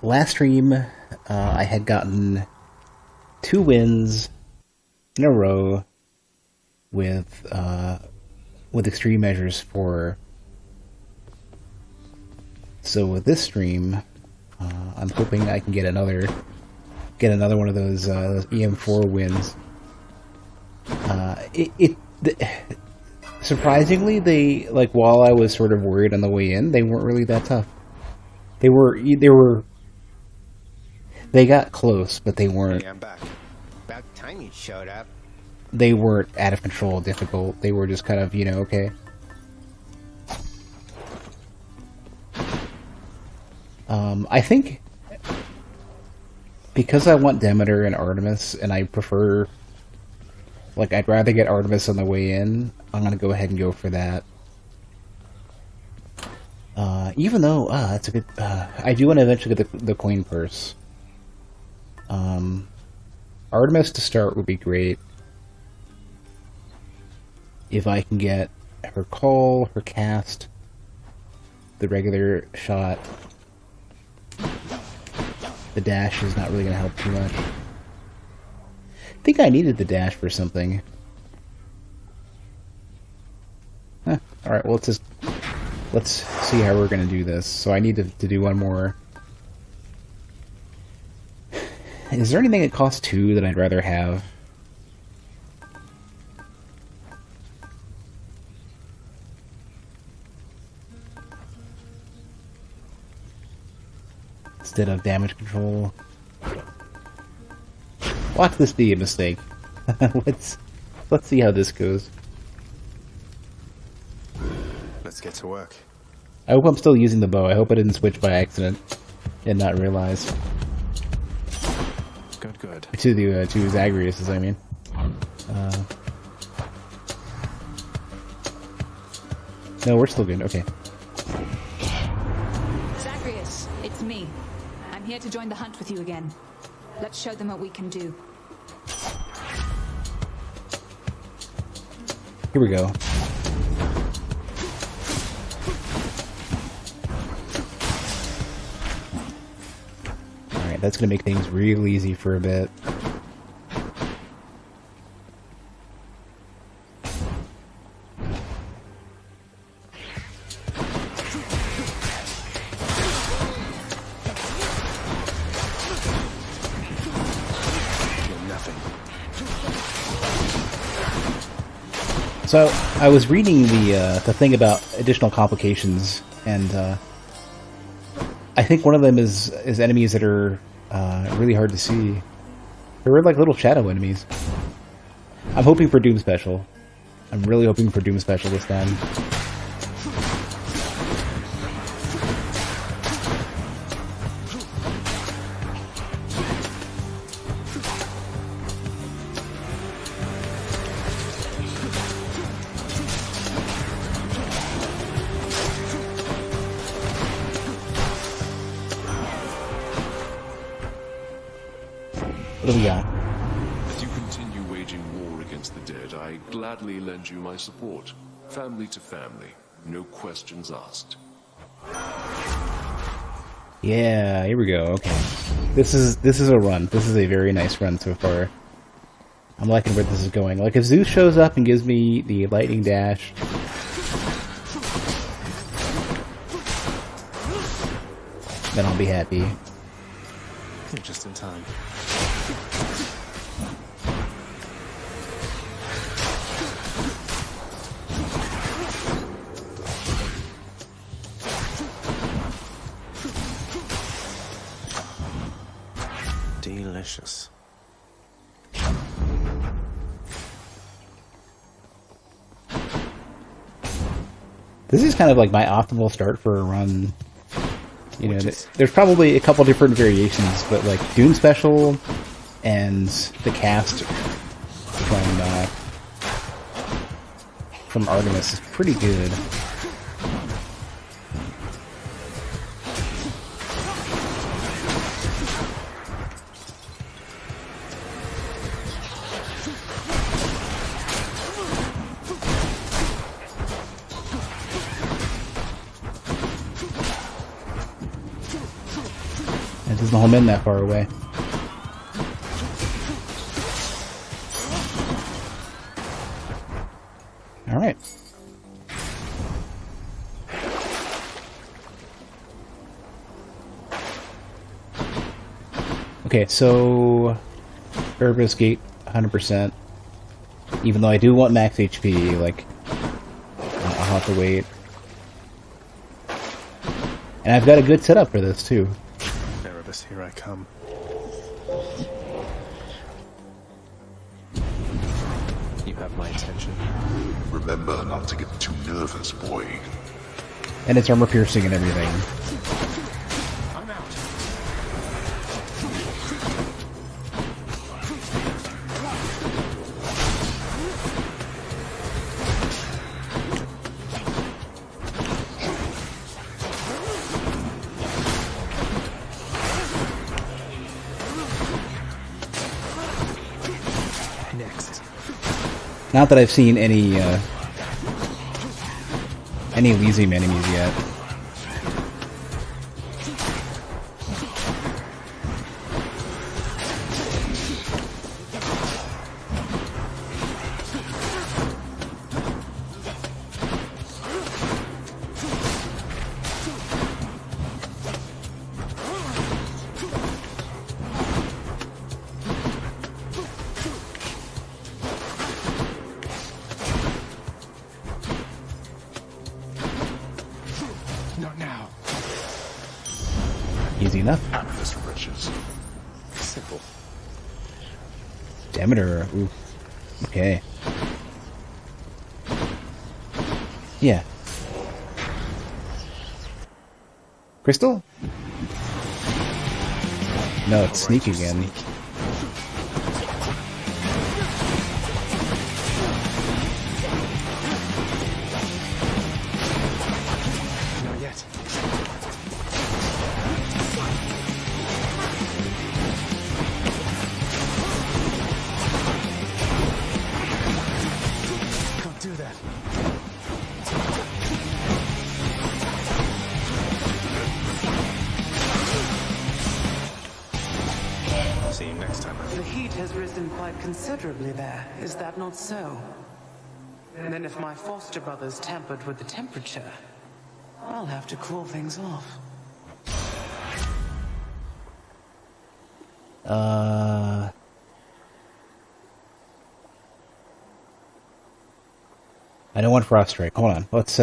last stream, I had gotten 2 wins in a row with extreme measures for. So with this stream, I'm hoping I can get another one of those EM4 wins. Surprisingly, they, like, while I was sort of worried on the way in, they weren't really that tough. They got close, but they weren't. Hey, I'm back. About time you showed up. They weren't out of control difficult. They were just kind of, okay. I think because I want Demeter and Artemis, and I prefer, like, I'd rather get Artemis on the way in, I'm gonna go ahead and go for that. Even though, that's a good, I do want to eventually get the coin purse. Artemis to start would be great. If I can get her call, her cast, the regular shot, the dash is not really going to help too much. I think I needed the dash for something. Huh. Alright, well, let's see how we're going to do this. So I need to do one more. Is there anything that costs 2 that I'd rather have? Instead of damage control. Watch this be a mistake. Let's see how this goes. Let's get to work. I hope I'm still using the bow. I hope I didn't switch by accident and not realize. Good. To Zagreus's, I mean. No, we're still good. Okay. Zagreus, it's me. I'm here to join the hunt with you again. Let's show them what we can do. Here we go. Alright, that's gonna make things real easy for a bit. So I was reading the thing about additional complications, and I think one of them is enemies that are really hard to see. They're like little shadow enemies. I'm hoping for Doom Special. I'm really hoping for Doom Special this time. What do we got? As you continue waging war against the dead, I gladly lend you my support. Family to family, no questions asked. Yeah, here we go. Okay, this is a run. This is a very nice run so far. I'm liking where this is going. Like, if Zeus shows up and gives me the lightning dash, then I'll be happy. Just in time. Delicious. This is kind of like my optimal start for a run. You know, there's probably a couple different variations, but like Doom Special and the cast from Artemis is pretty good. It doesn't home in that far away. Alright. Okay, so Herbalist Gate 100%. Even though I do want max HP, like, I'll have to wait. And I've got a good setup for this, too. Erebus, here I come. You have my attention. Remember not to get too nervous, boy. And it's armor piercing and everything. I'm out. Next. Not that I've seen any Elysium enemies yet. Not now. Easy enough. Happiness riches. Simple. Demeter. Ooh. Okay. Yeah. Crystal? No, it's sneak again. Not yet. Can't do that. See you next time. The heat has risen quite considerably there. Is that not so? And then if my foster brothers tampered with the temperature, I'll have to cool things off. I don't want Frost Strike. Hold on. Let's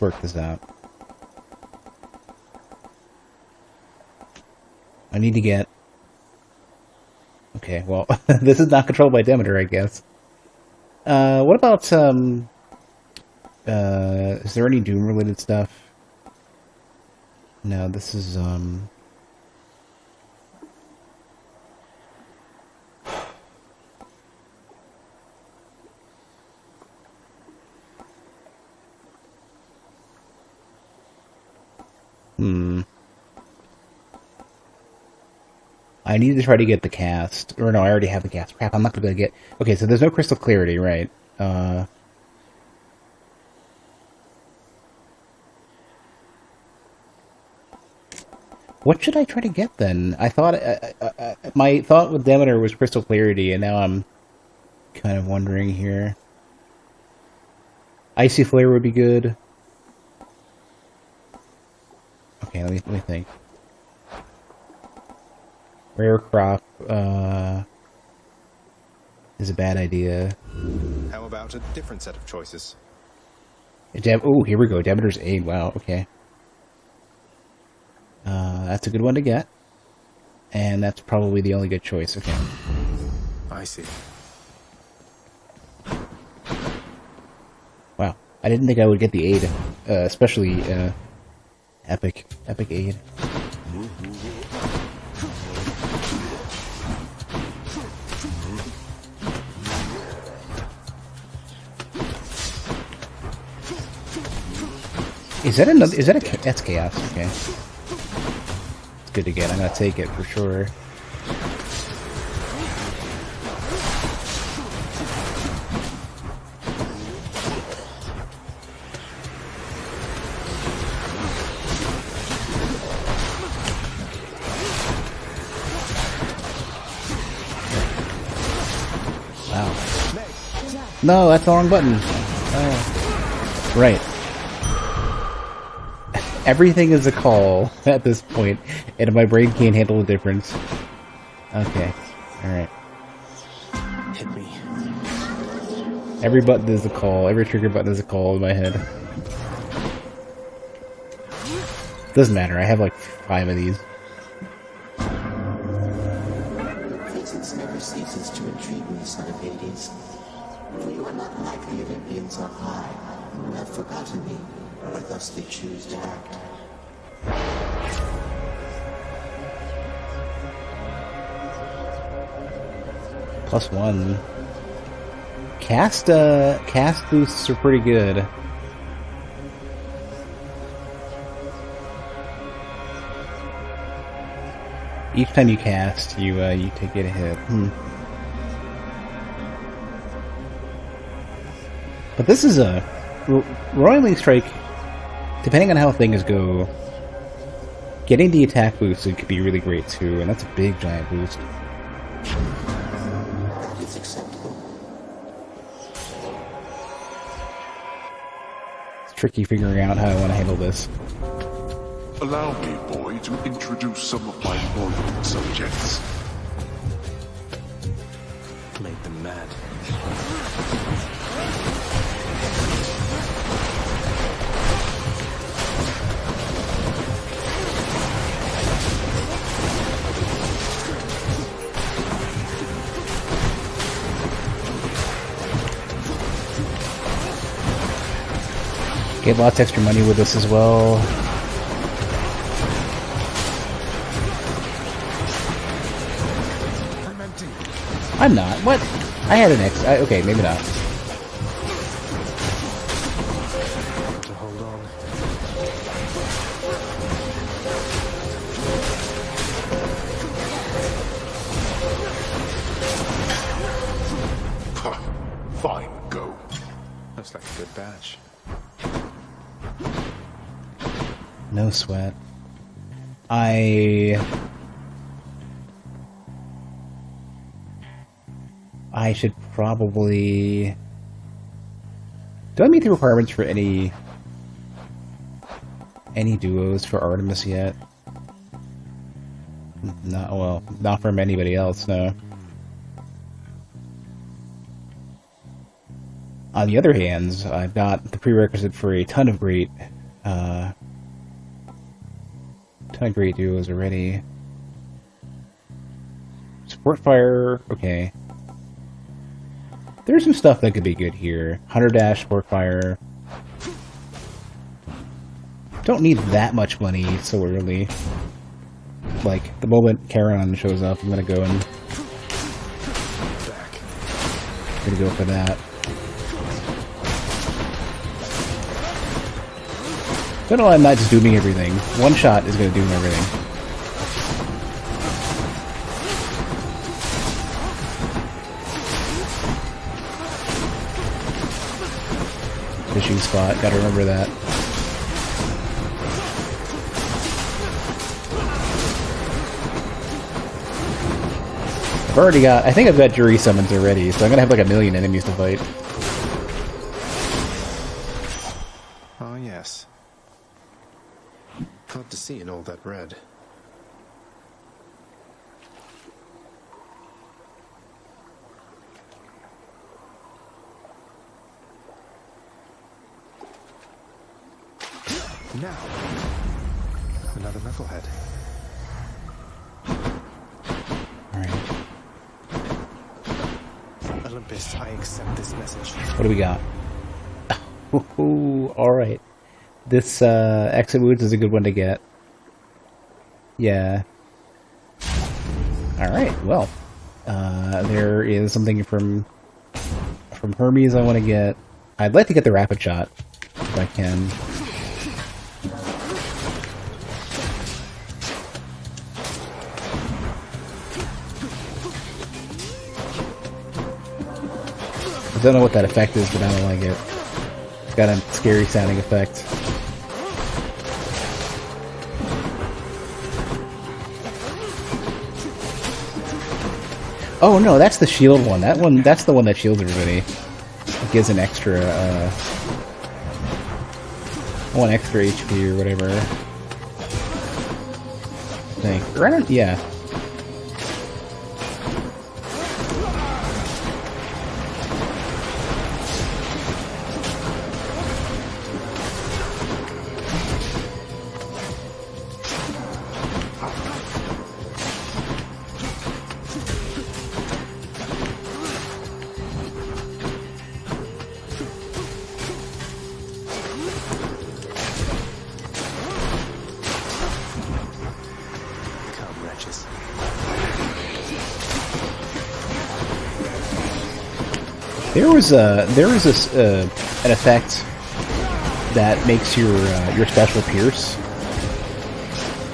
work this out. I need to get... Okay, well, this is not controlled by Demeter, I guess. What about, is there any Doom-related stuff? No, this is, I need to try to get the cast. Or no, I already have the cast. Crap, I'm not going to get... Okay, so there's no Crystal Clarity, right? What should I try to get, then? I thought... my thought with Demeter was Crystal Clarity, and now I'm kind of wondering here. Icy Flare would be good. Okay, let me think. Rare Crop is a bad idea. How about a different set of choices? Oh, here we go. Demeter's Aid. Wow, okay. That's a good one to get. And that's probably the only good choice. Okay. I see. Wow. I didn't think I would get the Aid. Especially Epic Aid. Is that another? Is that a? That's chaos. Okay, it's good to get. I'm gonna take it for sure. No, that's the wrong button. Oh. Right. Everything is a call at this point, and my brain can't handle the difference. Okay. Alright. Hit me. Every button is a call. Every trigger button is a call in my head. Doesn't matter. I have like 5 of these. Presence never ceases to intrigue me, son of Hades. You are not like the Olympians on high, who have forgotten me, or thusly choose to act. +1. Cast boosts are pretty good. Each time you cast, you take it a hit. But this is a Roiling Strike. Depending on how things go, getting the attack boosted could be really great too, and that's a big giant boost. That is acceptable. It's tricky figuring out how I want to handle this. Allow me, boy, to introduce some of my loyal subjects. Make them mad. Get lots of extra money with this as well. I'm empty. I'm not. What? I had an X. Okay, maybe not. To hold on. Ha! Fine, go. Looks like a good batch. No sweat. I should probably... Do I meet the requirements for any duos for Artemis yet? Not well, not from anybody else, no. On the other hand, I've got the prerequisite for a ton of great duos already. Support fire, okay. There's some stuff that could be good here. Hunter Dash, Support Fire. Don't need that much money so early. Like, the moment Charon shows up, I'm gonna go and... gonna go for that. Don't know why I'm not just dooming everything. One shot is gonna doom everything. Fishing spot, gotta remember that. I've already got, I think I've got jury summons already, so I'm gonna have like 1,000,000 enemies to fight. Oh, yes. Hard to see in all that red. Now, another knucklehead. Alright. Olympus, I accept this message. What do we got? Alright. This exit wounds is a good one to get. Yeah. Alright, well. There is something from Hermes I want to get. I'd like to get the rapid shot, if I can. I don't know what that effect is, but I don't like it. It's got a scary sounding effect. Oh no, that's the shield one. That's the one that shields everybody. gives an extra, 1 extra HP or whatever. I think. Or I don't, yeah. Come, wretches. There was an effect that makes your special pierce,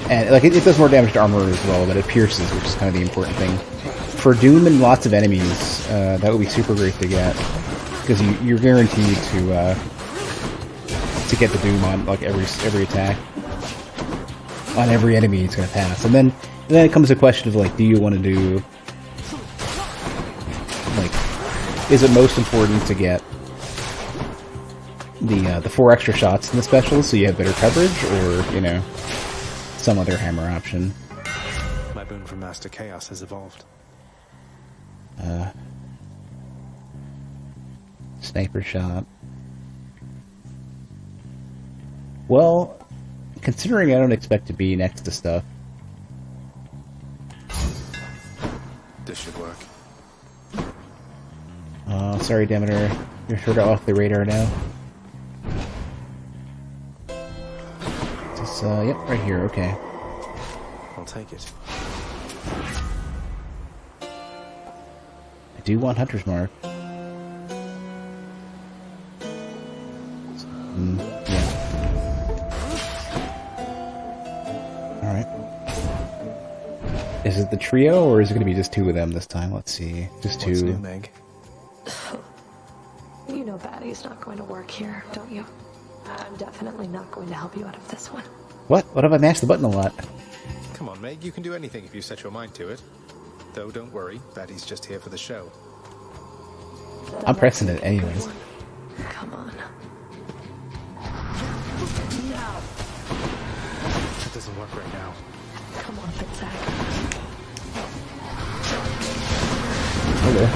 and like it does more damage to armor as well, but it pierces, which is kind of the important thing. For Doom and lots of enemies, that would be super great to get, because you're guaranteed to get the Doom on like every attack on every enemy it's gonna pass, and then it comes to the question of like, do you want to do like, is it most important to get the 4 extra shots in the special so you have better coverage, or you know, some other hammer option? My boon from Master Chaos has evolved. Sniper shot. Well, considering I don't expect to be next to stuff, This should work. sorry Demeter, you're sort of off the radar now. Just, yep, right here, okay. I'll take it. I do want Hunter's Mark. Yeah. Alright. Is it the trio, or is it going to be just 2 of them this time? Let's see. Just 2. What's new, Meg? You know Batty's not going to work here, don't you? I'm definitely not going to help you out of this one. What? What if I mashed the button a lot? Come on, Meg. You can do anything if you set your mind to it. Though, don't worry. Batty's just here for the show. I'm pressing it anyways. Come on. It doesn't work right now. Come on, Fitzak. Okay.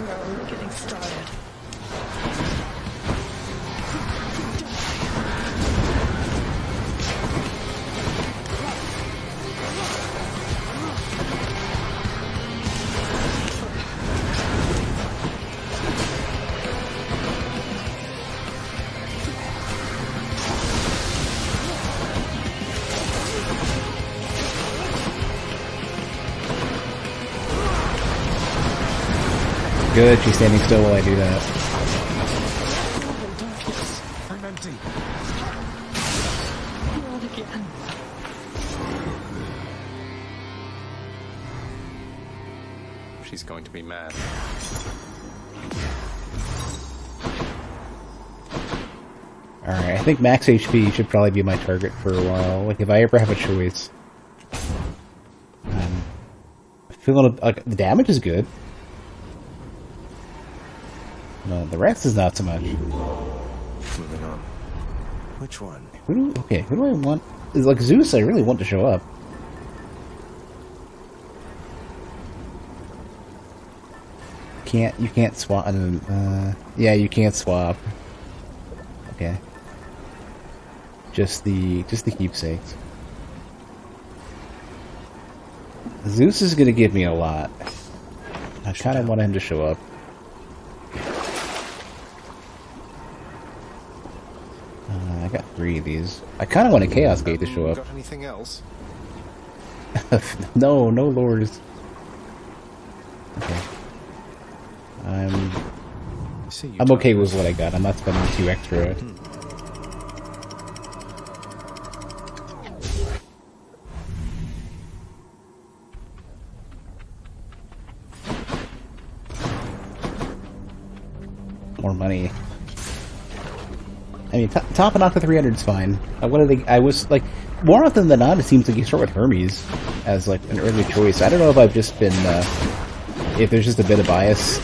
We're only getting started. Good, she's standing still while I do that. I'm empty. Not again. She's going to be mad. Alright, I think max HP should probably be my target for a while. Like, if I ever have a choice. Feeling like the damage is good. No, the rest is not so much. Moving on. Which one? Who do I want? Is like Zeus, I really want to show up. You can't swap. Yeah, you can't swap. Okay. Just the keepsakes. Zeus is gonna give me a lot. I kind of want him to show up. I got 3 of these. I kind of want a Chaos Gate to show up. Got anything else? No lures. Okay. I'm okay with what I got. I'm not spending 2 extra. More money. I mean, topping off to 300 is fine. I was like, more often than not, it seems like you start with Hermes as like an early choice. I don't know if I've just been, if there's just a bit of bias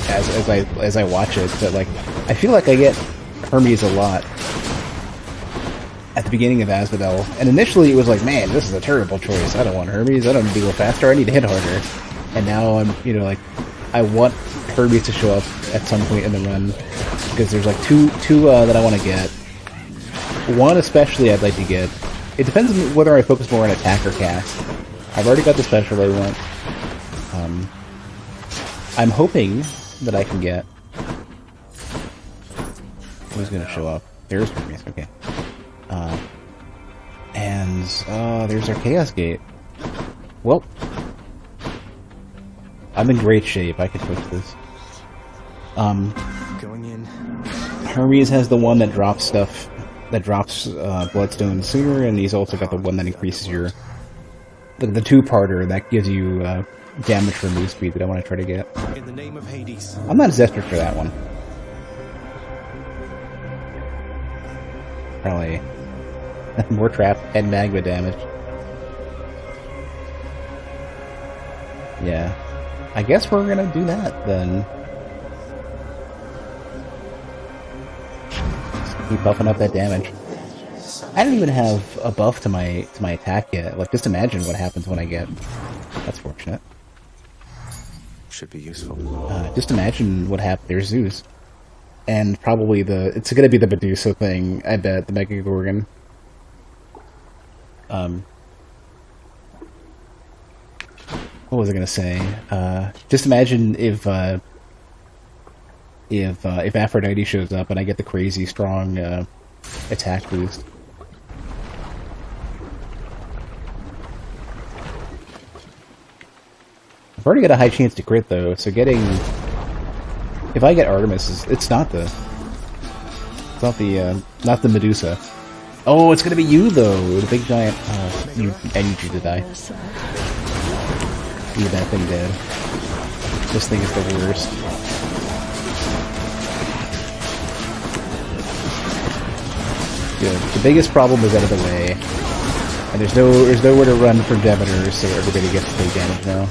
as I watch it, but like I feel like I get Hermes a lot at the beginning of Asphodel, and initially it was like, man, this is a terrible choice. I don't want Hermes. I don't need to go faster. I need to hit harder. And now I'm, you know, like I want Hermes to show up at some point in the run because there's like two that I want to get. One especially I'd like to get. It depends on whether I focus more on attack or cast. I've already got the special I want. I'm hoping that I can get... Who's going to show up? There's Hermes, okay. There's our Chaos Gate. Well, I'm in great shape. I can push this. Going in. Hermes has the one that drops stuff, that drops Bloodstone sooner, and he's also got the one that increases your... The two-parter that gives you damage for move speed that I want to try to get. In the name of Hades. I'm not as desperate for that one. Probably more trap and magma damage. Yeah. I guess we're gonna do that then. Just keep buffing up that damage. I don't even have a buff to my attack yet. Like, just imagine what happens when I get. That's fortunate. Should be useful. Just imagine what happens. There's Zeus. And probably it's gonna be the Medusa thing, I bet, the Mega Gorgon. What was I gonna say? Just imagine if Aphrodite shows up and I get the crazy strong attack boost. I've already got a high chance to crit though, so getting... If I get Artemis, it's not the Medusa. Oh, it's gonna be you though, the big giant. I need you to die. Need that thing dead. This thing is the worst. Good. The biggest problem is out of the way, and there's nowhere to run from Demeter, so everybody gets to take damage now.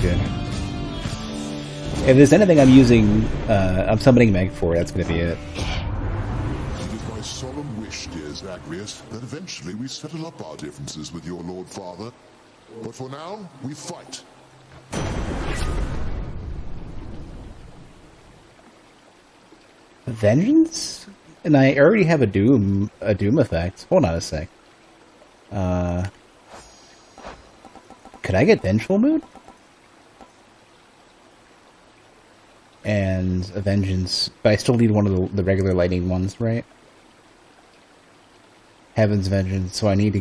Good. If there's anything I'm using, I'm summoning Meg for, that's gonna be it. It is my solemn wish, dear Zagreus, that eventually we settle up our differences with your Lord Father. But for now, we fight. Vengeance? And I already have a doom effect. Hold on a sec. Could I get Vengeful Mood? And a Vengeance, but I still need one of the regular lightning ones, right? Heaven's Vengeance, so I need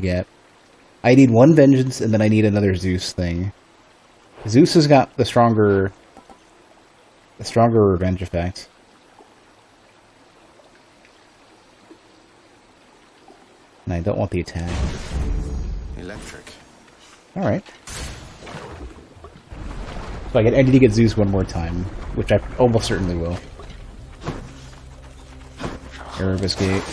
one Vengeance, and then I need another Zeus thing. Zeus has got the stronger revenge effect. And I don't want the attack. Electric. Alright. So I need to get Zeus one more time, which I almost certainly will. Erebus Gate.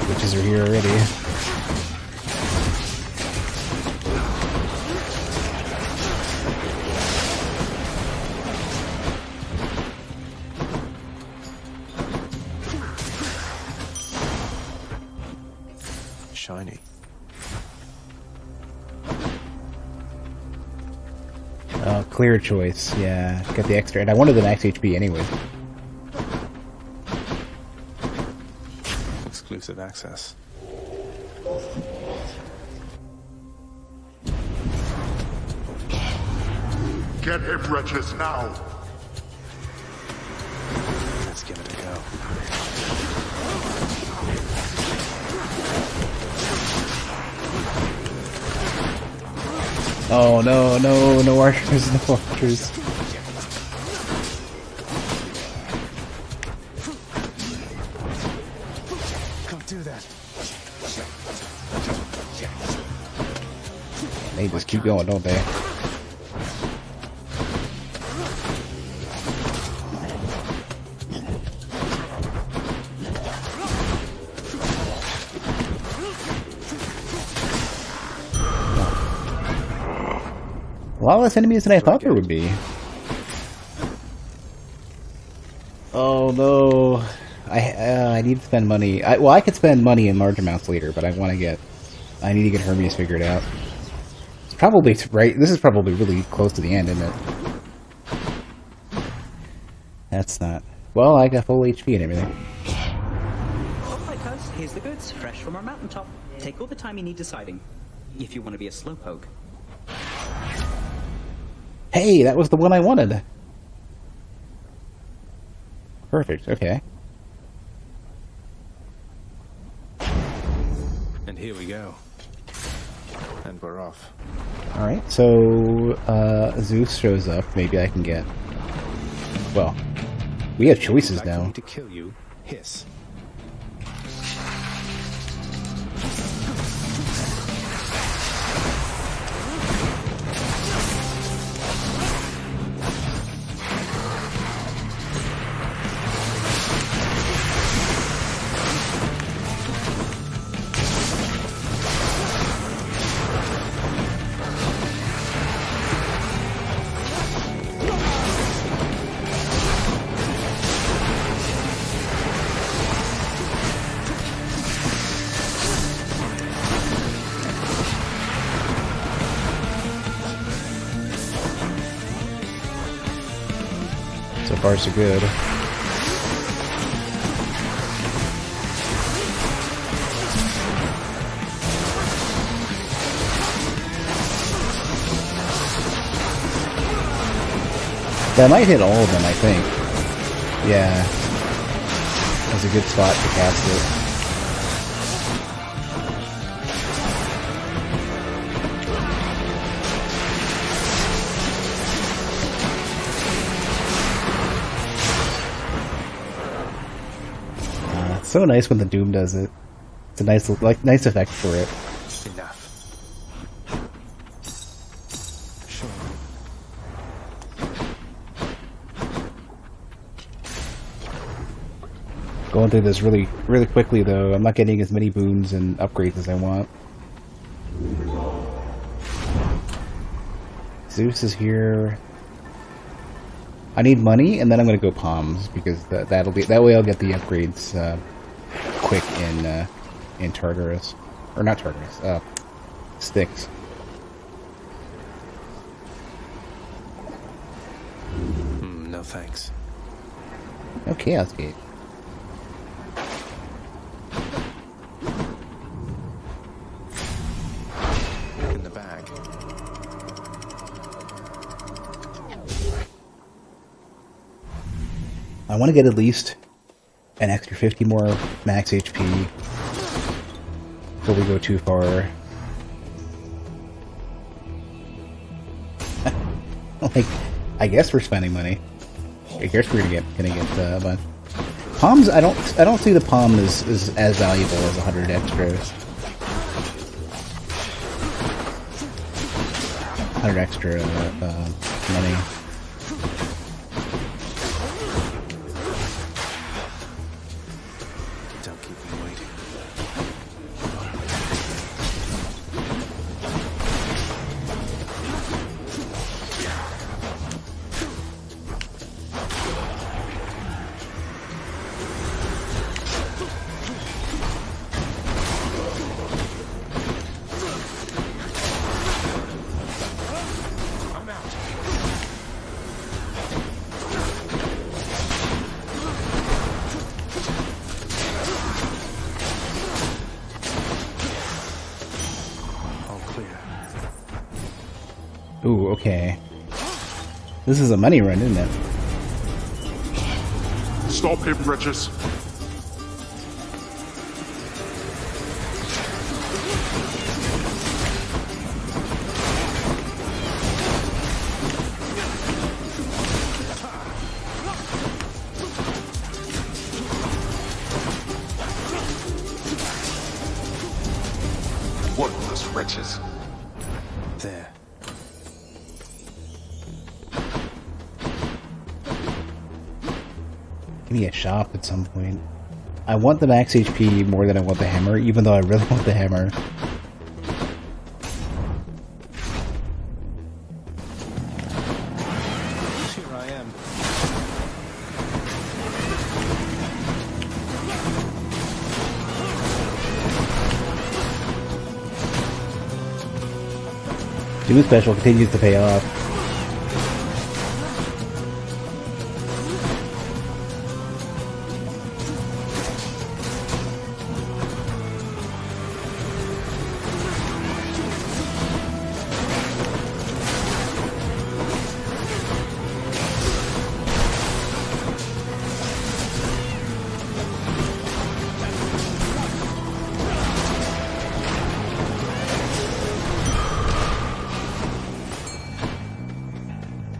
Witches are here already. Shiny. Clear choice, yeah. Got the extra, and I wanted the max HP anyway. Exclusive access. Get him, wretches, now! Let's give it a go. Oh no, no, no archers, no archers. Can't do that. They just keep going, don't they? A lot less enemies than I thought there would be. Oh no. I need to spend money. Well, I could spend money in large amounts later, but I need to get Hermes figured out. It's probably right. This is probably really close to the end, isn't it? That's not. Well, I got full HP and everything. Alright guys, here's the goods, fresh from our mountaintop. Take all the time you need deciding, if you want to be a slowpoke. Hey, that was the one I wanted. Perfect, okay. And here we go. And we're off. Alright, so Zeus shows up. Maybe I can get... Well, we have choices Like for now. me to kill you, hiss. So far, so good. That might hit all of them, I think. Yeah. That's a good spot to cast it. It's so nice when the Doom does it. It's a nice, nice effect for it. Enough. Sure. Going through this really, really quickly though. I'm not getting as many boons and upgrades as I want. Zeus is here. I need money, and then I'm gonna go Palms because that way I'll get the upgrades quick in Tartarus, or not Tartarus, Styx. No thanks. Oh, Chaos Gate. In the bag. I want to get at least an extra 50 more max HP before we go too far. Like, I guess we're spending money. I guess we're gonna get a bunch. Palms, I don't see the palm as valuable as 100 extra. 100 extra money. Don't keep me waiting. I'm out. All clear. Ooh, okay. This is a money run, isn't it? Stop him, wretches! Worthless wretches. There. Give me a shop at some point. I want the max HP more than I want the hammer, even though I really want the hammer. Here I am. Doom Special continues to pay off.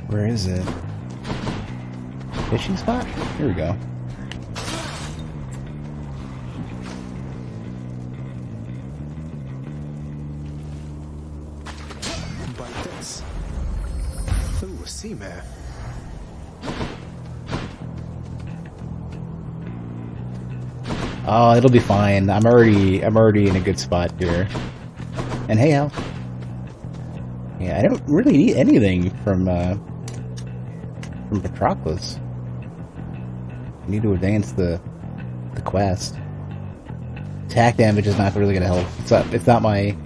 Where is it? Fishing spot? Here we go. Bite this. Ooh, a sea mare. Oh, it'll be fine. I'm already in a good spot here. And hey, Al. Yeah, I don't really need anything from Patroclus. I need to advance the quest. Attack damage is not really gonna help. It's not my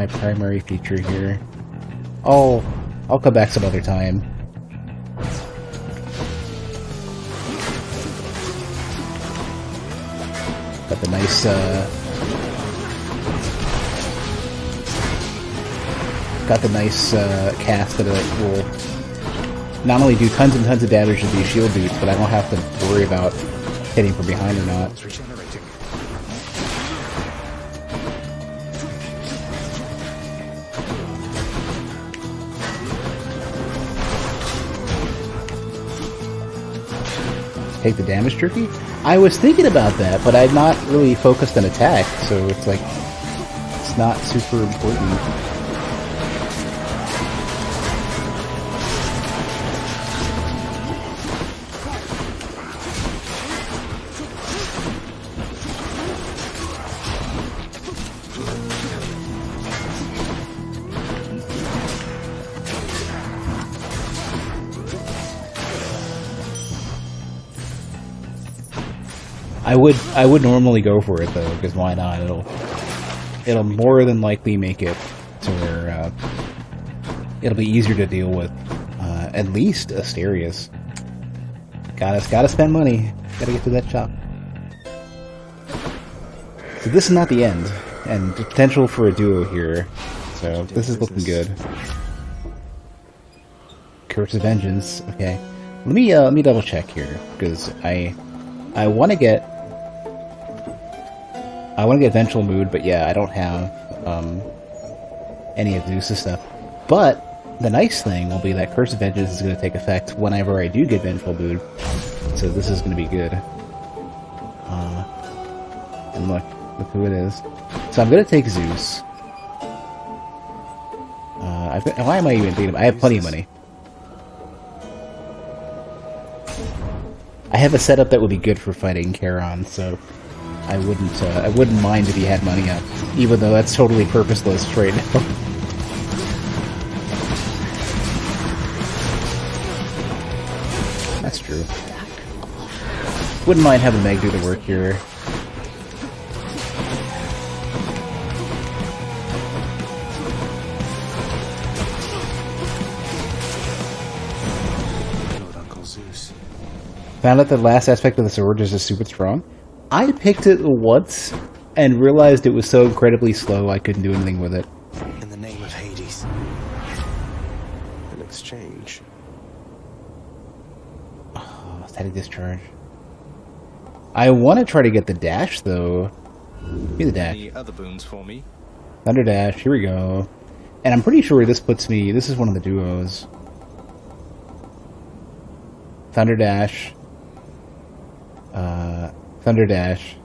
primary feature here. I'll come back some other time. Got the nice cast that will not only do tons and tons of damage to these shield boots, but I don't have to worry about hitting from behind or not. It's regenerating. Take the damage turkey? I was thinking about that, but I'm not really focused on attack, so it's like, it's not super important. I would normally go for it though, because why not? It'll more than likely make it to where it'll be easier to deal with. At least Asterius. Gotta spend money. Gotta get to that shop. So this is not the end, and the potential for a duo here. So this is looking good. Curse of Vengeance. Okay, let me double check here because I want to get Vengeful Mood, but yeah, I don't have any of Zeus' stuff. But the nice thing will be that Curse of Vengeance is going to take effect whenever I do get Vengeful Mood, so this is going to be good. And look who it is. So I'm going to take Zeus. Why am I even thinking? I have plenty of money. I have a setup that would be good for fighting Charon, so I wouldn't mind if he had money up, even though that's totally purposeless right now. That's true. Wouldn't mind having Meg do the work here. Found out the last aspect of the sword is just super strong. I picked it once and realized it was so incredibly slow I couldn't do anything with it. In the name of Hades. An exchange. Oh, static discharge. I want to try to get the dash, though. Give me the dash. Any other boons for me? Thunder dash, here we go. And I'm pretty sure this puts me... This is one of the duos. Thunder dash. Thunder dash.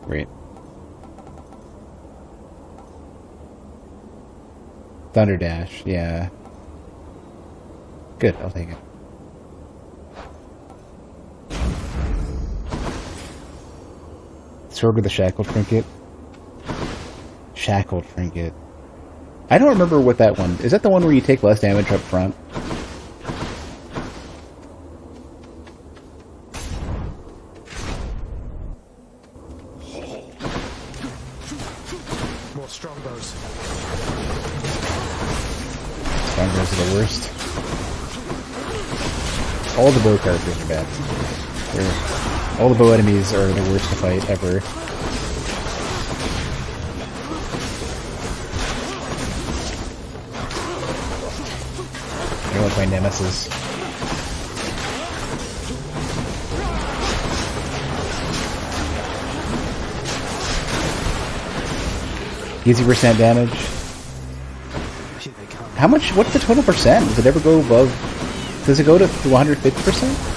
Wait. Thunder dash, yeah. Good, I'll take it. Sword with the Shackle Trinket. Shackle Trinket. I don't remember what that one... Is that the one where you take less damage up front? More strongbows. Strongbows are the worst. All the bow characters are bad. All the bow enemies are the worst to fight ever. They're like my nemesis. Easy percent damage. How much? What's the total percent? Does it ever go above? Does it go to 150%?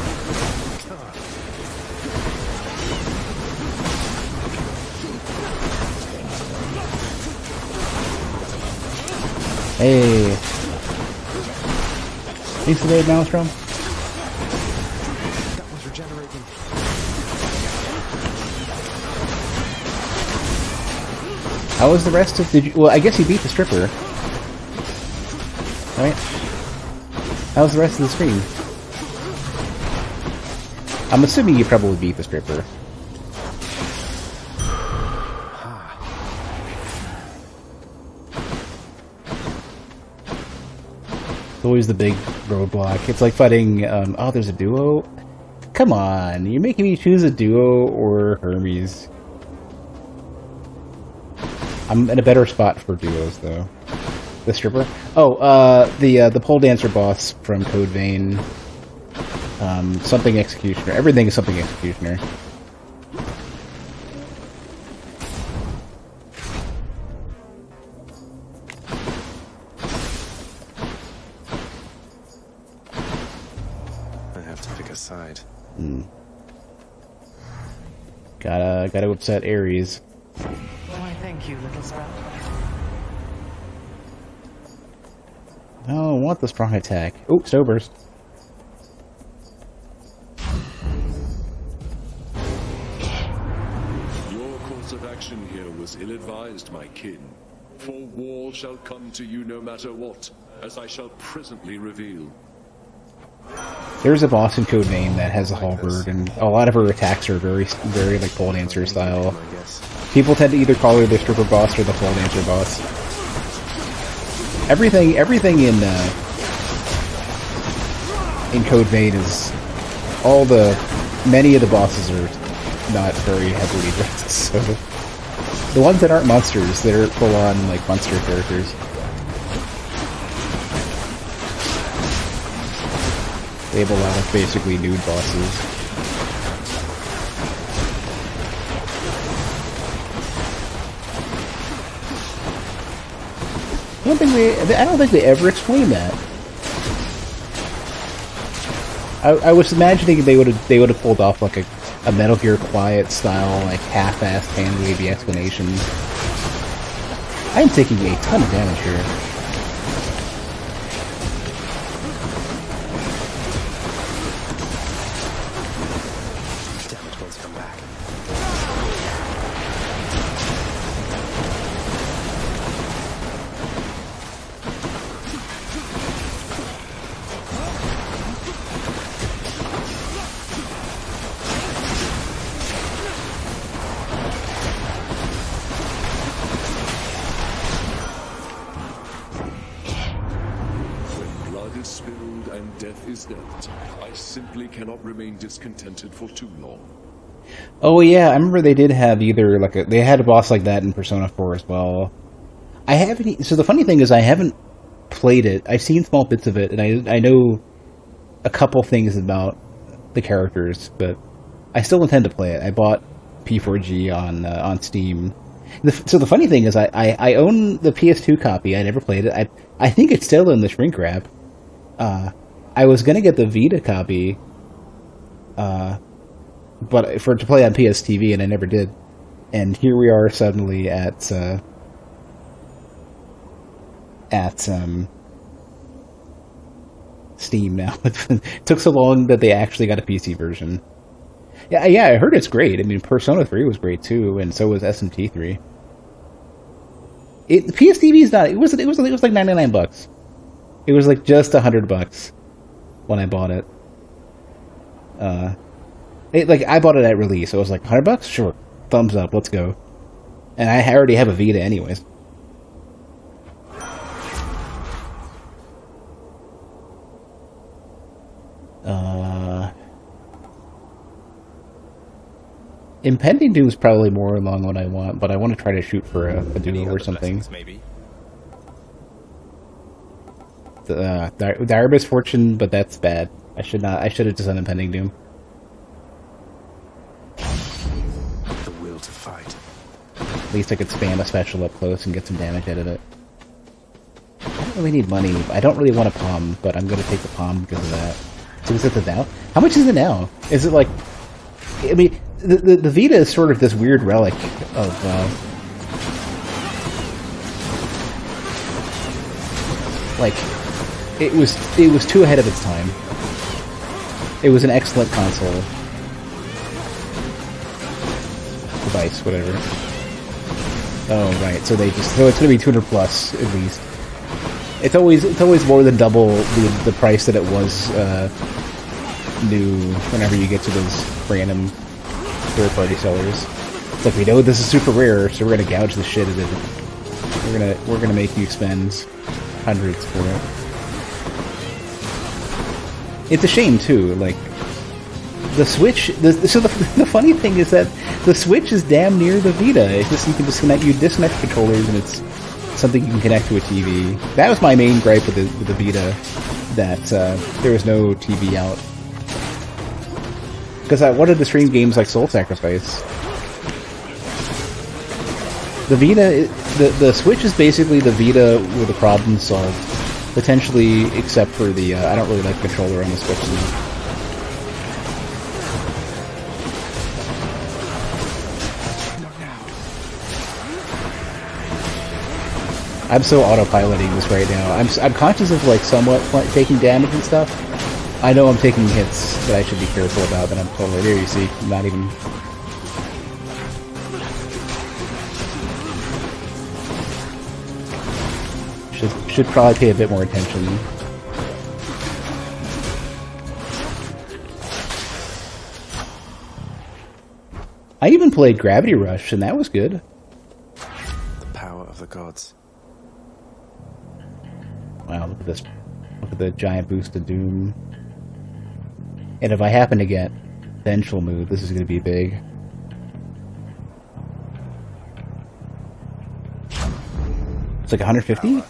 Hey. Thanks for the raid, Maelstrom. That one's regenerating. How was the rest of the... Well, I guess you beat the stripper. Right? How was the rest of the screen? I'm assuming you probably beat the stripper. It's always the big roadblock. It's like fighting, oh, there's a duo? Come on, you're making me choose a duo or Hermes. I'm in a better spot for duos, though. The stripper? Oh, the pole dancer boss from Code Vein. Something Executioner. Everything is something Executioner. Side. Gotta upset Ares. Why, thank you, little sprout. No, I want the strong attack. Oh, Snow Burst. Your course of action here was ill-advised, my kin. For war shall come to you no matter what, as I shall presently reveal. There's a boss in Code Vein that has a halberd, and a lot of her attacks are very like pole dancer style. People tend to either call her the stripper boss or the pole dancer boss. Everything in Code Vein is many of the bosses are not very heavily dressed. So the ones that aren't monsters, they're full on like monster characters. They have a lot of basically nude bosses. I don't think they ever explained that. I was imagining they would have pulled off like a Metal Gear Quiet style, like half-assed hand-wavy explanation. I'm taking a ton of damage here. I simply cannot remain discontented for too long. Oh yeah, I remember they did have either they had a boss like that in Persona 4 as well. I haven't. So the funny thing is, I haven't played it. I've seen small bits of it, and I know a couple things about the characters, but I still intend to play it. I bought P4G on Steam. So the funny thing is, I own the PS2 copy. I never played it. I think it's still in the shrink wrap. I was gonna get the Vita copy, but to play on PS TV, and I never did. And here we are suddenly at Steam now. It took so long that they actually got a PC version. Yeah, I heard it's great. I mean, Persona 3 was great too, and so was SMT3. The PS TV is not. It was like $99. It was like just $100 when I bought it. I bought it at release. So it was like $100. Sure, thumbs up. Let's go. And I already have a Vita, anyways. Impending Doom is probably more along what I want, but I want to try to shoot for a duo or something. Maybe. Direbyss Fortune, but that's bad. I should have just done Impending Doom. The will to fight. At least I could spam a special up close and get some damage out of it. I don't really need money. I don't really want a Palm, but I'm going to take the Palm because of that. So is it the now? How much is it now? Is it like... I mean, the Vita is sort of this weird relic of... it was too ahead of its time. It was an excellent console. Device, whatever. Oh, right. So it's going to be 200 plus at least. It's always more than double the price that it was new whenever you get to those random third-party sellers. It's like, we know this is super rare, so we're gonna gouge the shit out of it. We're gonna make you spend hundreds for it. It's a shame too. Like the Switch. The funny thing is that the Switch is damn near the Vita. It's just you disconnect controllers and it's something you can connect to a TV. That was my main gripe with the Vita, that there was no TV out. Because I wanted to stream games like Soul Sacrifice. The Vita, the Switch is basically the Vita with the problem solved, potentially, except for the I don't really like the controller on the Switch enough. I'm so autopiloting this right now. I'm conscious of like somewhat taking damage and stuff. I know I'm taking hits that I should be careful about, but I'm totally there. You see, I'm not even. Should probably pay a bit more attention. I even played Gravity Rush, and that was good. The power of the gods. Wow, look at this. Look at the giant boost of Doom. And if I happen to get Vengeful Mood, this is going to be big. It's like 150?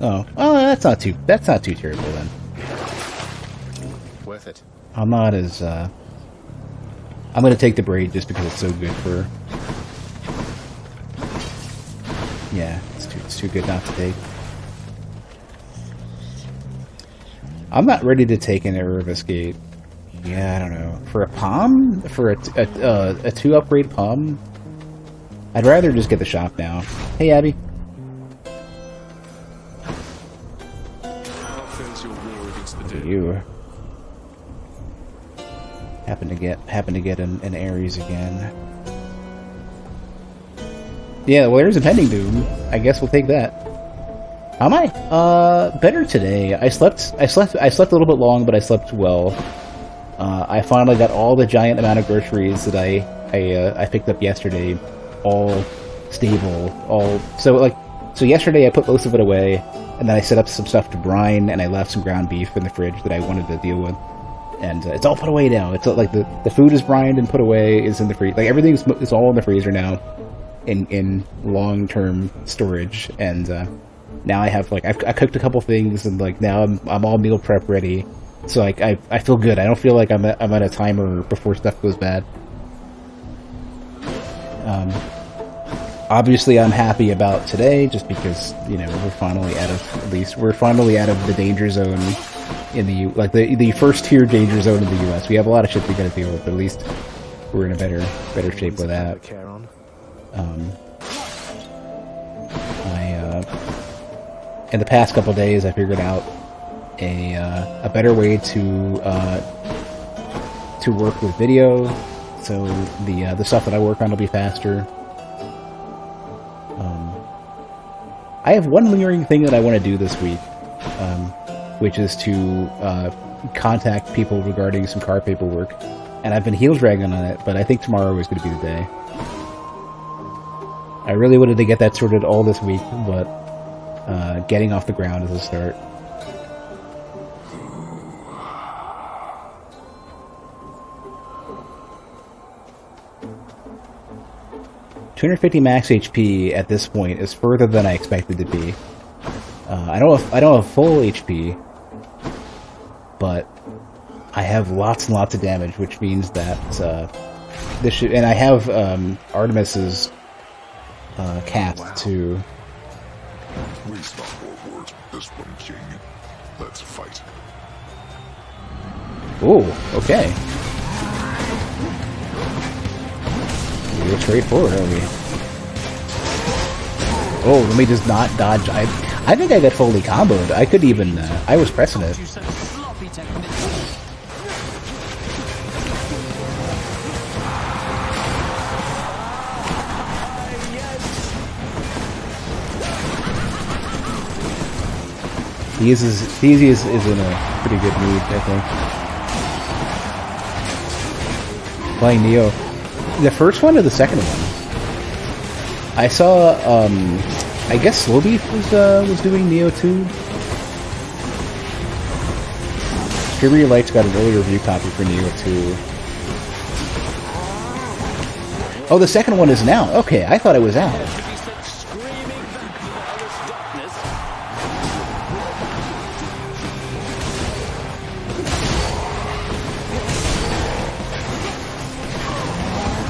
Oh, that's not too terrible then. Worth it. I'm not as I'm going to take the Braid just because it's so good for. Yeah, it's too good not to take. I'm not ready to take an Erebus Gate. Yeah, I don't know. For a Palm? For a 2 upgrade Palm? I'd rather just get the shop now. Hey, Abby. You happen to get an Ares again. Yeah, well, there's Impending Doom. I guess we'll take that. How am I? Better today. I slept a little bit long, but I slept well. I finally got all the giant amount of groceries that I picked up yesterday, all stable, so yesterday I put most of it away, and then I set up some stuff to brine, and I left some ground beef in the fridge that I wanted to deal with, and it's all put away now. It's like the food is brined and put away, is in the freezer. Like everything's all in the freezer now, in long-term storage, and now I have I cooked a couple things, and like now I'm all meal prep ready. So I feel good. I don't feel like I'm at a timer before stuff goes bad. Obviously, I'm happy about today, just because, you know, we're finally out of the danger zone in the first tier danger zone in the U.S. We have a lot of shit we gotta deal with, but at least we're in a better shape with that. In the past couple days, I figured out a better way to work with video, so the stuff that I work on will be faster. I have one lingering thing that I want to do this week, which is to contact people regarding some car paperwork, and I've been heel dragging on it, but I think tomorrow is going to be the day. I really wanted to get that sorted all this week, but getting off the ground is a start. $250 max HP at this point is further than I expected to be. I don't have full HP, but I have lots and lots of damage, which means that this should. And I have Artemis's cast too. Waste not more words with this one, King. Let's fight. Oh, okay. We're straightforward, aren't we? Oh, let me just not dodge. I think I got fully comboed. I could even. I was pressing it. He is in a pretty good mood, I think. Playing Neo. The first one or the second one? I saw, I guess Slowbeef was doing Neo 2. Fury Light's got an early review copy for Neo 2. Oh, the second one is now. Okay, I thought it was out.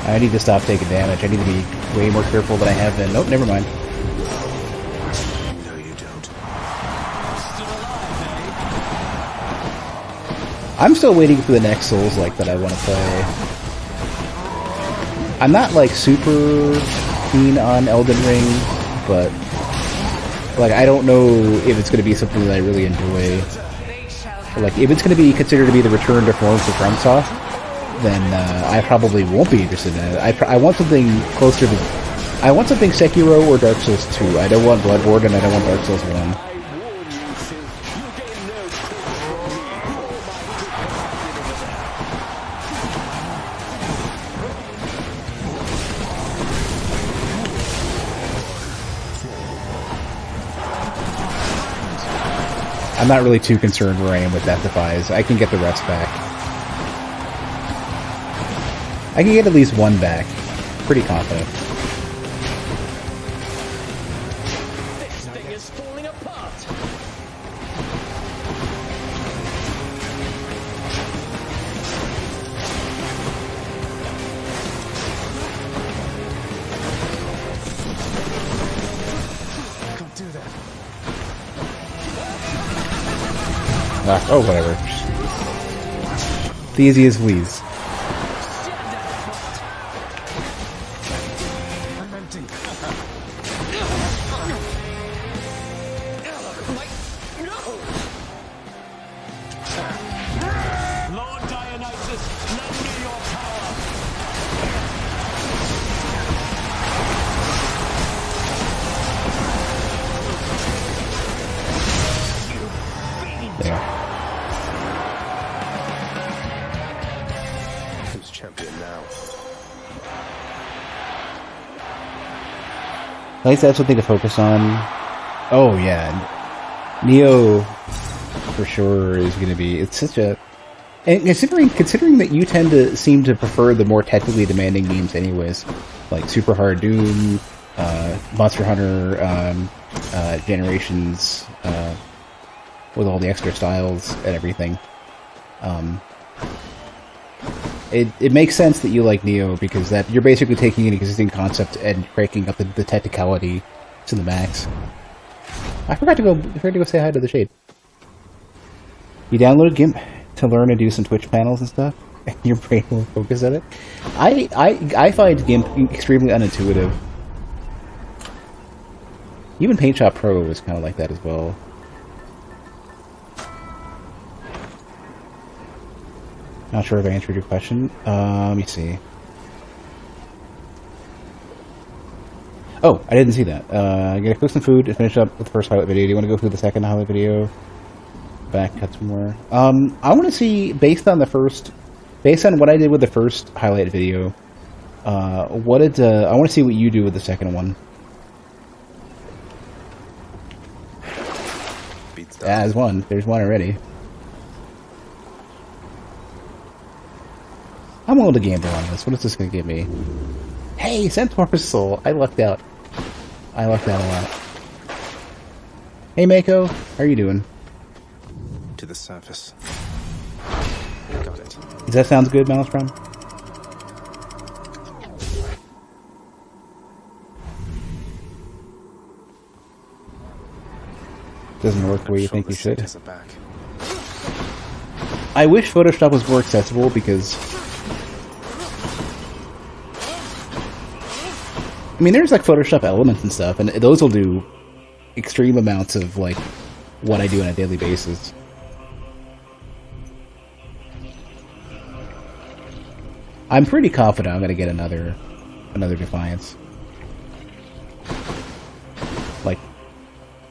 I need to stop taking damage. I need to be way more careful than I have been. Nope, never mind. No, you don't. I'm still waiting for the next Souls-like that I want to play. I'm not, like, super keen on Elden Ring, but, like, I don't know if it's going to be something that I really enjoy. Like, if it's going to be considered to be the return to form for FromSoft, then I probably won't be interested in it. I want something closer to... I want something Sekiro or Dark Souls 2. I don't want Bloodborne and I don't want Dark Souls 1. I'm not really too concerned where I am with Death Defies. I can get the rest back. I can get at least one back. Pretty confident. This thing is falling apart. Can't do that. Oh, whatever. The easiest please. Who's champion now? At least I have something to focus on. Oh yeah, Neo for sure is going to be. It's such a, and considering that you tend to seem to prefer the more technically demanding games, anyways, like Super Hard Doom, Monster Hunter Generations, with all the extra styles and everything. It makes sense that you like Neo, because that you're basically taking an existing concept and cranking up the technicality to the max. I forgot to go say hi to the Shade. You downloaded GIMP to learn and do some Twitch panels and stuff, and your brain will focus on it. I find GIMP extremely unintuitive. Even PaintShop Pro is kind of like that as well. Not sure if I answered your question. Let me see. Oh, I didn't see that. I gotta cook some food and finish up with the first highlight video. Do you want to go through the second highlight video? Back, cut some more. I want to see, based on what I did with the first highlight video, I want to see what you do with the second one. There's one. There's one already. I'm willing to gamble on this. What is this going to give me? Hey, Centaur's Soul! I lucked out. I lucked out a lot. Hey, Mako. How are you doing? To the surface. Got it. Does that sound good, Maelstrom? Doesn't work the way you think you should. I wish Photoshop was more accessible, because I mean, there's like Photoshop elements and stuff, and those will do extreme amounts of like what I do on a daily basis. I'm pretty confident I'm gonna get another Defiance. Like,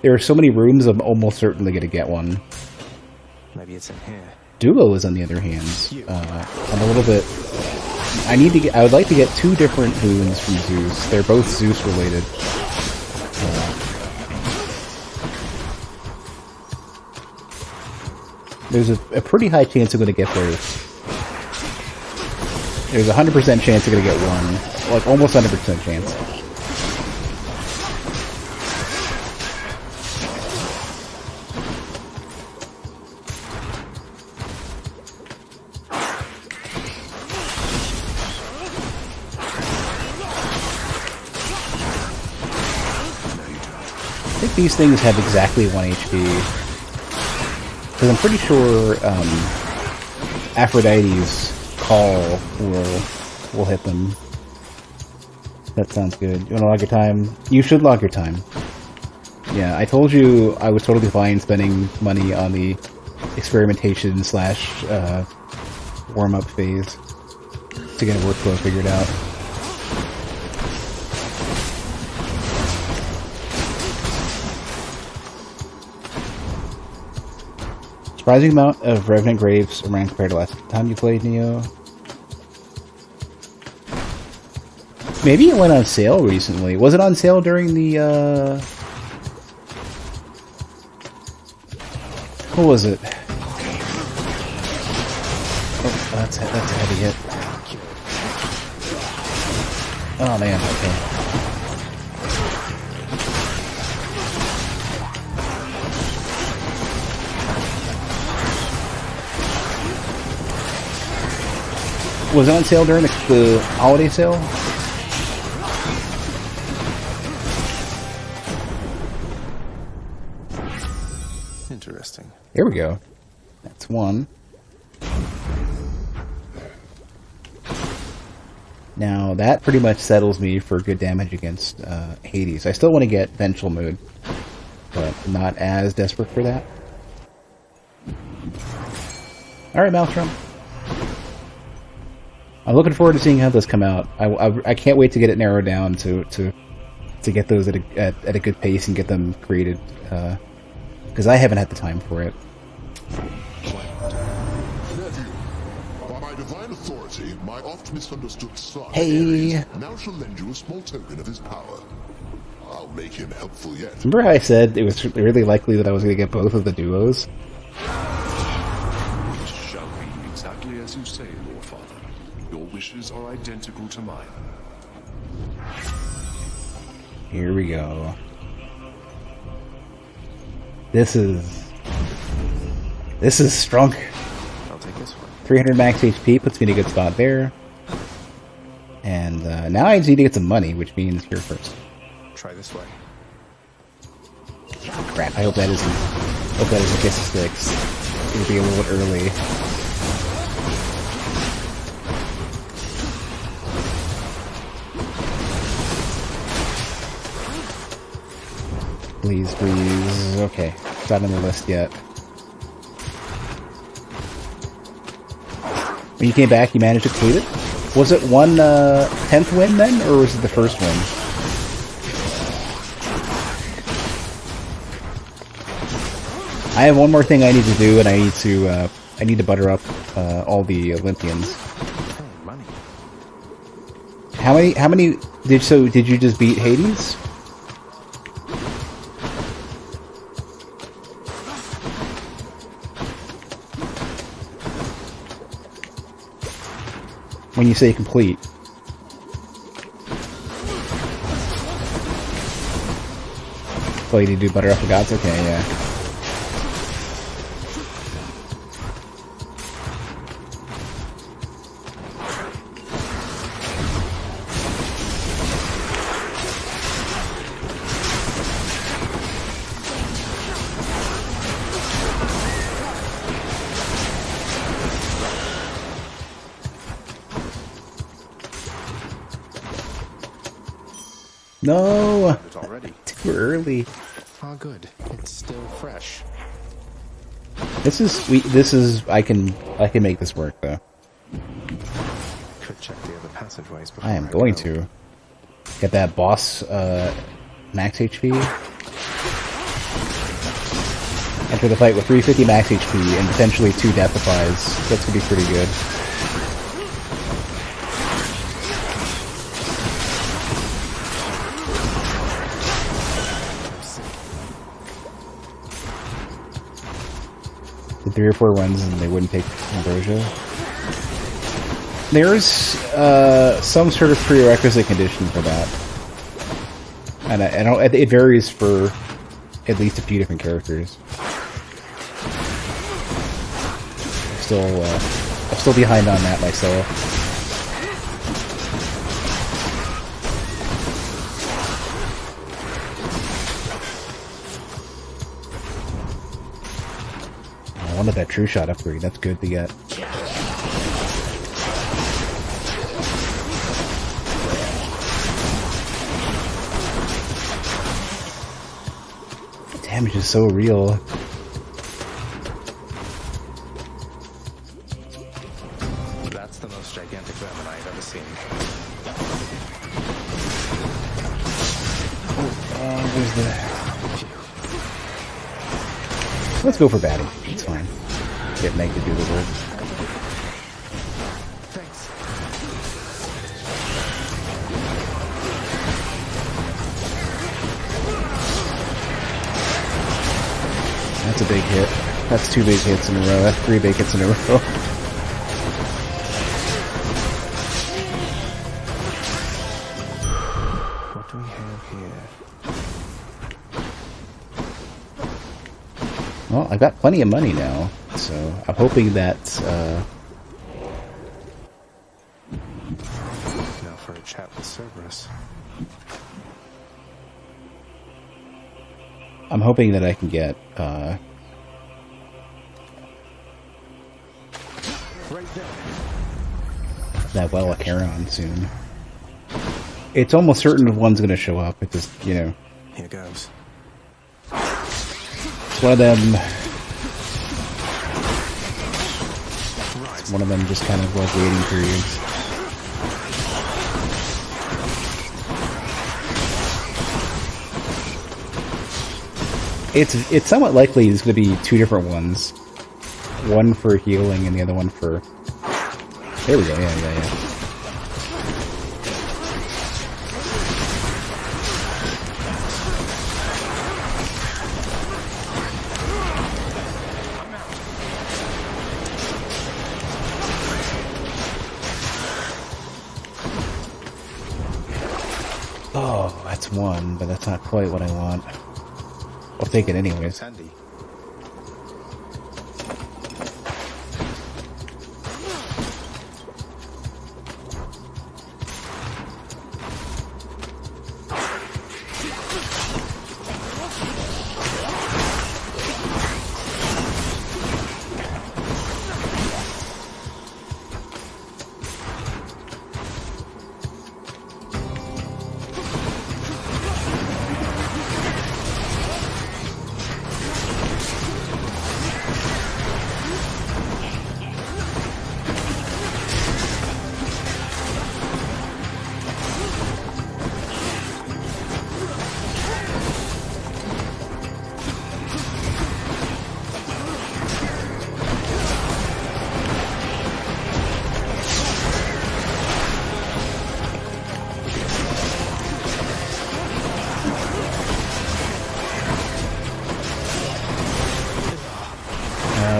there are so many rooms, I'm almost certainly gonna get one. Maybe it's in here. Duo is, on the other hand, I'm a little bit. I would like to get 2 different boons from Zeus. They're both Zeus related. There's a pretty high chance I'm going to get both. There's a 100% chance I'm going to get one. Like, almost 100% chance. I think these things have exactly 1 HP. Because I'm pretty sure Aphrodite's call will hit them. That sounds good. You want to log your time? You should log your time. Yeah, I told you I was totally fine spending money on the experimentation / warm-up phase to get a workflow figured out. Surprising amount of Revenant Graves around compared to last time you played Neo. Maybe it went on sale recently. Was it on sale during the, what was it? Oh, that's a heavy hit. Oh man, okay. Was it on sale during the holiday sale? Interesting. Here we go. That's one. Now, that pretty much settles me for good damage against Hades. I still want to get Vengeful Mood, but I'm not as desperate for that. Alright, Maelstrom. I'm looking forward to seeing how those come out. I can't wait to get it narrowed down to get those at a good pace and get them created, because I haven't had the time for it. Nephew, by my divine authority, my oft misunderstood son Hey. now shall lend you a small token of his power. I'll make him helpful yet. Remember how I said it was really likely that I was going to get both of the duos? It shall be exactly as you say, Lord Father. Your wishes are identical to mine. Here we go. This is strong. I'll take it. 300 max HP puts me in a good spot there. And now I just need to get some money, which means here first. Try this way. Crap, I hope that isn't Kiss of Sticks. It'll be a little bit early. Please, please. Okay, it's not on the list yet. When you came back, you managed to complete it? Was it one 10th win then, or was it the first one? I have one more thing I need to do, and I need to butter up all the Olympians. Money. How many did you just beat Hades? When you say complete. Oh, you need to do butter up the gods? Okay, yeah. No! Already. Too early. Oh, good. It's still fresh. This is I can make this work though. Could check the other passageways before I am going go. to get that boss max HP. Enter the fight with 350 max HP and potentially 2 deathifies. That's gonna be pretty good. Did 3 or 4 runs and they wouldn't take Ambrosia. There's some sort of prerequisite condition for that, and I don't. It varies for at least a few different characters. I'm still behind on that myself. I wanted that true shot upgrade. That's good to get. The damage is so real. That's the most gigantic vermin I've ever seen. Where's the... Let's go for batting. It's fine. Get Meg to do the work. Thanks. That's a big hit. That's 2 big hits in a row. That's 3 big hits in a row. What do we have here? Well, I've got plenty of money now, so I'm hoping that, Now for a chat with Cerberus. I'm hoping that I can get, Right there. that well of Charon soon. It's almost certain one's gonna show up. It just, you know, Here goes. it's one of them. It's one of them just kind of like waiting periods. It's somewhat likely there's going to be 2 different ones. One for healing and the other one for... There we go, yeah. Oh, that's 1, but that's not quite what I want. I'll take it anyways. Sandy.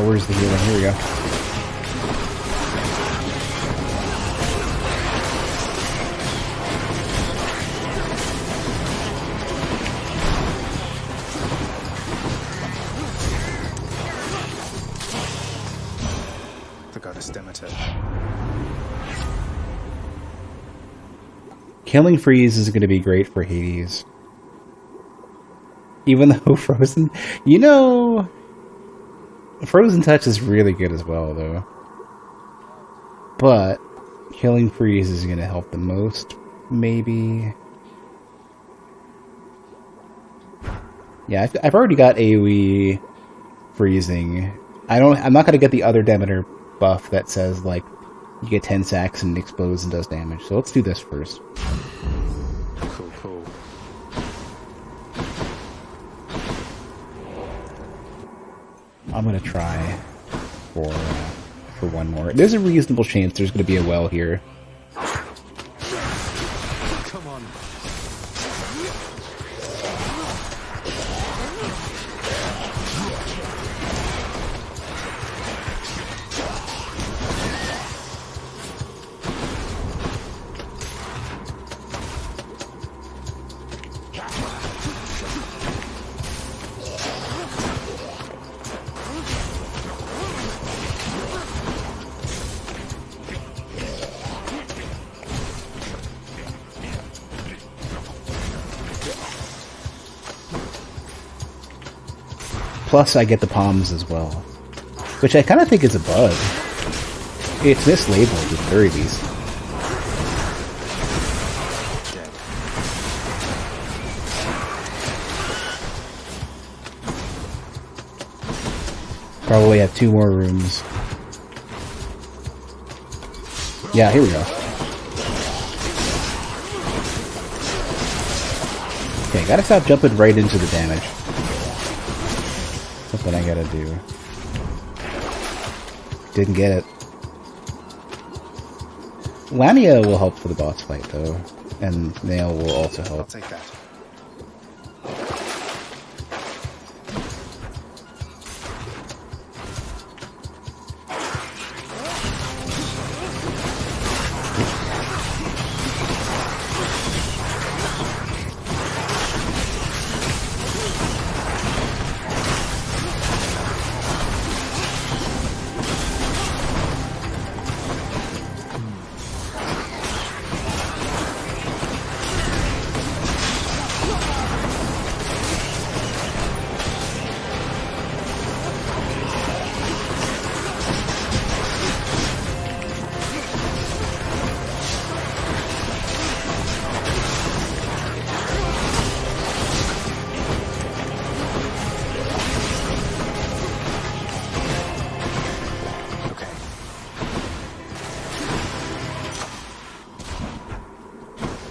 Where's the healing? Here we go. The goddess Demeter. Killing Freeze is going to be great for Hades. Even though Frozen... You know... Frozen Touch is really good as well, though. But... Killing Freeze is going to help the most, maybe... Yeah, I've already got AoE freezing. I'm not going to get the other Demeter buff that says, like, you get 10 sacks and it explodes and does damage. So let's do this first. Cool, cool. I'm going to try for one more. There's a reasonable chance there's going to be a well here. Come on. Plus, I get the palms as well. Which I kind of think is a bug. It's mislabeled at the very least. Probably have 2 more rooms. Yeah, here we go. Okay, gotta stop jumping right into the damage. Something I gotta do. Didn't get it. Lamia will help for the boss fight, though. And Nail will also help. I'll take that.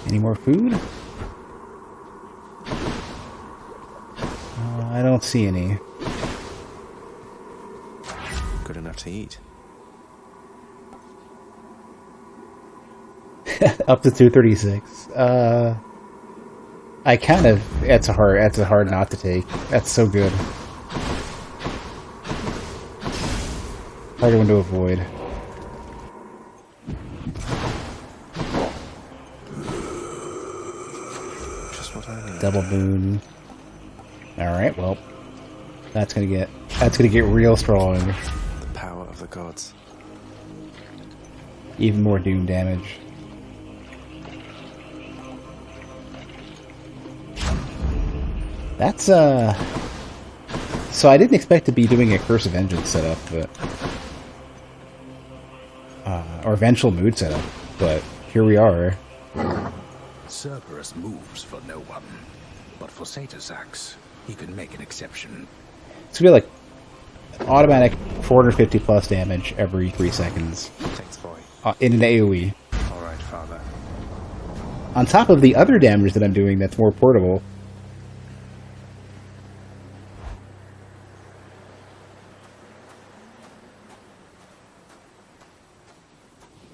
Any more food? I don't see any. Good enough to eat. Up to 236. I kind of... That's a hard not to take. That's so good. Harder one to avoid. Double boon. Alright, well. That's gonna get real strong. The power of the gods. Even more doom damage. That's so I didn't expect to be doing a Curse of Vengeance setup, but or Vengeful Mood setup, but here we are. Cerberus moves for no one, but for Satasax, he can make an exception. It's gonna be like automatic 450 plus damage every 3 seconds. Thanks, boy. In an AoE. All right, father. On top of the other damage that I'm doing that's more portable.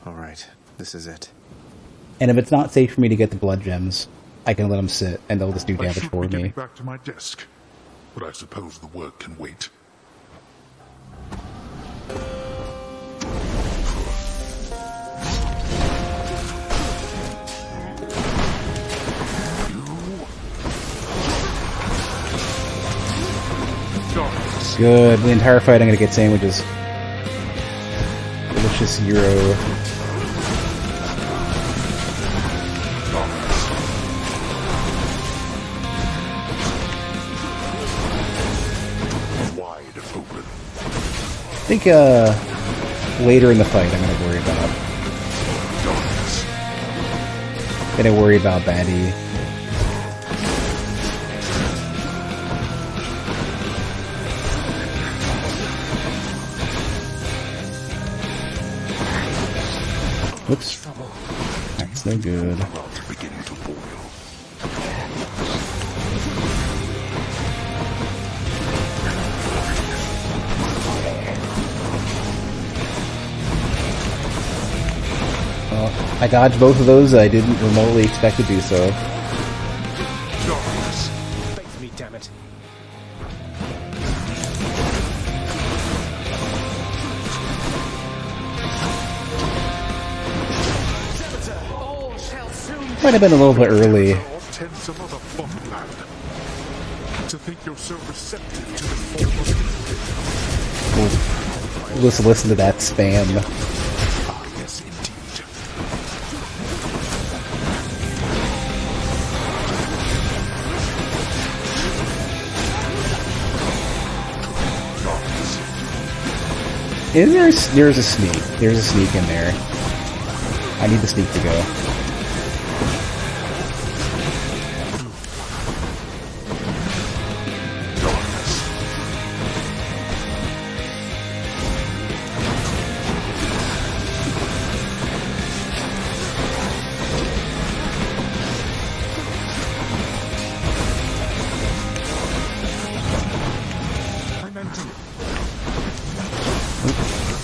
All right, this is it. And if it's not safe for me to get the blood gems, I can let them sit and they'll just do damage for me. Back to my desk, but I suppose the work can wait. Good. The entire fight I'm gonna get sandwiches. Delicious Euro. I think later in the fight I'm gonna worry about. Batty. Whoops. That's no good. I dodged both of those. I didn't remotely expect to do so. Face me, damn it. Might have been a little bit early. To think you're so receptive to the form of Let's listen to that spam. yes, indeed. There's a sneak. There's a sneak in there. I need the sneak to go.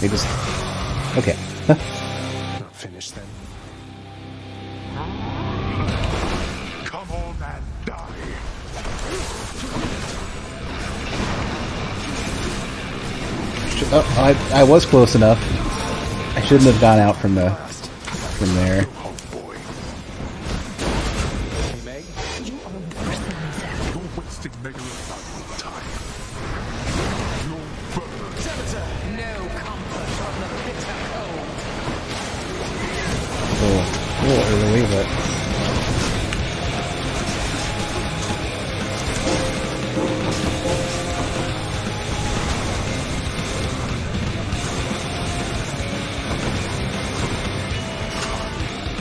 They just... Okay. Not finished then. Come on and die. Oh, I was close enough. I shouldn't have gone out from there. A little early, but...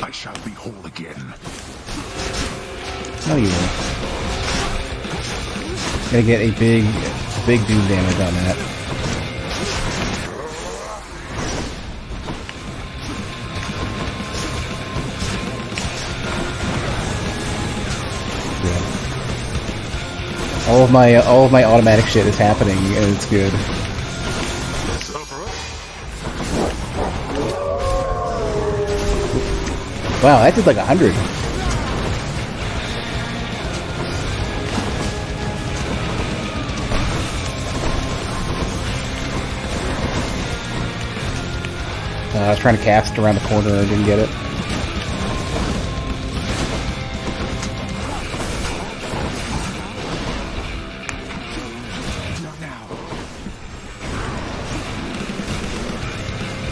I shall be whole again. No, you won't. Gonna get a big doom damage on that. All of my automatic shit is happening, and it's good. Wow, that did like 100. I was trying to cast around the corner and didn't get it.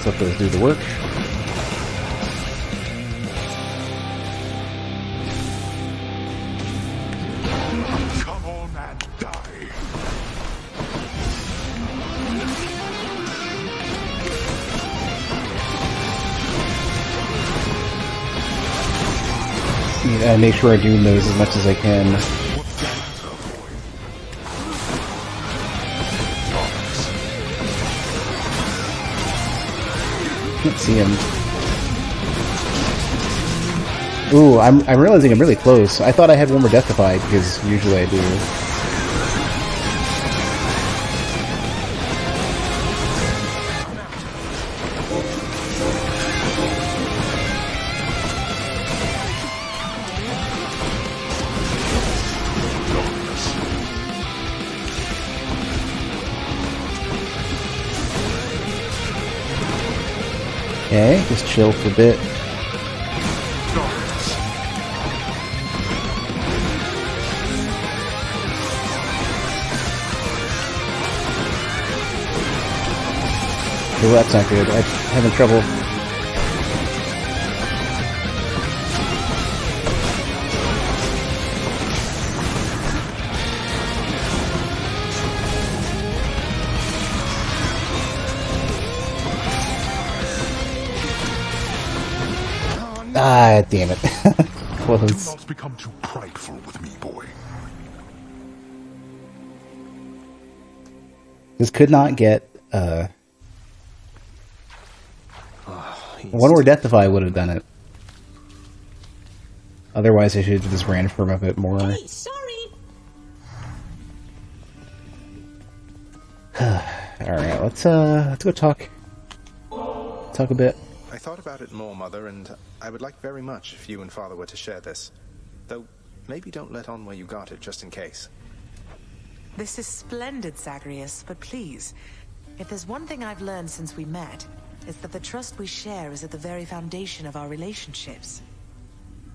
Let those do the work. Come on and die. I make sure I doom those as much as I can. Can't see him. Ooh, I'm realizing I'm really close. I thought I had one more death defy because usually I do. Okay, just chill for a bit. Well, that's not good. I'm having trouble. Ah, damn it. Do Close. not become too prideful with me, boy. This could not get, one more death if I would have done it. Otherwise, I should have just ran from a bit more. Hey, sorry. Alright, let's go talk a bit. I thought about it more, Mother, and I would like very much if you and Father were to share this. Though, maybe don't let on where you got it, just in case. This is splendid, Zagreus, but please, if there's one thing I've learned since we met, it's that the trust we share is at the very foundation of our relationships.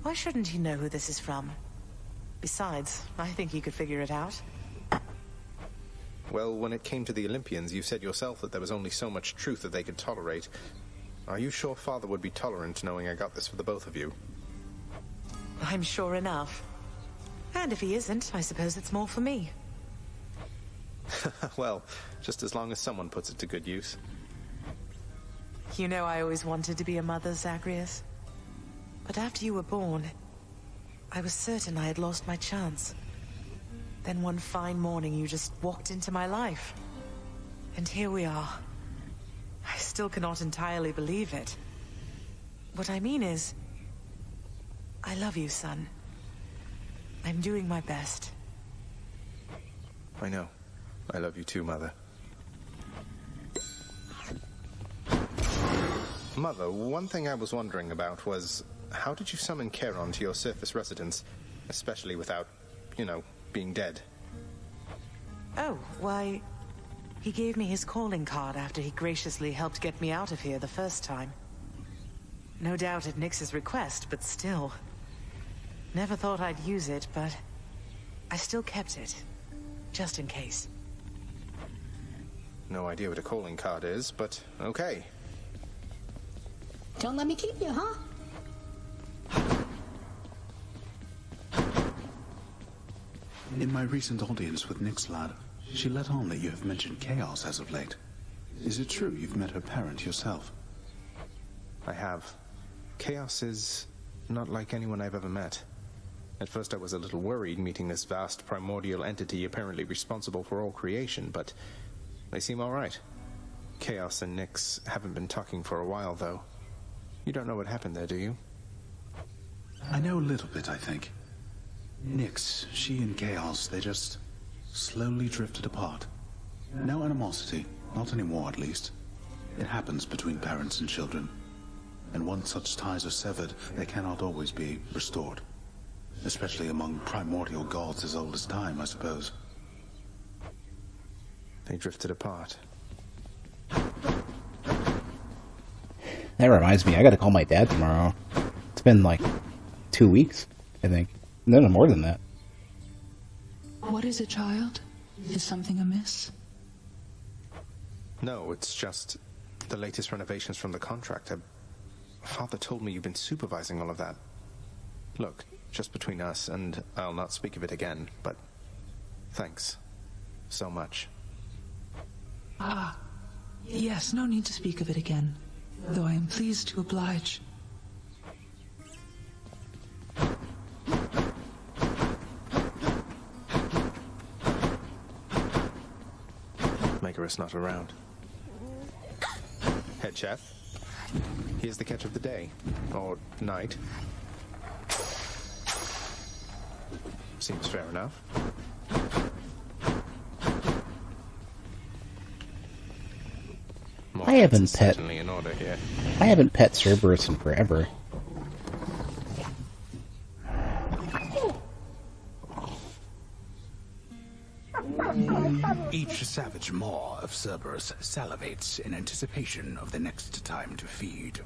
Why shouldn't he know who this is from? Besides, I think he could figure it out. Well, when it came to the Olympians, you said yourself that there was only so much truth that they could tolerate. Are you sure Father would be tolerant knowing I got this for the both of you? I'm sure enough. And if he isn't, I suppose it's more for me. Well, just as long as someone puts it to good use. You know I always wanted to be a mother, Zagreus. But after you were born, I was certain I had lost my chance. Then one fine morning you just walked into my life. And here we are. I still cannot entirely believe it. What I mean is, I love you, son. I'm doing my best. I know. I love you too, Mother. Mother, one thing I was wondering about was, how did you summon Charon to your surface residence, especially without, you know, being dead? Oh, why, he gave me his calling card after he graciously helped get me out of here the first time. No doubt at Nyx's request, but still. Never thought I'd use it, but I still kept it, just in case. No idea what a calling card is, but okay. Don't let me keep you, huh? In my recent audience with Nyx, lad, she let on that you have mentioned chaos as of late. Is it true you've met her parent yourself? I have. Chaos is not like anyone I've ever met. At first I was a little worried meeting this vast primordial entity apparently responsible for all creation, but they seem alright. Chaos and Nyx haven't been talking for a while, though. You don't know what happened there, do you? I know a little bit, I think. Nyx, she and Chaos, they just slowly drifted apart. No animosity, not anymore at least. It happens between parents and children. And once such ties are severed, they cannot always be restored. Especially among primordial gods as old as time, I suppose. They drifted apart. That reminds me, I gotta call my dad tomorrow. It's been like 2 weeks, I think. No, more than that. What is it, child? Is something amiss? No, it's just the latest renovations from the contractor. Father told me you've been supervising all of that. Look, just between us, and I'll not speak of it again, but thanks so much. Ah, yes, no need to speak of it again, though I am pleased to oblige. Makerus not around. Head chef, here's the catch of the day, or night. Seems fair enough. I haven't pet. Certainly in order here. I haven't pet Cerberus in forever. Each savage maw of Cerberus salivates in anticipation of the next time to feed.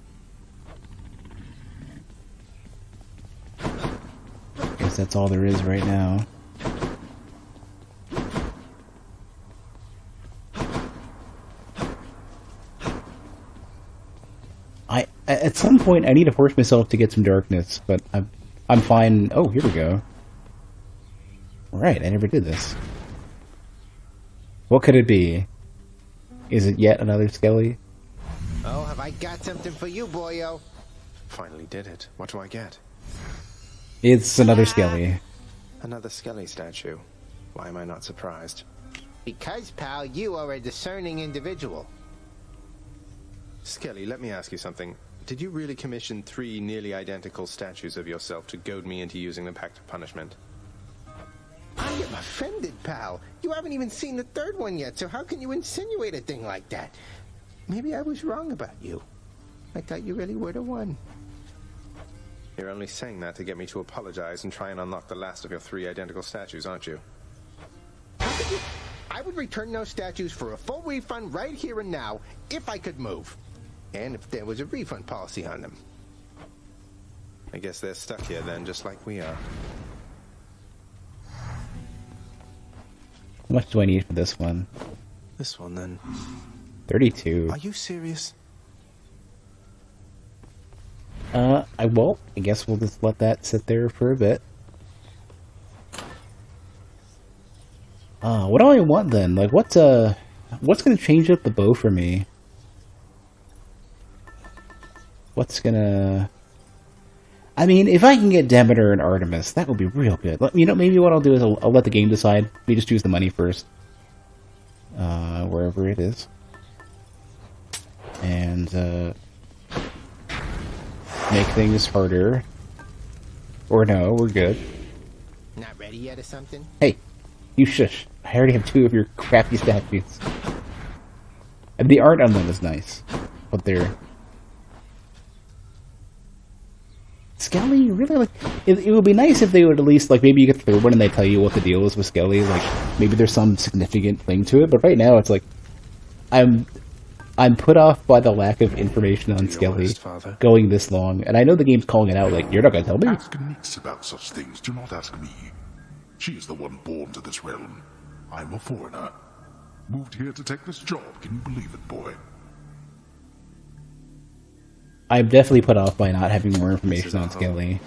Guess that's all there is right now. At some point, I need to force myself to get some darkness, but I'm fine. Oh, here we go. Right, I never did this. What could it be? Is it yet another Skelly? Oh, have I got something for you, boyo? Finally did it. What do I get? It's another Skelly. Another Skelly statue. Why am I not surprised? Because, pal, you are a discerning individual. Skelly, let me ask you something. Did you really commission 3 nearly identical statues of yourself to goad me into using the Pact of Punishment? I am offended, pal. You haven't even seen the third one yet, so how can you insinuate a thing like that? Maybe I was wrong about you. I thought you really were the one. You're only saying that to get me to apologize and try and unlock the last of your 3 identical statues, aren't you? How could you? I would return those statues for a full refund right here and now, if I could move. And if there was a refund policy on them. I guess they're stuck here then, just like we are. How much do I need for this one? This one, then. 32. Are you serious? I guess we'll just let that sit there for a bit. What do I want then? Like, what's gonna change up the bow for me? What's gonna... I mean, if I can get Demeter and Artemis, that would be real good. You know, maybe what I'll do is I'll let the game decide. We just choose the money first. Wherever it is. And, make things harder. Or no, we're good. Not ready yet or something? Hey, you shush. I already have 2 of your crappy statues. And the art on them is nice. But they're... Skelly, really? Like, it would be nice if they would at least, like, maybe you get the 3rd one and they tell you what the deal is with Skelly. Like, maybe there's some significant thing to it. But right now, it's like, I'm put off by the lack of information on Skelly going this long. And I know the game's calling it out, like, you're not going to tell me? Ask Nyx about such things. Do not ask me. She is the one born to this realm. I'm a foreigner. Moved here to take this job. Can you believe it, boy? I'm definitely put off by not having more information on Skelly.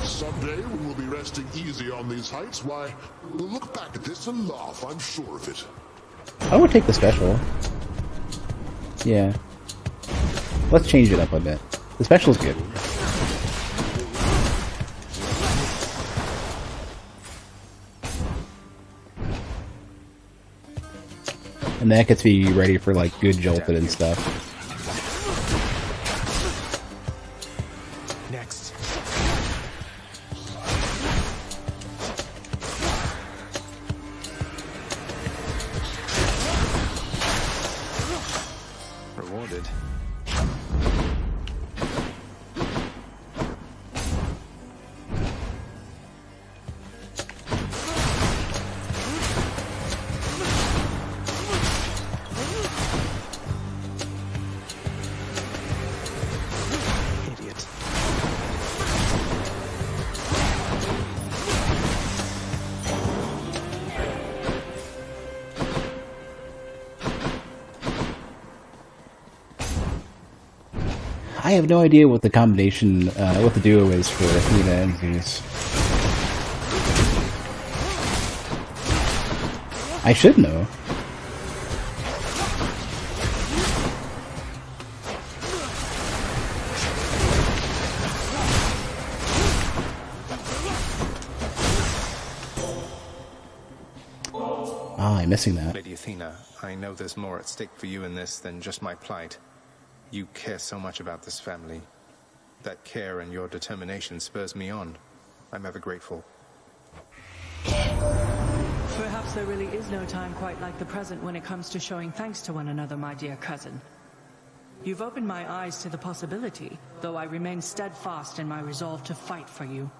Someday we will be resting easy on these heights. Why, we'll look back at this and laugh, I'm sure of it. I would take the special. Yeah. Let's change it up a bit. The special's good. And that gets me ready for, like, good jolted and stuff. Next. Rewarded. I have no idea what the combination, what the duo is for Athena and Zeus. I should know. Ah, I'm missing that. Lady Athena, I know there's more at stake for you in this than just my plight. You care so much about this family. That care and your determination spurs me on. I'm ever grateful. Perhaps there really is no time quite like the present when it comes to showing thanks to one another, my dear cousin. You've opened my eyes to the possibility, though I remain steadfast in my resolve to fight for you.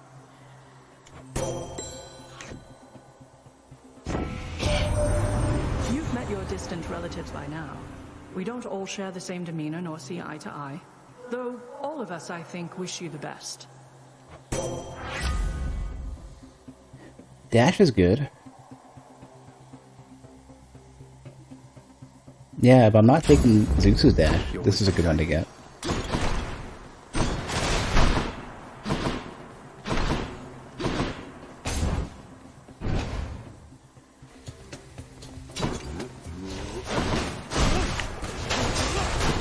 You've met your distant relatives by now. We don't all share the same demeanor nor see eye to eye, though all of us, I think, wish you the best. Dash is good. Yeah, but I'm not taking Zeus's dash. This is a good one to get.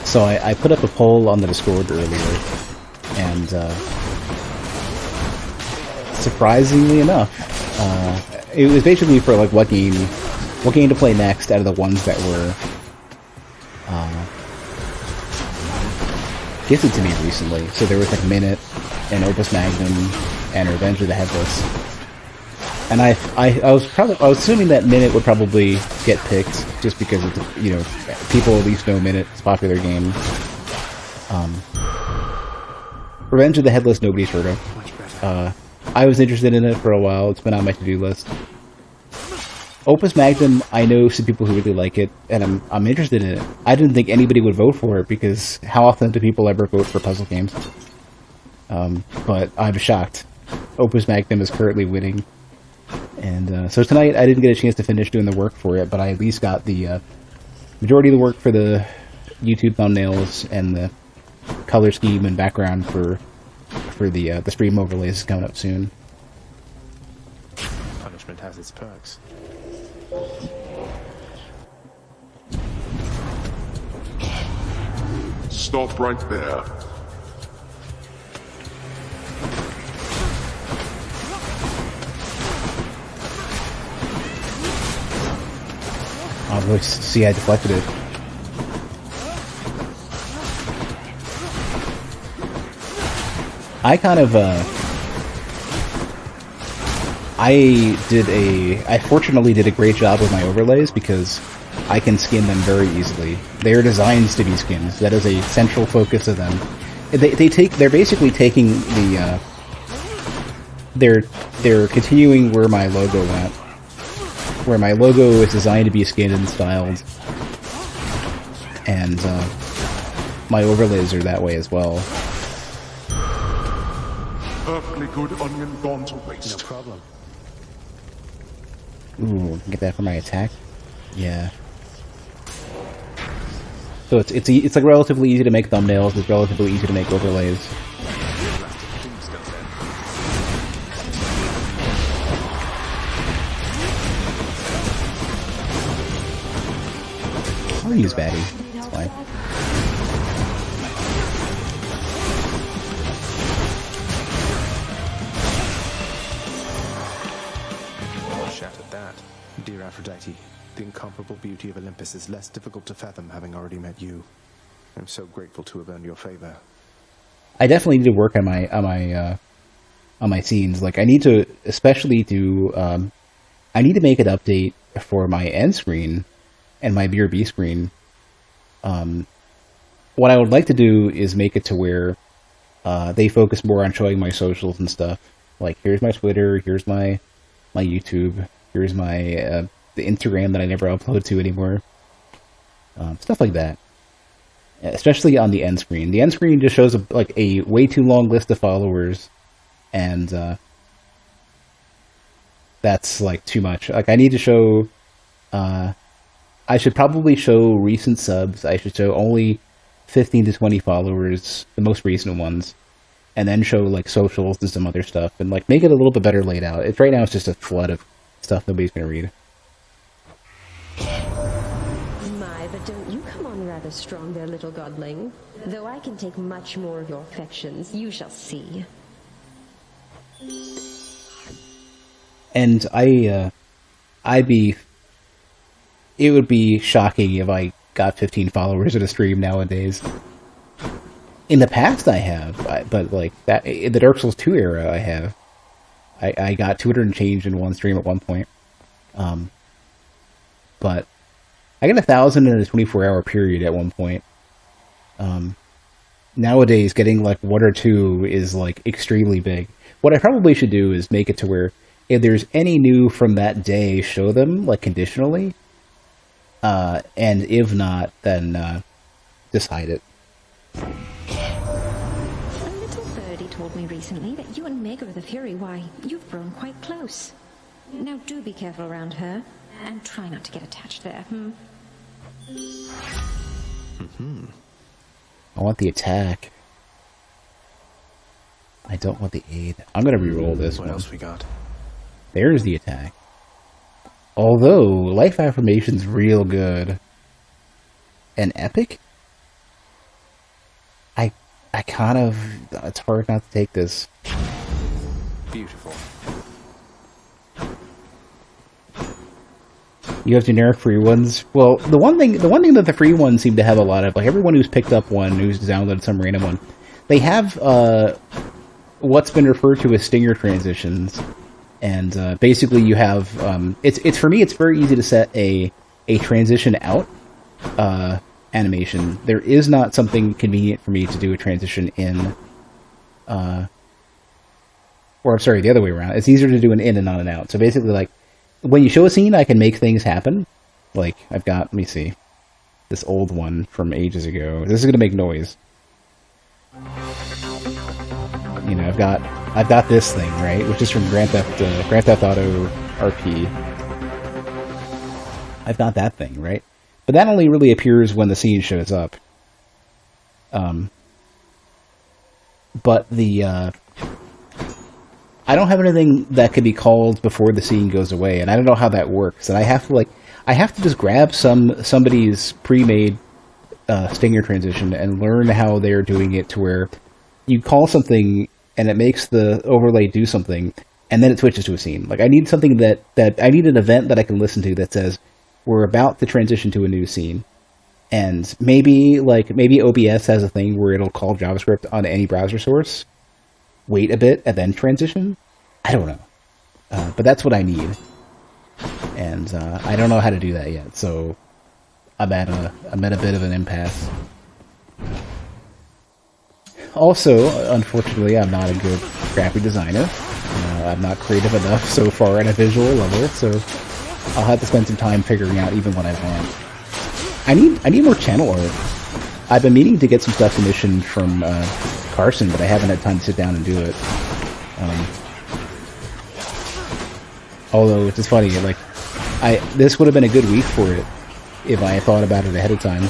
So I put up a poll on the Discord earlier, and surprisingly enough, it was basically for like what game to play next out of the ones that were gifted to me recently. So there was like Minute and Opus Magnum and Revenge of the Headless. And I was assuming that Minute would probably get picked just because of the, people at least know Minute. It's a popular game. Revenge of the Headless, nobody's heard of. I was interested in it for a while. It's been on my to-do list. Opus Magnum, I know some people who really like it, and I'm interested in it. I didn't think anybody would vote for it because how often do people ever vote for puzzle games? But I'm shocked. Opus Magnum is currently winning. And so tonight I didn't get a chance to finish doing the work for it, but I at least got the majority of the work for the YouTube thumbnails and the color scheme and background for the stream overlays coming up soon. Punishment has its perks. Stop right there. Oh, look, see, I deflected it. I kind of, I fortunately did a great job with my overlays because I can skin them very easily. They are designed to be skinned. That is a central focus of them. They're basically taking the, they're continuing where my logo went. Where my logo is designed to be skinned and styled. And, my overlays are that way as well. Perfectly good onion gone to waste. No problem. Ooh, get that for my attack? Yeah. So it's like relatively easy to make thumbnails, it's relatively easy to make overlays. I'll use Batty. It's fine. Shattered that. Dear Aphrodite, the incomparable beauty of Olympus is less difficult to fathom having already met you. I'm so grateful to have earned your favor. I definitely need to work on my scenes. Like I need to especially do I need to make an update for my end screen and my BRB screen. What I would like to do is make it to where they focus more on showing my socials and stuff. Like here's my Twitter, here's my YouTube, here's my the Instagram that I never upload to anymore. Stuff like that. Especially on the end screen. The end screen just shows like a way too long list of followers, and that's like too much. Like I need to show. I should probably show recent subs. I should show only 15 to 20 followers, the most recent ones, and then show like socials and some other stuff, and like make it a little bit better laid out. Right now it's just a flood of stuff nobody's gonna read. My, but don't you come on rather strong there, little godling. Though I can take much more of your affections, you shall see. And it would be shocking if I got 15 followers at a stream nowadays. In the past I have, but like that in the Dark Souls 2 era I have. I got 200 and change in one stream at one point. But I got 1,000 in a 24-hour period at one point. Nowadays getting like 1 or 2 is like extremely big. What I probably should do is make it to where if there's any new from that day, show them like conditionally. And if not, then just hide it. A little birdie told me recently that you and Mago the Fury, why, you've grown quite close. Now do be careful around her, and try not to get attached there, I want the attack. I don't want the aid. I'm gonna re-roll this one. What else we got? There's the attack. Although, Life Affirmation's real good. And Epic? I kind of... It's hard not to take this. Beautiful. You have generic free ones. Well, the one thing that the free ones seem to have a lot of, like everyone who's picked up one, who's downloaded some random one, they have what's been referred to as stinger transitions, and basically you have it's for me it's very easy to set a transition out animation. There is not something convenient for me to do a transition in, or I'm sorry, the other way around. It's easier to do an in and not an out. So basically, like, when you show a scene, I can make things happen. Like, I've got, let me see, this old one from ages ago. This is going to make noise. You know, I've got this thing, right, which is from Grand Theft Auto RP. I've got that thing, right? But that only really appears when the scene shows up. But the I don't have anything that can be called before the scene goes away, and I don't know how that works. And I have to just grab somebody's pre-made stinger transition and learn how they're doing it to where you call something and it makes the overlay do something, and then it switches to a scene. Like, I need something that I need an event that I can listen to that says we're about to transition to a new scene. And maybe OBS has a thing where it'll call JavaScript on any browser source, wait a bit, and then transition. I don't know. But that's what I need. And I don't know how to do that yet, so I'm at a bit of an impasse. Also, unfortunately, I'm not a good graphic designer. I'm not creative enough so far at a visual level, so I'll have to spend some time figuring out even what I want. I need more channel art. I've been meaning to get some stuff commissioned from Carson, but I haven't had time to sit down and do it. Although, it's just funny, like, this would have been a good week for it if I had thought about it ahead of time.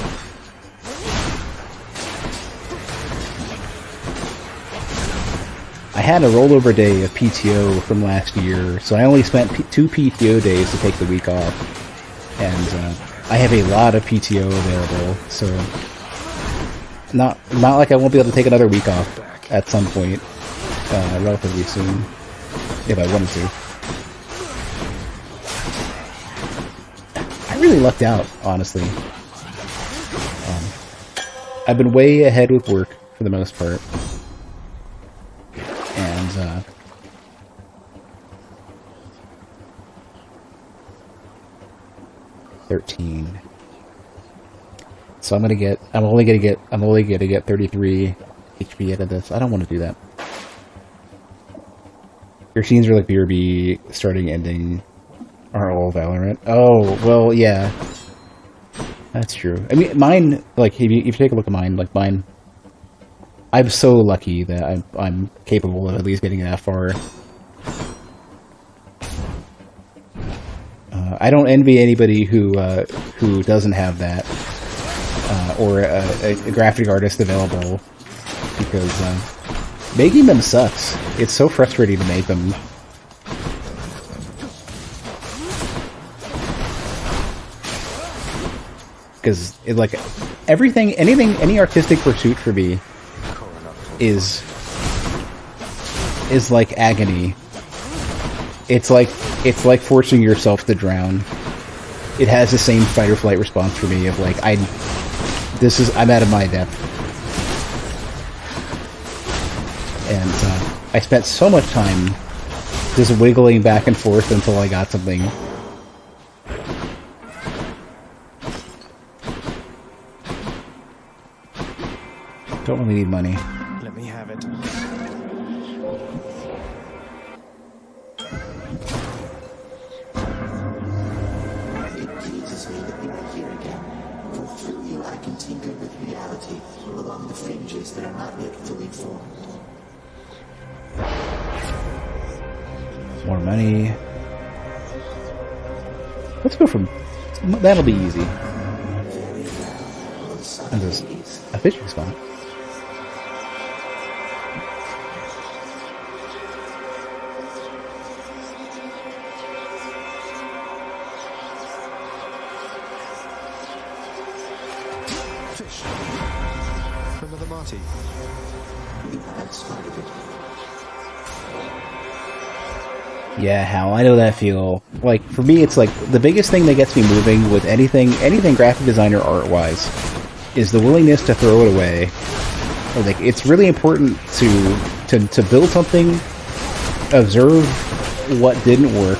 I had a rollover day of PTO from last year, so I only spent 2 PTO days to take the week off. And I have a lot of PTO available, so not like I won't be able to take another week off at some point relatively soon, if I wanted to. I really lucked out, honestly. I've been way ahead with work for the most part. And 13. So I'm only gonna get 33 HP out of this. I don't want to do that. Your scenes are like BRB, starting, ending, are all Valorant. Oh, well, yeah. That's true. I mean, mine, like, if you take a look at mine, like, mine, I'm so lucky that I'm capable of at least getting that far. I don't envy anybody who doesn't have that, or a graphic artist available, because making them sucks. It's so frustrating to make them. Because like any artistic pursuit for me is like agony. It's like forcing yourself to drown. It has the same fight or flight response for me of like I'm out of my depth. And I spent so much time just wiggling back and forth until I got something. Don't really need money. Let me have it. It pleases me that you are here again. For through you I can tinker with reality along the fringes that are not yet fully formed. More money. Let's go from... That'll be easy. Very This is a fishing spot. Fish. Another Marty. That's part of it. Yeah, Hal, I know that feel. Like, for me, it's like, the biggest thing that gets me moving with anything graphic design or art-wise is the willingness to throw it away. Like, it's really important to build something, observe what didn't work,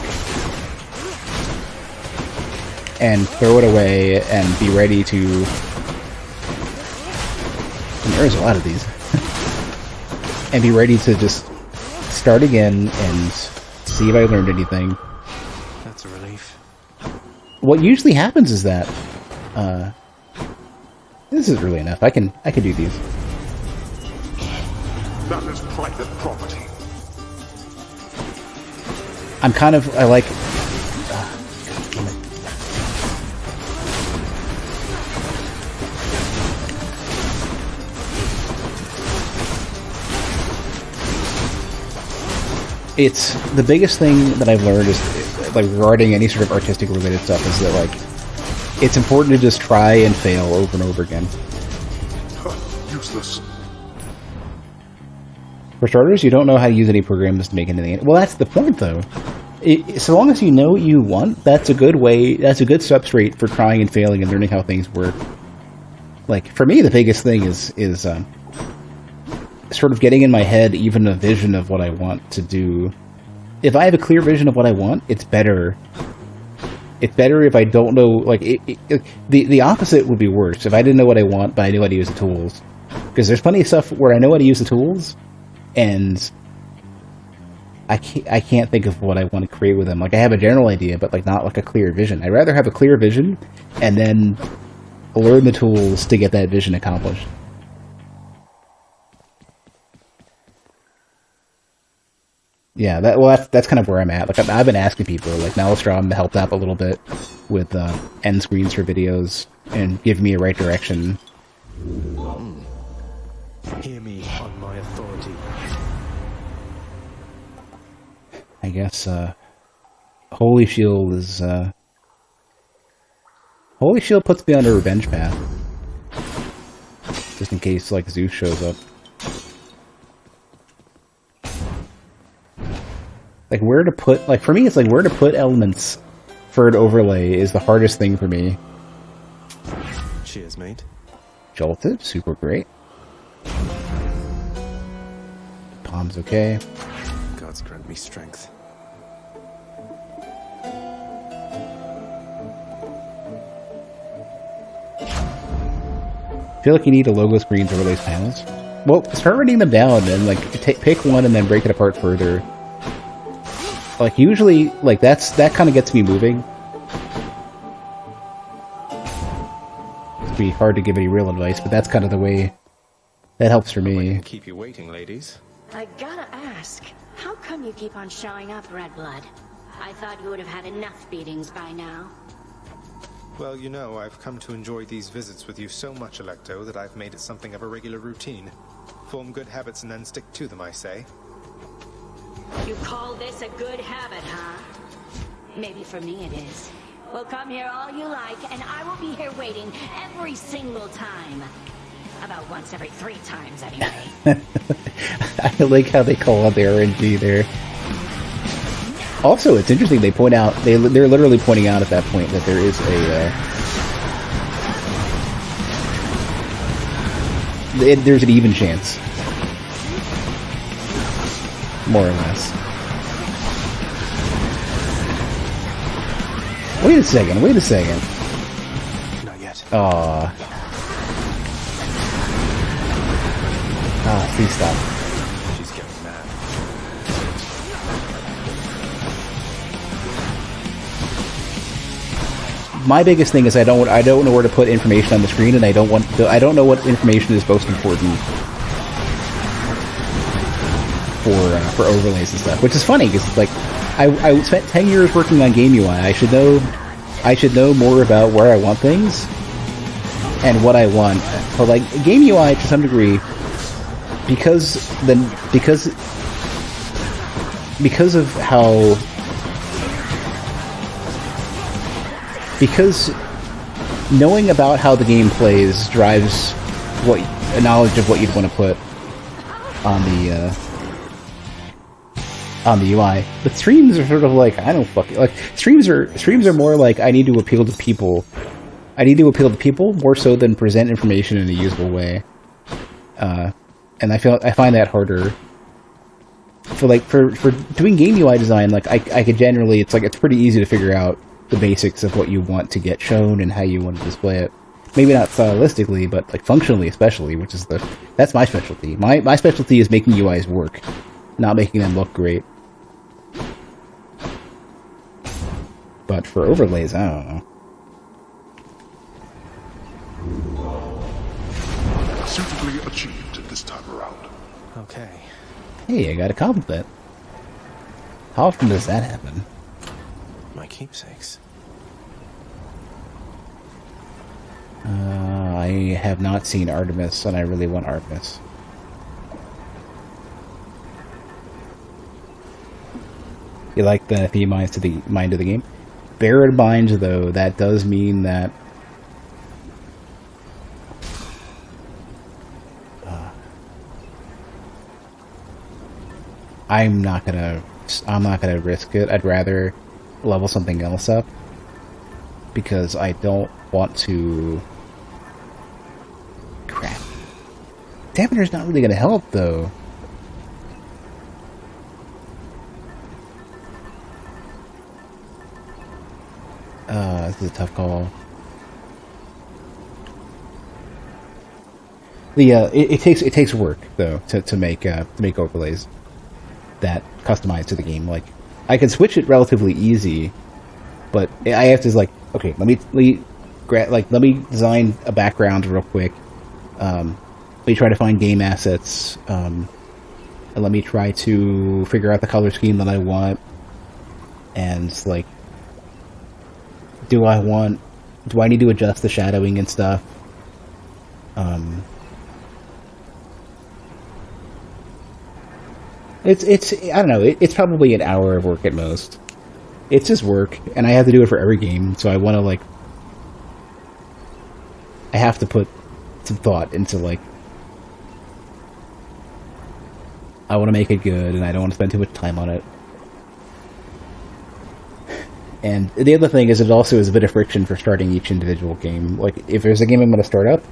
and throw it away, and be ready to... And there's a lot of these. And be ready to just start again and see if I learned anything. That's a relief. What usually happens is that this is really enough. I can do these. That is private property. I like it's the biggest thing that I've learned is, like, regarding any sort of artistic related stuff, is that, like, it's important to just try and fail over and over again. Useless. For starters, you don't know how to use any programs to make anything. Well, that's the point, though. So long as you know what you want, that's a good way, that's a good substrate for trying and failing and learning how things work. Like, for me, the biggest thing is sort of getting in my head even a vision of what I want to do. If I have a clear vision of what I want, it's better. It's better if I don't know, like, the opposite would be worse. If I didn't know what I want, but I knew how to use the tools. Because there's plenty of stuff where I know how to use the tools, and I can't think of what I want to create with them. Like, I have a general idea, but, like, not, like, a clear vision. I'd rather have a clear vision, and then learn the tools to get that vision accomplished. Yeah, that's kind of where I'm at. Like, I've been asking people, like, Maelstrom helped out a little bit with end screens for videos and give me a right direction. Hear me on my authority. I guess Holy Shield is Holy Shield puts me on a revenge path, just in case, like, Zeus shows up. Like, where to put, like, for me, it's like where to put elements for an overlay is the hardest thing for me. Cheers, mate. Jolted, super great. Palm's okay. Gods grant me strength. I feel like you need a logo screen to release panels. Well, start writing them down and, like, pick one and then break it apart further. Like, usually, like, that kind of gets me moving. It'd be hard to give any real advice, but that's kind of the way that helps for me. Keep you waiting, ladies. I gotta ask, how come you keep on showing up, Redblood? I thought you would have had enough beatings by now. Well, you know, I've come to enjoy these visits with you so much, Electo, that I've made it something of a regular routine. Form good habits and then stick to them, I say. You call this a good habit, huh? Maybe for me it is. Well, come here all you like, and I will be here waiting every single time. About once every 3 times, anyway. I like how they call out the RNG there. Also, it's interesting, they point out, they're literally pointing out at that point that there is there's an even chance. More or less. Wait a second. Not yet. Aww. Ah, please stop. She's getting mad. My biggest thing is I don't know where to put information on the screen, and I don't know what information is most important for overlays and stuff, which is funny because, like, I spent 10 years working on game UI. I should know more about where I want things, and what I want. But like game UI to some degree, because of how knowing about how the game plays drives a knowledge of what you'd want to put on the UI. But streams are sort of like, I don't fucking like streams are more like I need to appeal to people. I need to appeal to people more so than present information in a usable way. And I find that harder. For doing game UI design, like I could generally, it's pretty easy to figure out the basics of what you want to get shown and how you want to display it. Maybe not stylistically, but like functionally especially, which is that's my specialty. My specialty is making UIs work, not making them look great. But for overlays, I don't know. Suitably achieved this time around. Okay. Hey, I got a compliment. How often does that happen? My keepsakes. I have not seen Artemis, and I really want Artemis. You like the theme mind of the game? Bear in mind, though, that does mean that I'm not gonna risk it. I'd rather level something else up because I don't want to. Crap. Dameter's not really gonna help, though. This is a tough call. It takes work though to make overlays that customize to the game. Like I can switch it relatively easy, but I have to like, okay, let me design a background real quick. Let me try to find game assets, and let me try to figure out the color scheme that I want, and like, do I need to adjust the shadowing and stuff? It's I don't know, it's probably an hour of work at most. It's just work, and I have to do it for every game, so I want to like, I have to put some thought into like, I want to make it good, and I don't want to spend too much time on it. And the other thing is, it also is a bit of friction for starting each individual game. Like, if there's a game I'm going to start up,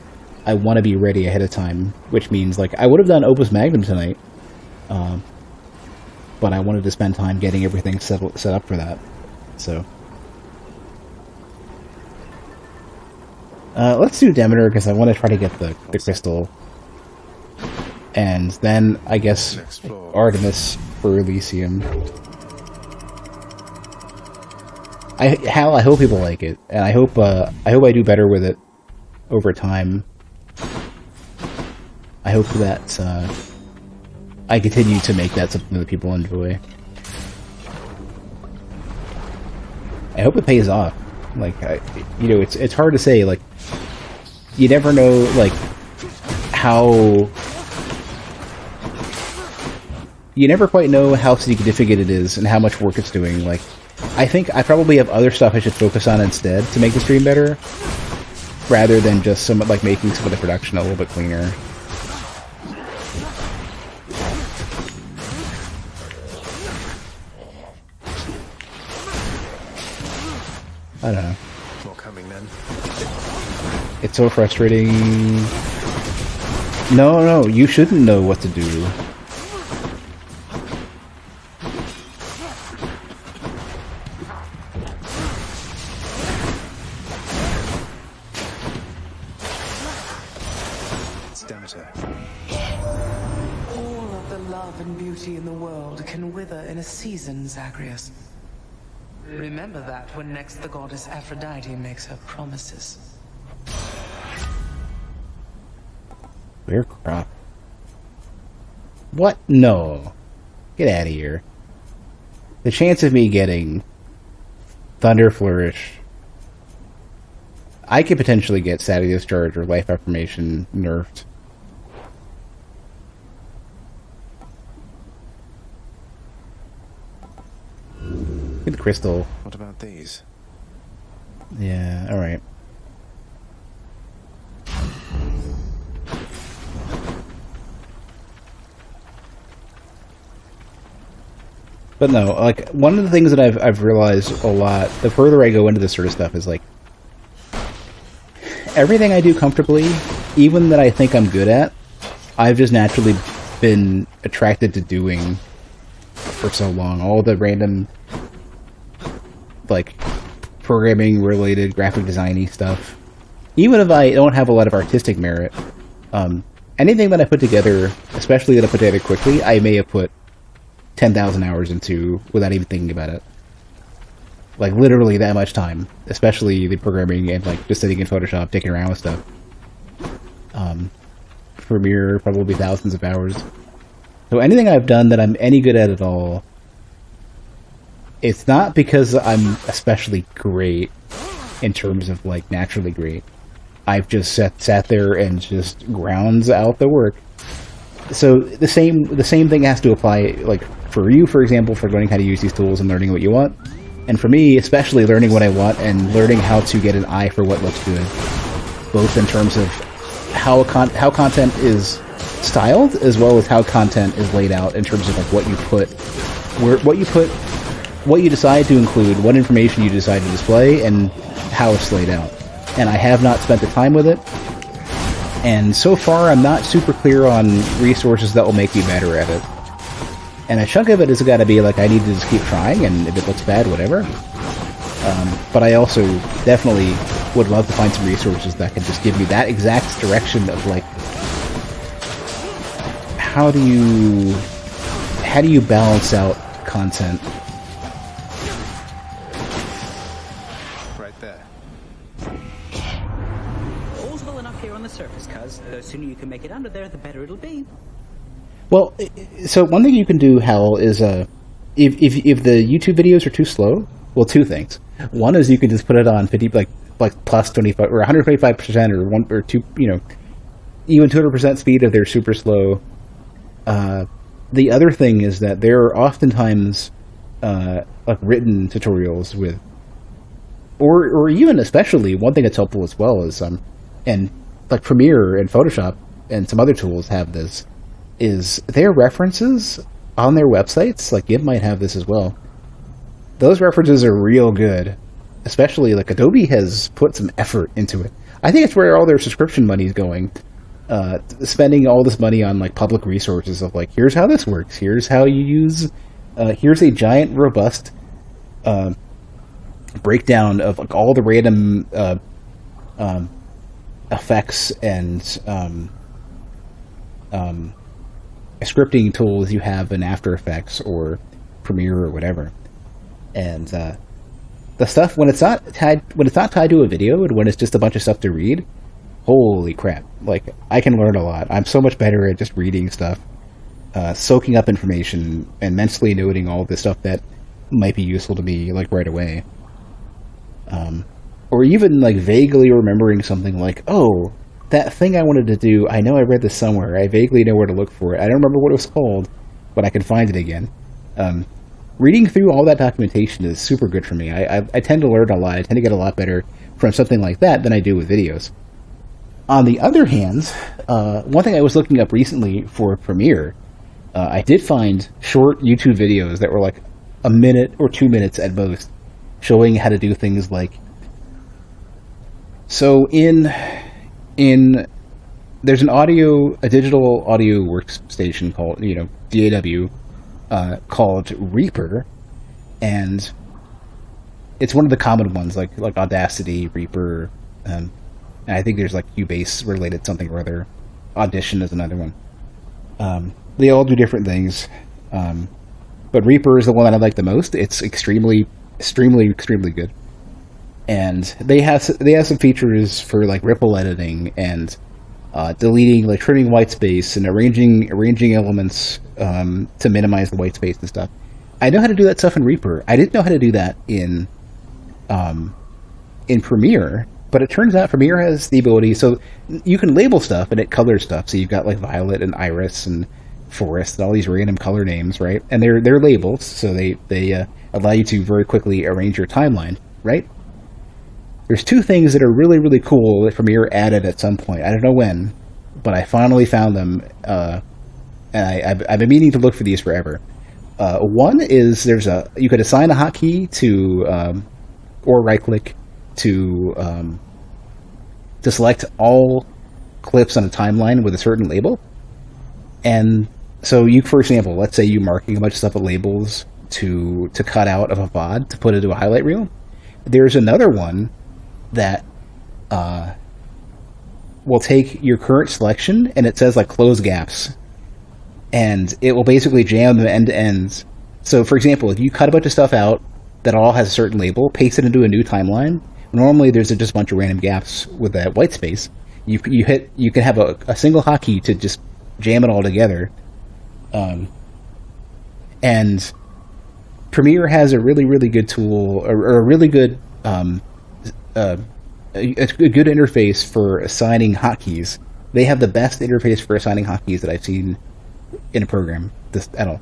I want to be ready ahead of time, which means, like, I would have done Opus Magnum tonight, but I wanted to spend time getting everything set up for that. So, let's do Demeter, because I want to try to get the crystal. And then, I guess, Artemis for Elysium. I hope people like it, and I hope I do better with it over time. I hope that I continue to make that something that people enjoy. I hope it pays off. Like, it's hard to say. Like, you never know, like, how. You never quite know how significant it is and how much work it's doing. Like, I think I probably have other stuff I should focus on instead to make the stream better, rather than just making some of the production a little bit cleaner. I don't know. More coming then. It's so frustrating. No, you shouldn't know what to do. All of the love and beauty in the world can wither in a season, Zagreus. Remember that when next the goddess Aphrodite makes her promises. Bear crop. What? No. Get out of here. The chance of me getting Thunder Flourish I could potentially get static discharge or life affirmation nerfed. Look at the crystal. What about these? Yeah, alright. But no, like, one of the things that I've realized a lot, the further I go into this sort of stuff, is like, everything I do comfortably, even that I think I'm good at, I've just naturally been attracted to doing for so long. All the random, like, programming-related, graphic designy stuff. Even if I don't have a lot of artistic merit, anything that I put together, especially that I put together quickly, I may have put 10,000 hours into without even thinking about it. Like, literally that much time. Especially the programming and, like, just sitting in Photoshop, dicking around with stuff. Premiere, probably thousands of hours. So anything I've done that I'm any good at all, it's not because I'm especially great in terms of, like, naturally great. I've just sat there and just grounds out the work. So the same thing has to apply, like, for you, for example, for learning how to use these tools and learning what you want. And for me, especially learning what I want and learning how to get an eye for what looks good. Both in terms of how content is styled, as well as how content is laid out in terms of, like, what you decide to include, what information you decide to display, and how it's laid out. And I have not spent the time with it. And so far, I'm not super clear on resources that will make me better at it. And a chunk of it has got to be like, I need to just keep trying, and if it looks bad, whatever. But I also definitely would love to find some resources that can just give me that exact direction of, like, how do you balance out content? Right there. All's well enough here on the surface, cuz the sooner you can make it under there, the better it'll be. Well, so one thing you can do, Hal, is if the YouTube videos are too slow, well, two things. One is you can just put it on 50, like plus 25 or 125% or 1 or 2, even 200% speed if they're super slow. The other thing is that there are oftentimes like written tutorials with, or even especially one thing that's helpful as well is and like Premiere and Photoshop and some other tools have this, is their references on their websites. Like GIMP might have this as well. Those references are real good, especially like Adobe has put some effort into it. I think it's where all their subscription money is going. Spending all this money on like public resources of like, here's how this works, here's how you use, here's a giant robust breakdown of like all the random effects and scripting tools you have in After Effects or Premiere or whatever. And the stuff when it's not tied to a video and when it's just a bunch of stuff to read, holy crap, like I can learn a lot. I'm so much better at just reading stuff, soaking up information and mentally noting all the stuff that might be useful to me like right away. Or even like vaguely remembering something like, oh, that thing I wanted to do, I know I read this somewhere, I vaguely know where to look for it, I don't remember what it was called, but I can find it again. Reading through all that documentation is super good for me. I tend to learn a lot. I tend to get a lot better from something like that than I do with videos. On the other hand, one thing I was looking up recently for Premiere, I did find short YouTube videos that were like a minute or 2 minutes at most, showing how to do things like... So there's an a digital audio workstation called, DAW, called Reaper, and it's one of the common ones, like Audacity, Reaper, and I think there's like Cubase related something or other. Audition is another one. They all do different things, but Reaper is the one that I like the most. It's extremely good, and they have some features for like ripple editing and deleting, like trimming white space and arranging elements to minimize the white space and stuff. I know how to do that stuff in Reaper. I didn't know how to do that in Premiere, But it turns out Premiere has the ability, so you can label stuff and it colors stuff. So you've got like Violet and Iris and Forest and all these random color names, right? And they're labels, so they allow you to very quickly arrange your timeline, right? There's two things that are really, really cool that Premiere added at some point. I don't know when, but I finally found them, and I've been meaning to look for these forever. One is you could assign a hotkey to, or right-click to select all clips on a timeline with a certain label. And so you, for example, let's say you're marking a bunch of stuff with labels to cut out of a VOD to put into a highlight reel. There's another one that will take your current selection and it says like close gaps, and it will basically jam them end to end. So for example, if you cut a bunch of stuff out that all has a certain label, paste it into a new timeline, normally there's just a bunch of random gaps with that white space. You can have a single hotkey to just jam it all together. And Premiere has a really, really good tool, or a really good a good interface for assigning hotkeys. They have the best interface for assigning hotkeys that I've seen in a program at all.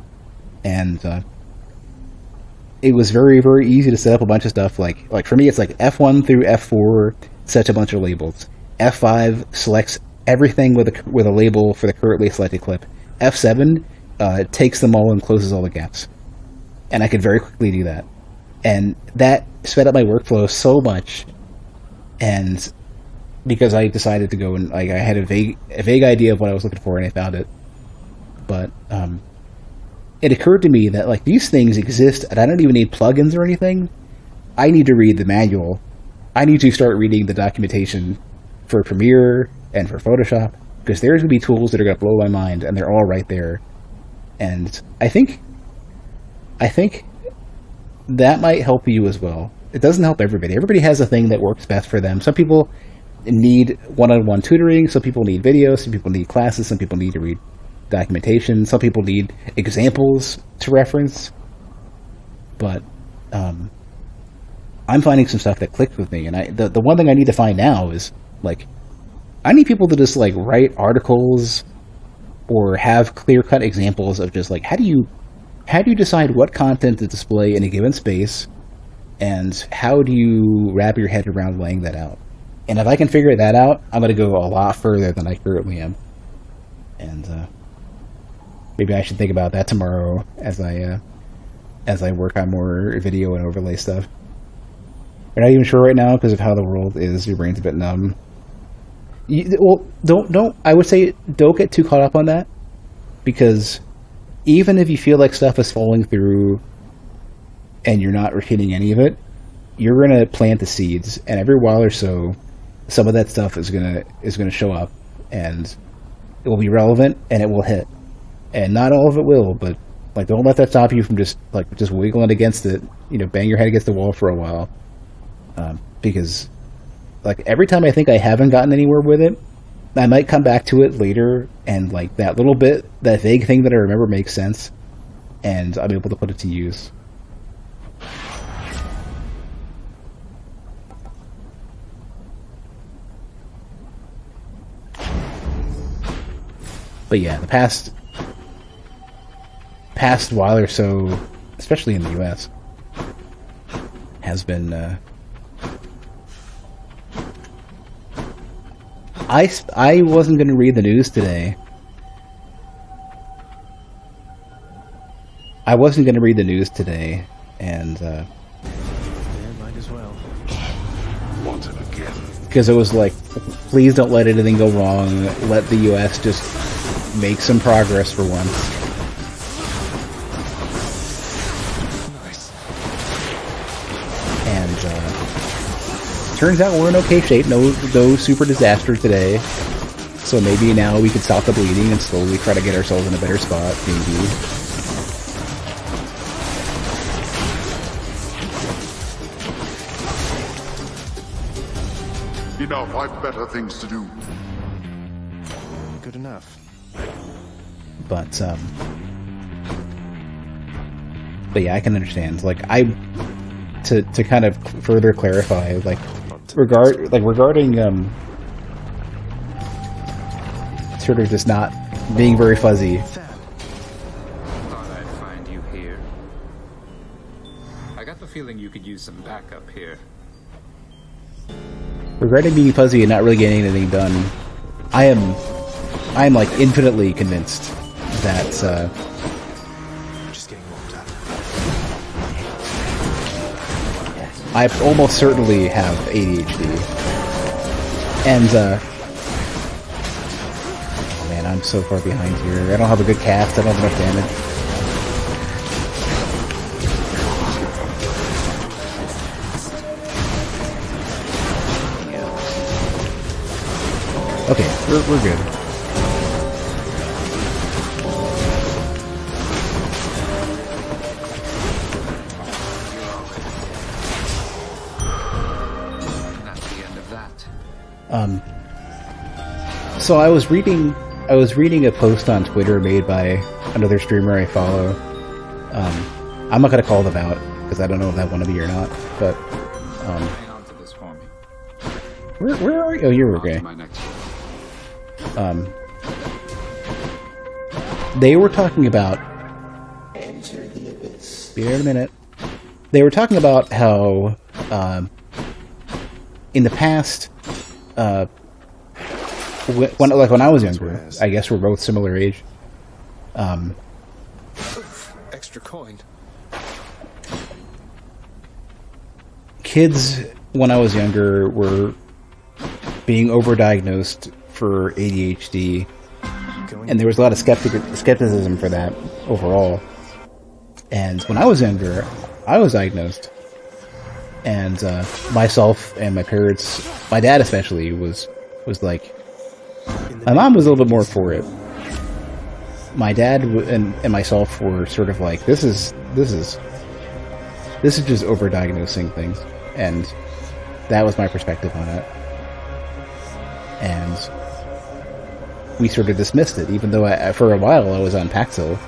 And it was very, very easy to set up a bunch of stuff. Like for me, it's like F1 through F4 sets a bunch of labels. F5 selects everything with a label for the currently selected clip. F7 takes them all and closes all the gaps. And I could very quickly do that. And that sped up my workflow so much. And because I decided to go and I had a vague idea of what I was looking for, and I found it. But it occurred to me that like these things exist, and I don't even need plugins or anything. I need to read the manual. I need to start reading the documentation for Premiere and for Photoshop, because there's going to be tools that are going to blow my mind, and they're all right there. And I think that might help you as well. It doesn't help everybody. Everybody has a thing that works best for them. Some people need one-on-one tutoring. Some people need videos. Some people need classes. Some people need to read documentation. Some people need examples to reference. But I'm finding some stuff that clicks with me. And the one thing I need to find now is, like, I need people to just, like, write articles or have clear-cut examples of just, like, how do you decide what content to display in a given space, and how do you wrap your head around laying that out? And if I can figure that out, I'm going to go a lot further than I currently am. And maybe I should think about that tomorrow as I work on more video and overlay stuff. You're not even sure right now because of how the world is. Your brain's a bit numb. Don't. I would say don't get too caught up on that, because even if you feel like stuff is falling through and you're not repeating any of it, you're gonna plant the seeds, and every while or so, some of that stuff is gonna show up, and it will be relevant, and it will hit. And not all of it will, but like don't let that stop you from just wiggling against it. Bang your head against the wall for a while, because like every time I think I haven't gotten anywhere with it, I might come back to it later, and like that little bit, that vague thing that I remember makes sense, and I'm able to put it to use. But yeah, the past while or so, especially in the US, has been I wasn't going to read the news today. And yeah, might as well. Want it again? Because it was like, please don't let anything go wrong. Let the US just make some progress for once. And turns out we're in okay shape. No super disaster today. So maybe now we can stop the bleeding and slowly try to get ourselves in a better spot. Maybe. Enough, I've better things to do. Good enough. But yeah, I can understand. Like, to kind of further clarify, like, regarding sort of just not being very fuzzy. Thought I'd find you here. I got the feeling you could use some backup here. Regarding being fuzzy and not really getting anything done, I am like infinitely convinced that Just getting warmed up. I almost certainly have ADHD. And oh man, I'm so far behind here. I don't have a good cast. I don't have enough damage. Okay, we're good. That's the end of that. So I was reading a post on Twitter made by another streamer I follow. I'm not gonna call them out because I don't know if that one of you or not. But Hang on to this for me. where are you? Oh, you're okay. My next They were talking about. Be there in a minute. They were talking about how in the past, when I was younger, I guess we're both similar age. Extra coin. Kids, when I was younger, were being overdiagnosed for ADHD, and there was a lot of skepticism for that overall. And when I was younger, I was diagnosed, and myself and my parents, my dad especially, was like, my mom was a little bit more for it. My dad and myself were sort of like, this is just overdiagnosing things, and that was my perspective on it. And we sort of dismissed it, even though for a while I was on Paxil,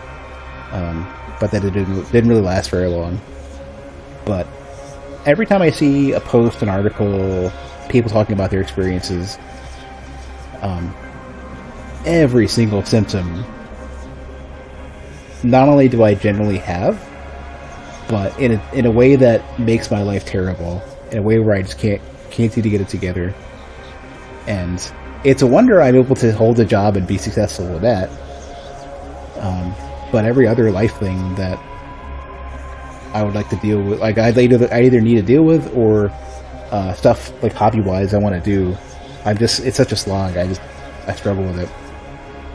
but that it didn't really last very long. But every time I see a post, an article, people talking about their experiences, every single symptom, not only do I generally have, but in a way that makes my life terrible, in a way where I just can't seem to get it together. And it's a wonder I'm able to hold a job and be successful with that. But every other life thing that I would like to deal with, like I either need to deal with, or stuff like hobby-wise I want to do, it's such a slog. I struggle with it,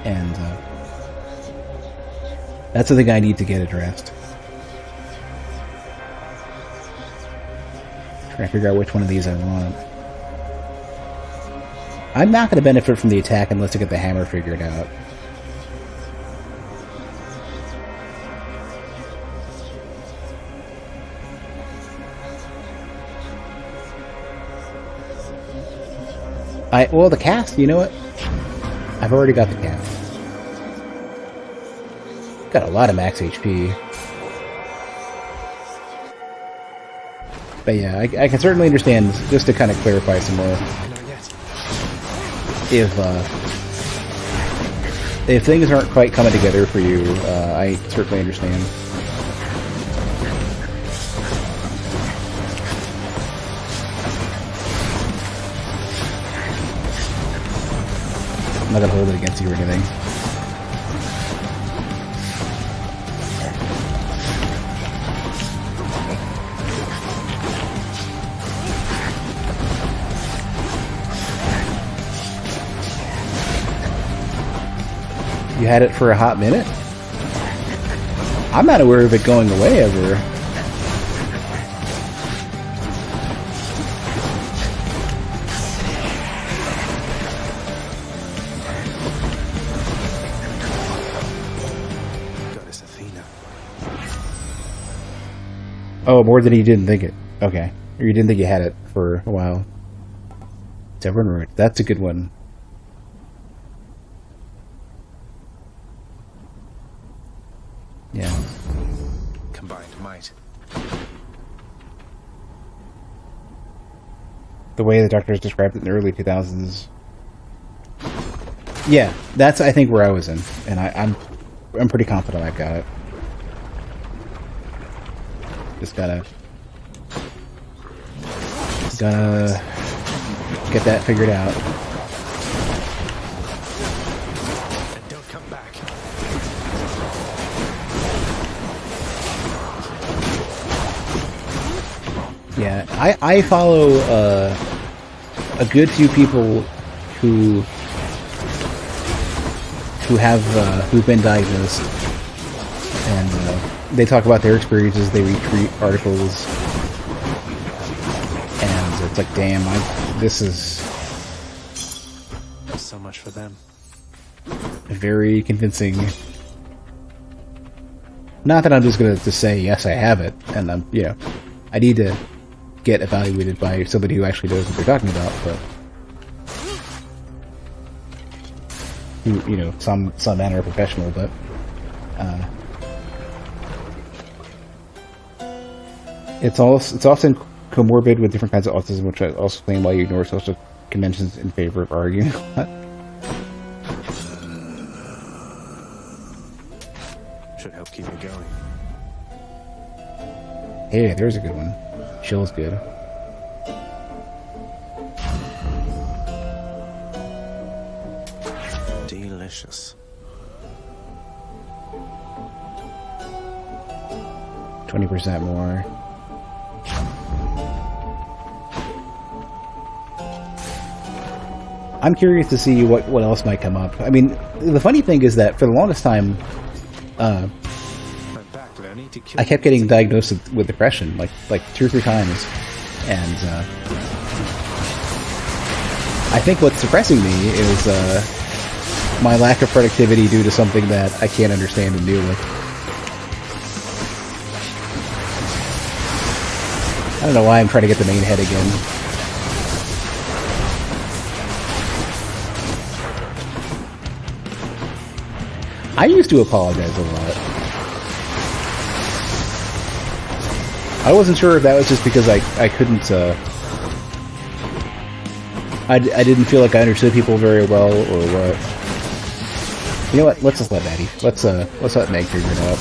and that's something I need to get addressed. Trying to figure out which one of these I want. I'm not going to benefit from the attack unless I get the hammer figured out. Well, the cast, you know what? I've already got the cast. Got a lot of max HP. But yeah, I can certainly understand, just to kind of clarify some more. If things aren't quite coming together for you, I certainly understand. I'm not gonna hold it against you or anything. You had it for a hot minute? I'm not aware of it going away ever. Goddess Athena. Oh, more than you didn't think it. Okay. Or you didn't think you had it for a while. Severn, that's a good one. Yeah. Combined might. the way the doctors described it in the early 2000s. Yeah, that's I think where I was in, and I'm pretty confident I've got it. Just gotta get that figured out. And don't come back. Yeah, I follow a good few people who've been diagnosed, and they talk about their experiences. They retweet articles, and it's like, damn, this is So much for them. very convincing. Not that I'm just gonna say yes, I have it, and I need to get evaluated by somebody who actually knows what they're talking about, but some manner of professional, but it's often comorbid with different kinds of autism, which I also explain why you ignore social conventions in favor of arguing. Should help keep it going. Hey, there's a good one. Chill's good. Delicious. 20% more. I'm curious to see what else might come up. I mean, the funny thing is that for the longest time, I kept getting diagnosed with depression, like 2 or 3 times, and I think what's depressing me is my lack of productivity due to something that I can't understand and deal with. I don't know why I'm trying to get the main head again. I used to apologize a lot. I wasn't sure if that was just because I couldn't, I didn't feel like I understood people very well, or what. You know what? Let's just let Maddie. Let's let Meg figure it out.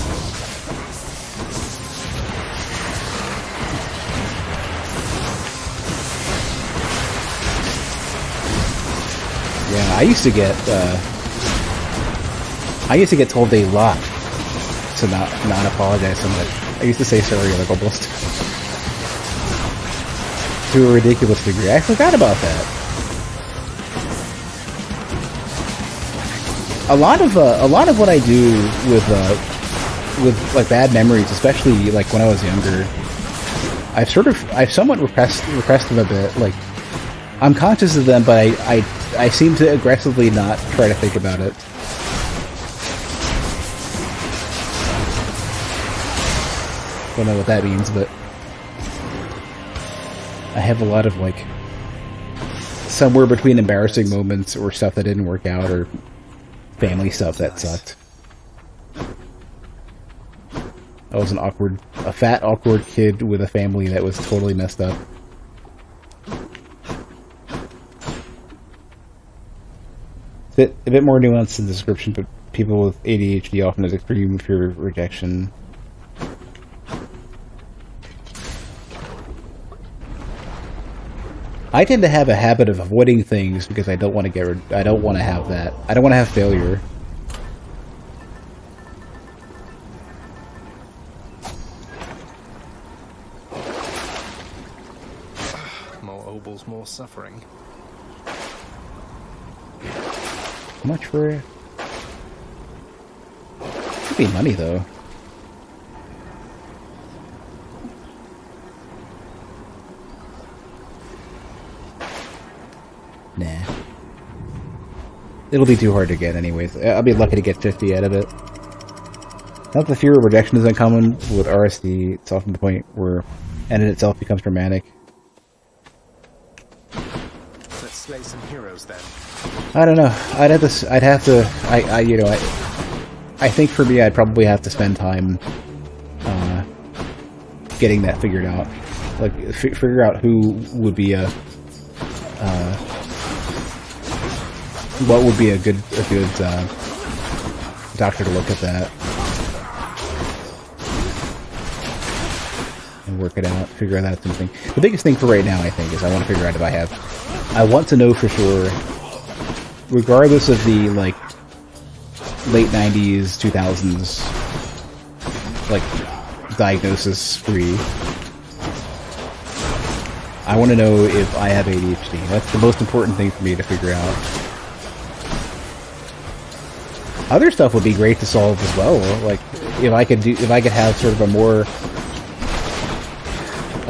Yeah, I used to get told a lot to not apologize so much. I used to say sorry like almost to a ridiculous degree. I forgot about that. A lot of what I do with like bad memories, especially like when I was younger, I've somewhat repressed them a bit. Like, I'm conscious of them, but I seem to aggressively not try to think about it. Don't know what that means, but I have a lot of like somewhere between embarrassing moments or stuff that didn't work out or family stuff that sucked. I was a fat, awkward kid with a family that was totally messed up. A bit more nuanced in the description, but people with ADHD often have extreme fear of rejection. I tend to have a habit of avoiding things because I don't want to have that. I don't want to have failure. More obols, more suffering. How much for it? Could be money though. Nah. It'll be too hard to get anyways. I'll be lucky to get 50 out of it. Not the fear of rejection is uncommon with RSD. It's often the point where end in itself becomes dramatic. Let's slay some heroes then. I don't know. I think for me I'd probably have to spend time getting that figured out. Like, figure out who would be a what would be a good doctor to look at that and work it out, figure out something. The biggest thing for right now, I think, is I want to figure out if I want to know for sure, regardless of the like late 90s, 2000s, like diagnosis free. I want to know if I have ADHD. That's the most important thing for me to figure out. Other stuff would be great to solve as well. Like if I could have sort of a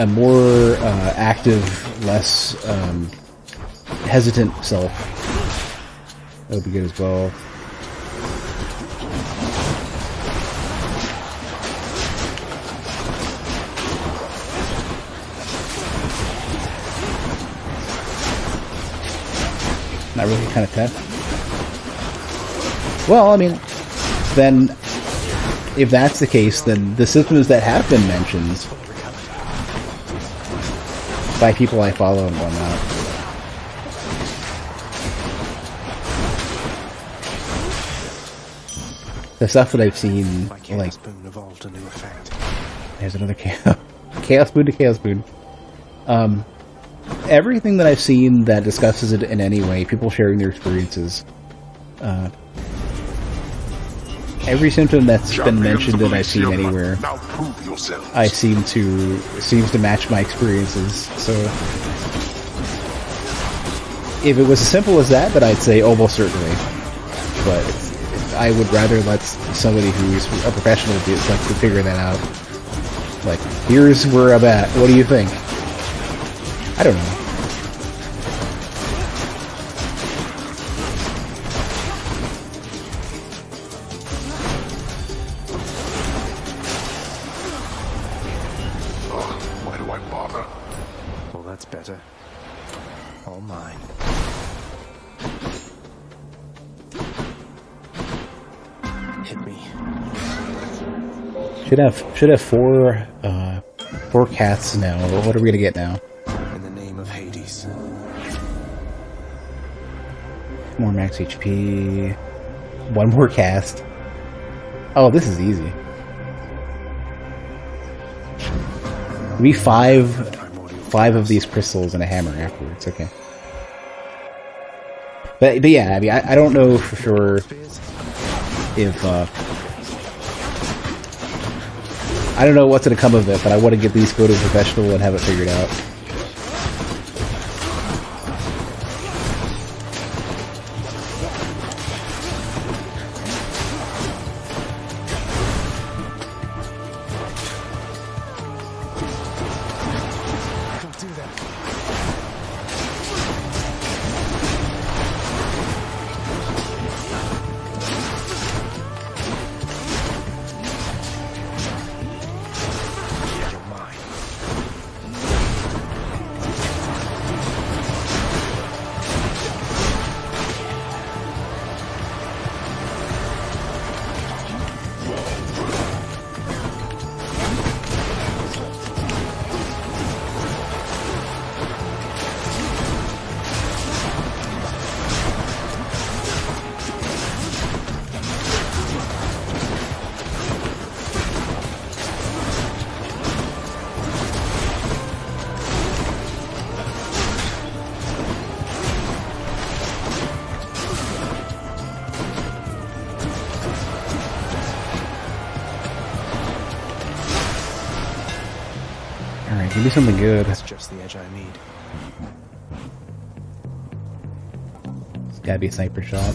more active, less hesitant self, that would be good as well. Not really kind of test. Well, I mean, then, if that's the case, then the systems that have been mentioned by people I follow and whatnot, the stuff that I've seen, like, there's another Chaos Boon to Chaos Boon. Everything that I've seen that discusses it in any way, people sharing their experiences, every symptom that's been mentioned that I've seen anywhere, seems to match my experiences. So, if it was as simple as that, then I'd say almost certainly. But I would rather let somebody who's a professional to figure that out. Like, here's where I'm at. What do you think? I don't know. Why do I bother? Well, that's better. All mine. Hit me. Should have four cats now. What are we gonna get now? In the name of Hades. More max HP. One more cast. Oh, this is easy. Maybe five of these crystals and a hammer afterwards. Okay. But yeah, I mean, I don't know for sure if I don't know what's gonna come of it, but I want to at least go to a professional and have it figured out. Alright, give me something good. That's just the edge I need. It's gotta be a sniper shot.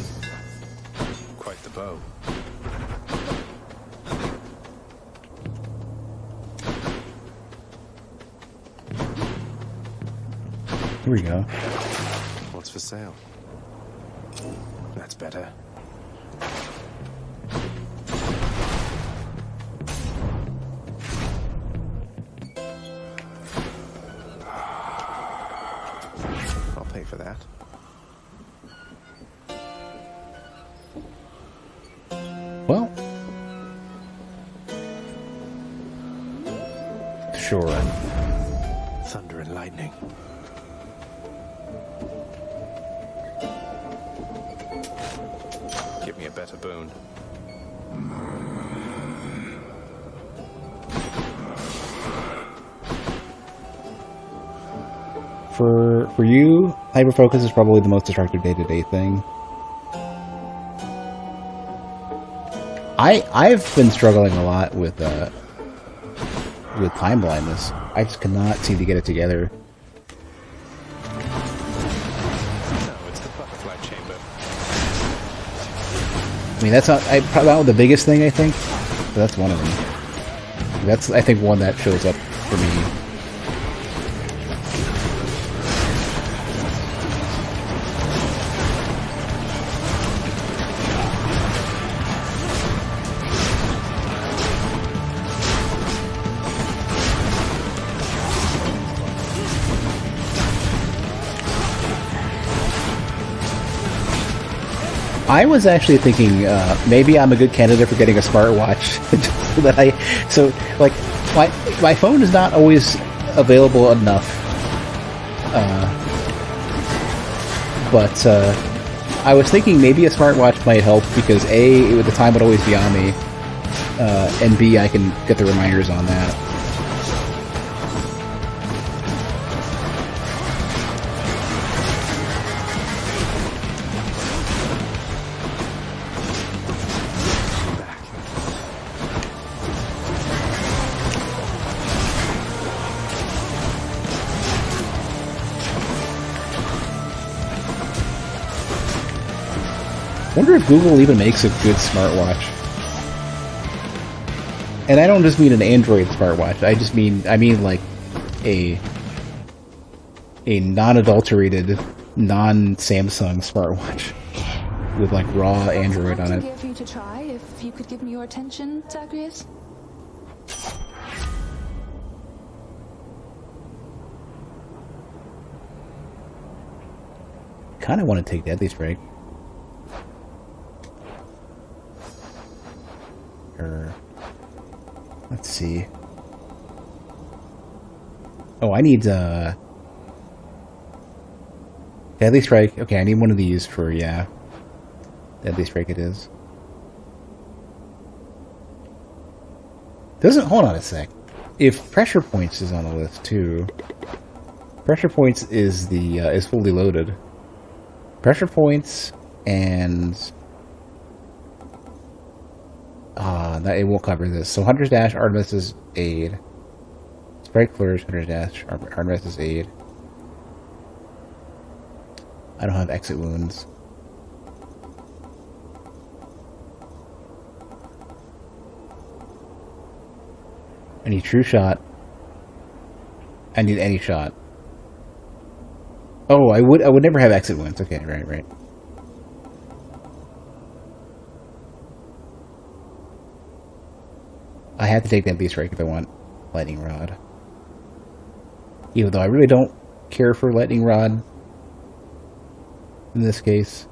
Quite the bow. Here we go. What's for sale? That's better. I'll pay for that. Well, sure. Thunder and lightning. me a better boon. For you, hyperfocus is probably the most destructive day-to-day thing. I've been struggling a lot with time blindness. I just cannot seem to get it together. No, it's the butterfly chamber. I mean, that's probably not the biggest thing, I think, but that's one of them. That's, I think, one that shows up for me. I was actually thinking maybe I'm a good candidate for getting a smartwatch. My phone is not always available enough, but I was thinking maybe a smartwatch might help because A, the time would always be on me, and B, I can get the reminders on that. I wonder if Google even makes a good smartwatch. And I don't just mean an Android smartwatch. I mean like a non-adulterated, non-Samsung smartwatch with like raw Android on it. Here for you to try if you could give me your attention, Zagreus. Kind of want to take Deadly Strike. Let's see. Oh, I need Deadly Strike. Okay, I need one of these for, yeah. Deadly Strike it is. Hold on a sec. If Pressure Points is on the list too. Pressure Points is is fully loaded. Pressure Points and that it won't cover this. So Hunter's Dash, Artemis's Aid. Sprite Flourish, Hunter's Dash, Artemis's Aid. I don't have Exit Wounds. I need True Shot. I need any shot. Oh, I would never have Exit Wounds. Okay, right. I have to take Deadly Strike if I want Lightning Rod. Even though I really don't care for Lightning Rod in this case.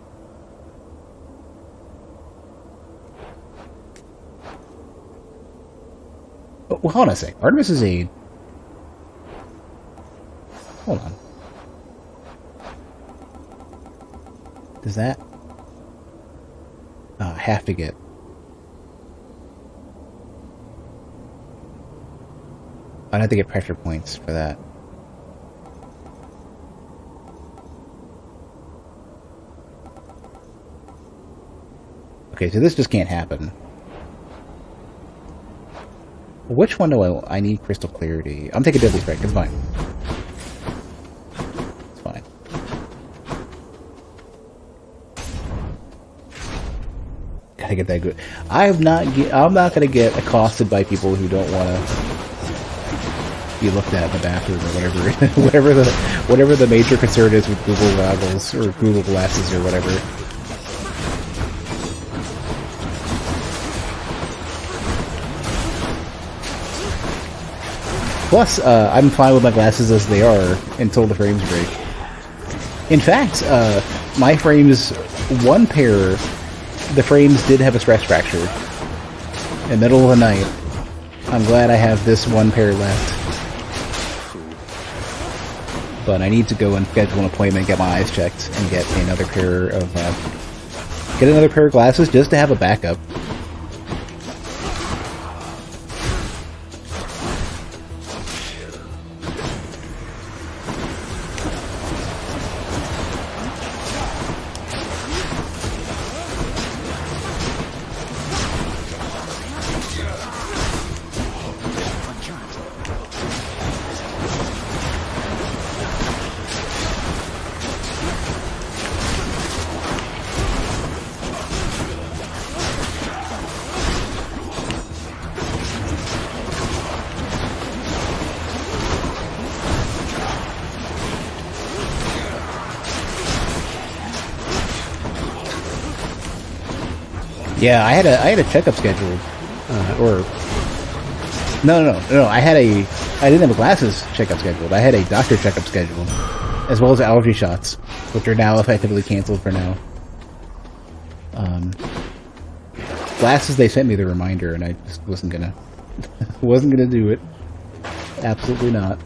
Oh, well, hold on a sec. Artemis's Aid. Hold on. Does that... I have to get... I'd have to get Pressure Points for that. Okay, so this just can't happen. Which one do I need Crystal Clarity? I'm taking Deadly Strike, it's fine. It's fine. Gotta get that good. I'm not gonna get accosted by people who don't wanna be looked at in the bathroom or whatever the major concern is with Google goggles or Google glasses or whatever. Plus, I'm fine with my glasses as they are until the frames break. In fact, my frames, one pair, the frames did have a stress fracture. In the middle of the night. I'm glad I have this one pair left. But I need to go and schedule an appointment, get my eyes checked, and get another pair of Get another pair of glasses just to have a backup. Yeah, I had a checkup scheduled, or no. I didn't have a glasses checkup scheduled. I had a doctor checkup scheduled, as well as allergy shots, which are now effectively canceled for now. Glasses, they sent me the reminder, and I just wasn't gonna do it. Absolutely not.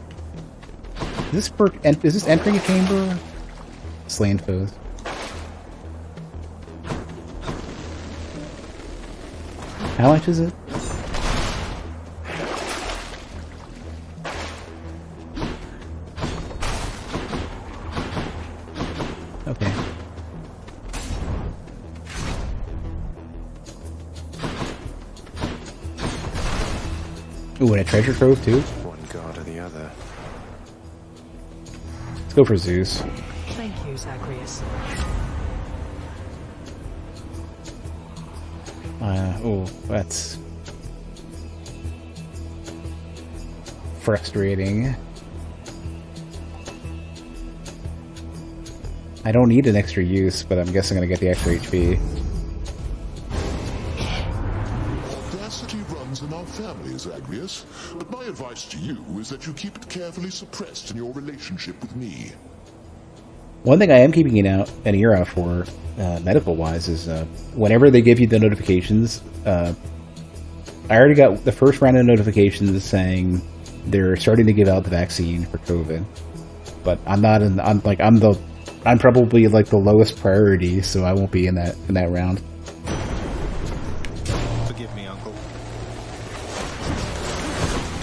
Is this entering a chamber? Slain foes. How much is it? Okay. Ooh, and a treasure trove too? One god or the other. Let's go for Zeus. Thank you, Zagreus. Oh, that's frustrating. I don't need an extra use, but I'm guessing I'm gonna get the extra HP. Audacity runs in our family, Zagreus, but my advice to you is that you keep it carefully suppressed in your relationship with me. One thing I am keeping an ear out for, medical-wise, is whenever they give you the notifications, I already got the first round of notifications saying they're starting to give out the vaccine for COVID, but I'm not in. I'm probably like the lowest priority, so I won't be in that round. Forgive me, Uncle.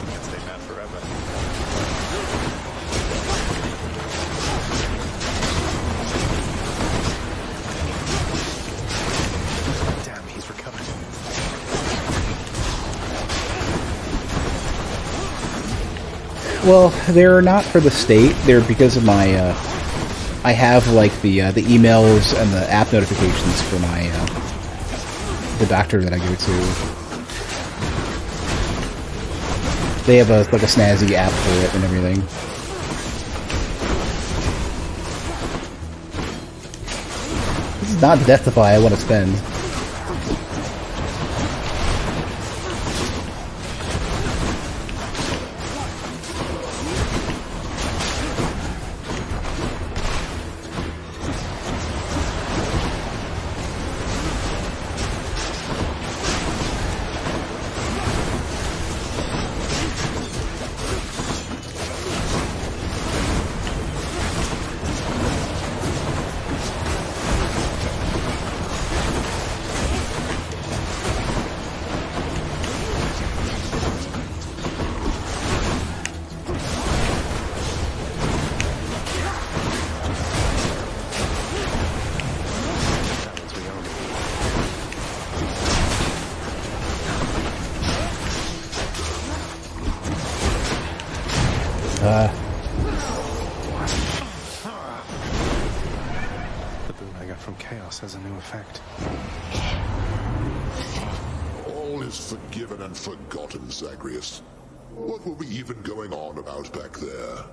Can't stay mad forever. Damn, he's recovered. Well, they're not for the state. They're because of my. I have like the emails and the app notifications for my the doctor that I go to. They have like a snazzy app for it and everything. This is not the Deathify I want to spend. The boon I got from Chaos has a new effect. All is forgiven and forgotten, Zagreus. What were we even going on about back there?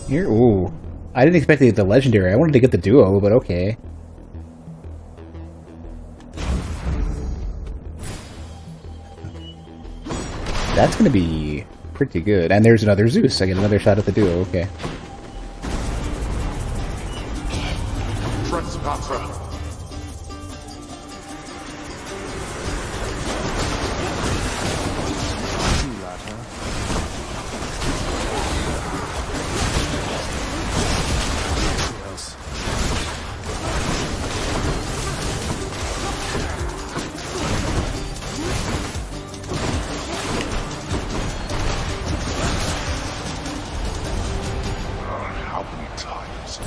Here, ooh. I didn't expect to get the legendary. I wanted to get the duo, but okay. That's gonna be pretty good. And there's another Zeus. I get another shot at the duo, okay. Trespasser! times.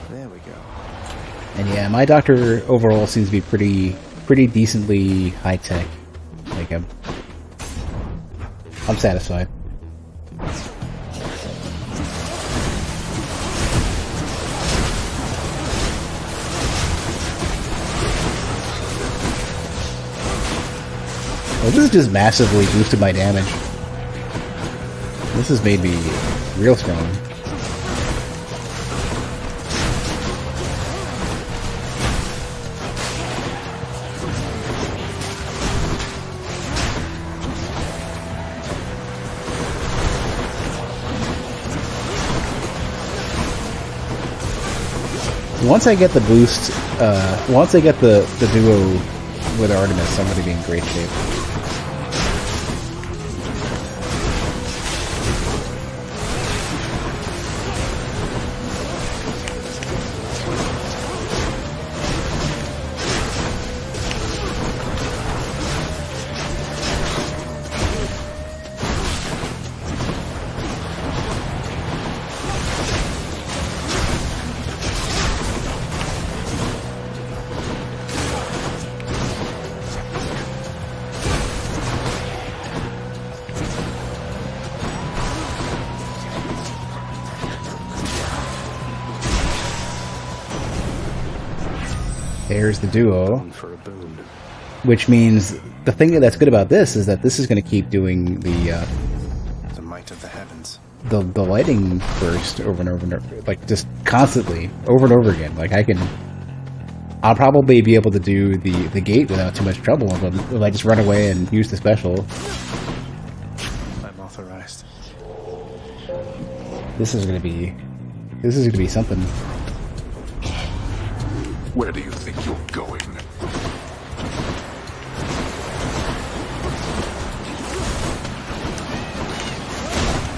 There we go. And yeah, my doctor overall seems to be pretty decently high tech. Like I'm satisfied. Well, this has just massively boosted my damage. This has made me real strong. Once I get the boost, once I get the duo with Artemis, I'm going to be in great shape. There's the duo. Which means the thing that's good about this is that this is going to keep doing the might of the heavens. The lighting burst over and over and over, like just constantly, over and over again. Like I'll probably be able to do the gate without too much trouble if I just run away and use the special. I'm authorized. This is gonna be something. Where do you think you're going?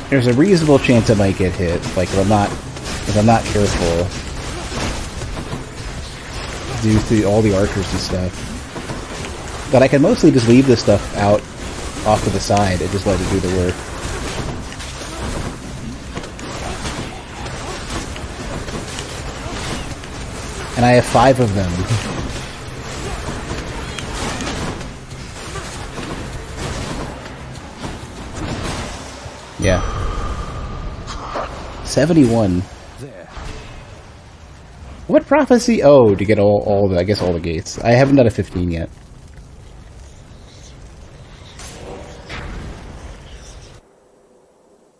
There's a reasonable chance I might get hit, like if I'm not careful, due to all the archers and stuff. But I can mostly just leave this stuff out off to the side and just let it do the work. And I have 5 of them. Yeah. 71. There. What prophecy? Oh, to get all the, I guess all the gates. I haven't done a 15 yet.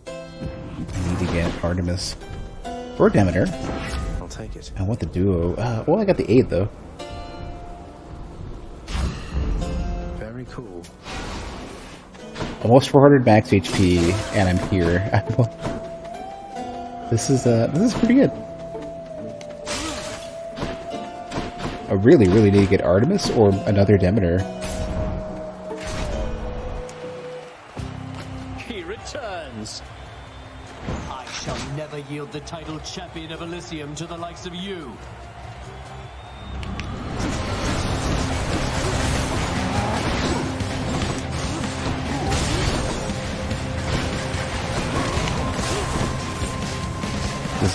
I need to get Artemis. Or Demeter. I'll take it. I want the duo. Well, I got the 8 though. Very cool. Almost 400 max HP, and I'm here. This is pretty good. I really need to get Artemis or another Demeter. He returns. I shall never yield the title champion of Elysium to the likes of you.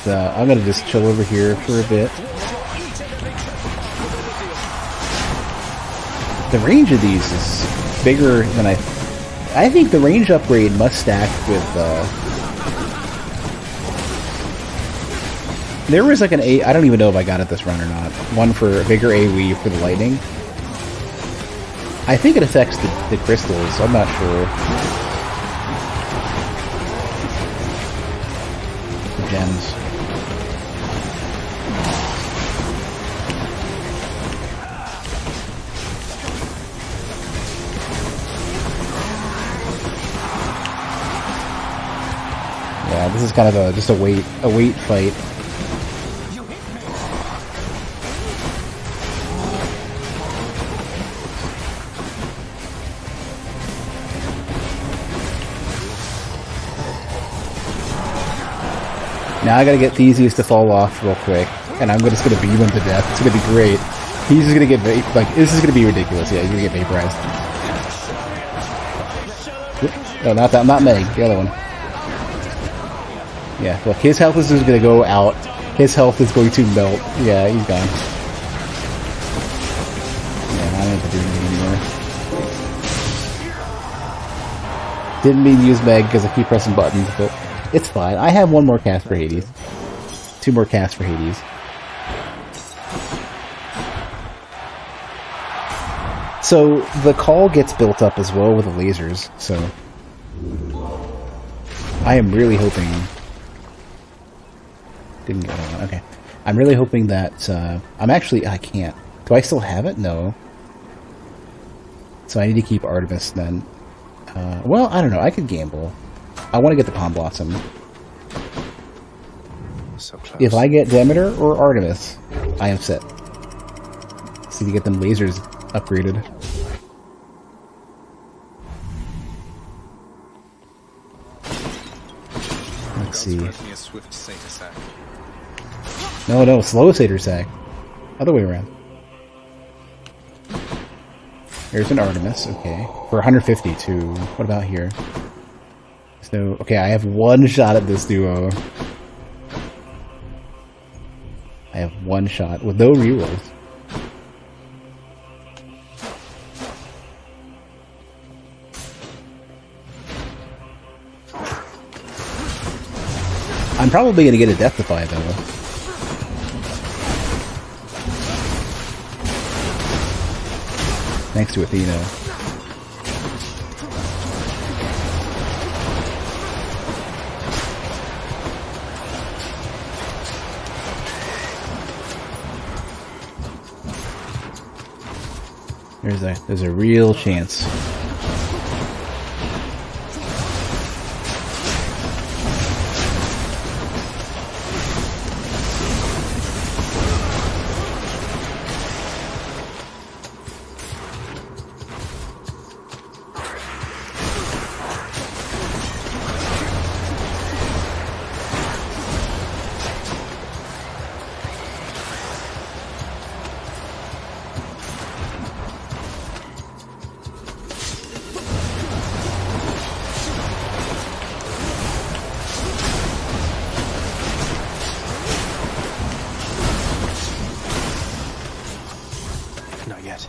I'm gonna just chill over here for a bit. The range of these is bigger than I think the range upgrade must stack with, there was like I don't even know if I got it this run or not. One for a bigger AoE for the lightning. I think it affects the crystals, I'm not sure. The gems. Yeah, this is kind of just a wait fight. Now I gotta get Theseus to fall off real quick, and I'm just gonna beat him to death. It's gonna be great. He's just gonna get this is gonna be ridiculous. Yeah, he's gonna get vaporized. Whoop. No, not that. Not Meg. The other one. Yeah, look, his health is just going to go out. His health is going to melt. Yeah, he's gone. Yeah, I don't have to do anything anymore. Didn't mean to use Meg because I keep pressing buttons, but it's fine. I have one more cast for Hades. 2 more casts for Hades. So, the call gets built up as well with the lasers, so... I am really hoping... Didn't get one, okay. I'm really hoping that, I'm actually... I can't. Do I still have it? No. So I need to keep Artemis then. Well, I don't know. I could gamble. I want to get the Palm Blossom. So close. If I get Demeter or Artemis, I am set. See to get them lasers upgraded. Let's see. No, slow Satyr Sack. Other way around. There's an Artemis, okay. For 150 too. What about here? So, okay, I have one shot at this duo. I have one shot with no rerolls. I'm probably going to get a Deathify though. Thanks to Athena. There's a real chance. Not yet.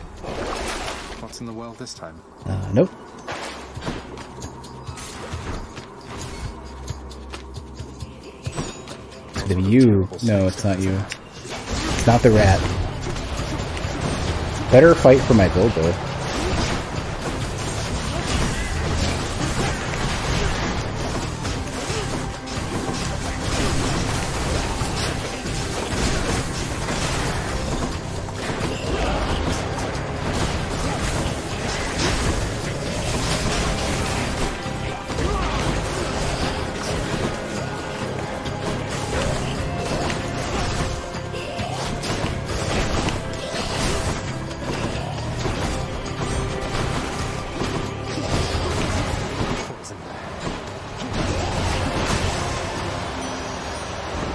What's in the well this time? Nope. It's gonna be you. No, it's not you. It's not the rat. Better fight for my build though.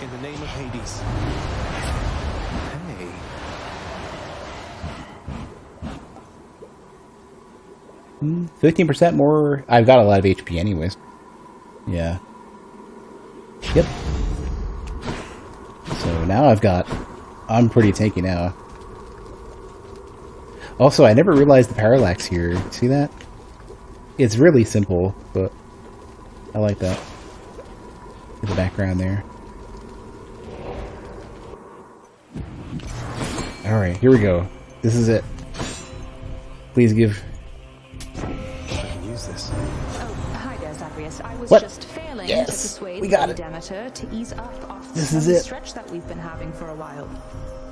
In the name of Hades. Hey. 15% more. I've got a lot of HP anyways. Yeah. Yep. So now I'm pretty tanky now. Also, I never realized the parallax here. See that? It's really simple, but I like that. In the background there. Alright, here we go. This is it. Please give... I can use this. Oh, hi there, Zagreus. I was What? just failing Yes, to persuade we got Lady it. Demeter to ease up after This the is sudden it. stretch that we've been having for a while.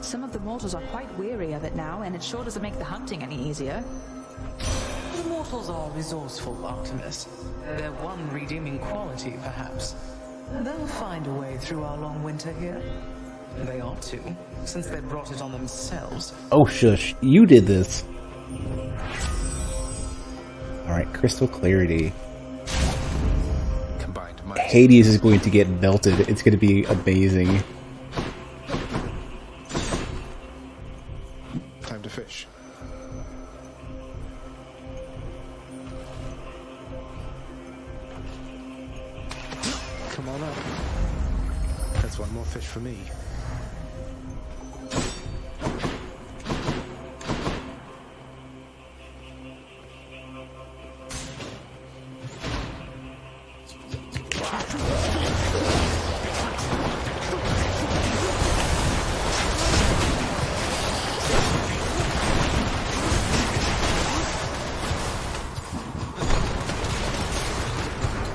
Some of the mortals are quite weary of it now, and it sure doesn't make the hunting any easier. The mortals are resourceful, Artemis. Their one redeeming quality, perhaps. They'll find a way through our long winter here. They ought to, since they brought it on themselves. Oh, shush. You did this. Alright, crystal clarity. Combined Hades is going to get melted. It's going to be amazing. Time to fish. Come on up. That's one more fish for me.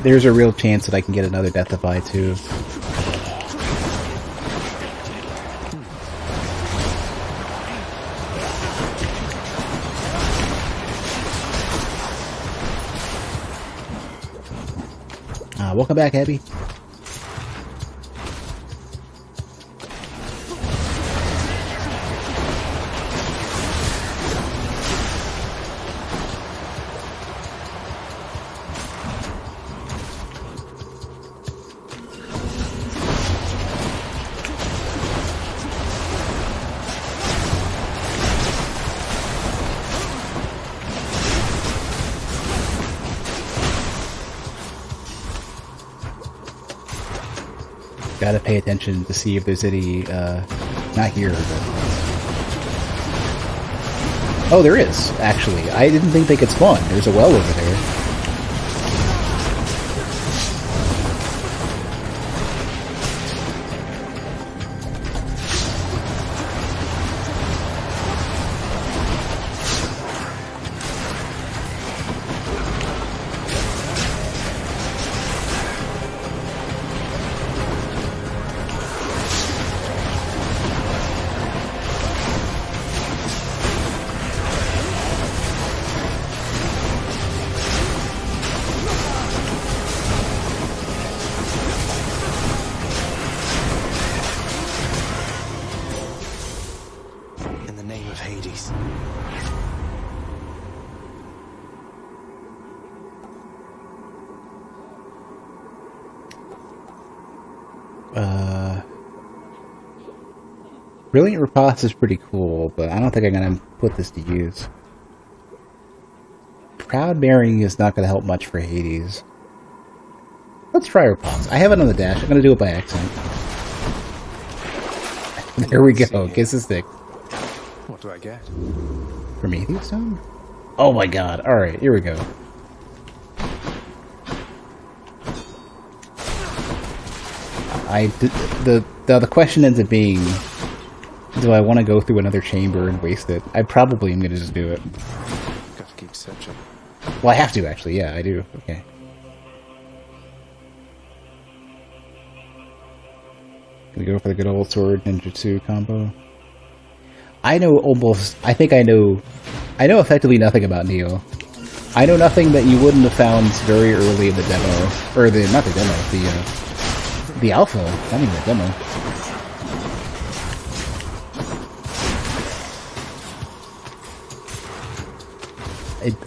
There's a real chance that I can get another Deathify too. Welcome back, Abby. Gotta pay attention to see if there's any, not here, but... Oh, there is, actually. I didn't think they could spawn. There's a well over there. Brilliant Riposte is pretty cool, but I don't think I'm going to put this to use. Proud Marrying is not going to help much for Hades. Let's try Riposte. I have it on the dash. I'm going to do it by accident. There we go. Kiss the stick. What do I get? Prometheus Stone? Oh my god. Alright, here we go. The question ends up being, do I want to go through another chamber and waste it? I probably am going to just do it. Gotta keep searching. Well, I have to, actually. Yeah, I do. Okay. Gonna go for the good old sword ninjutsu combo. I know effectively nothing about Neo. I know nothing that you wouldn't have found very early in the demo. Or not the demo, the alpha, not even the demo.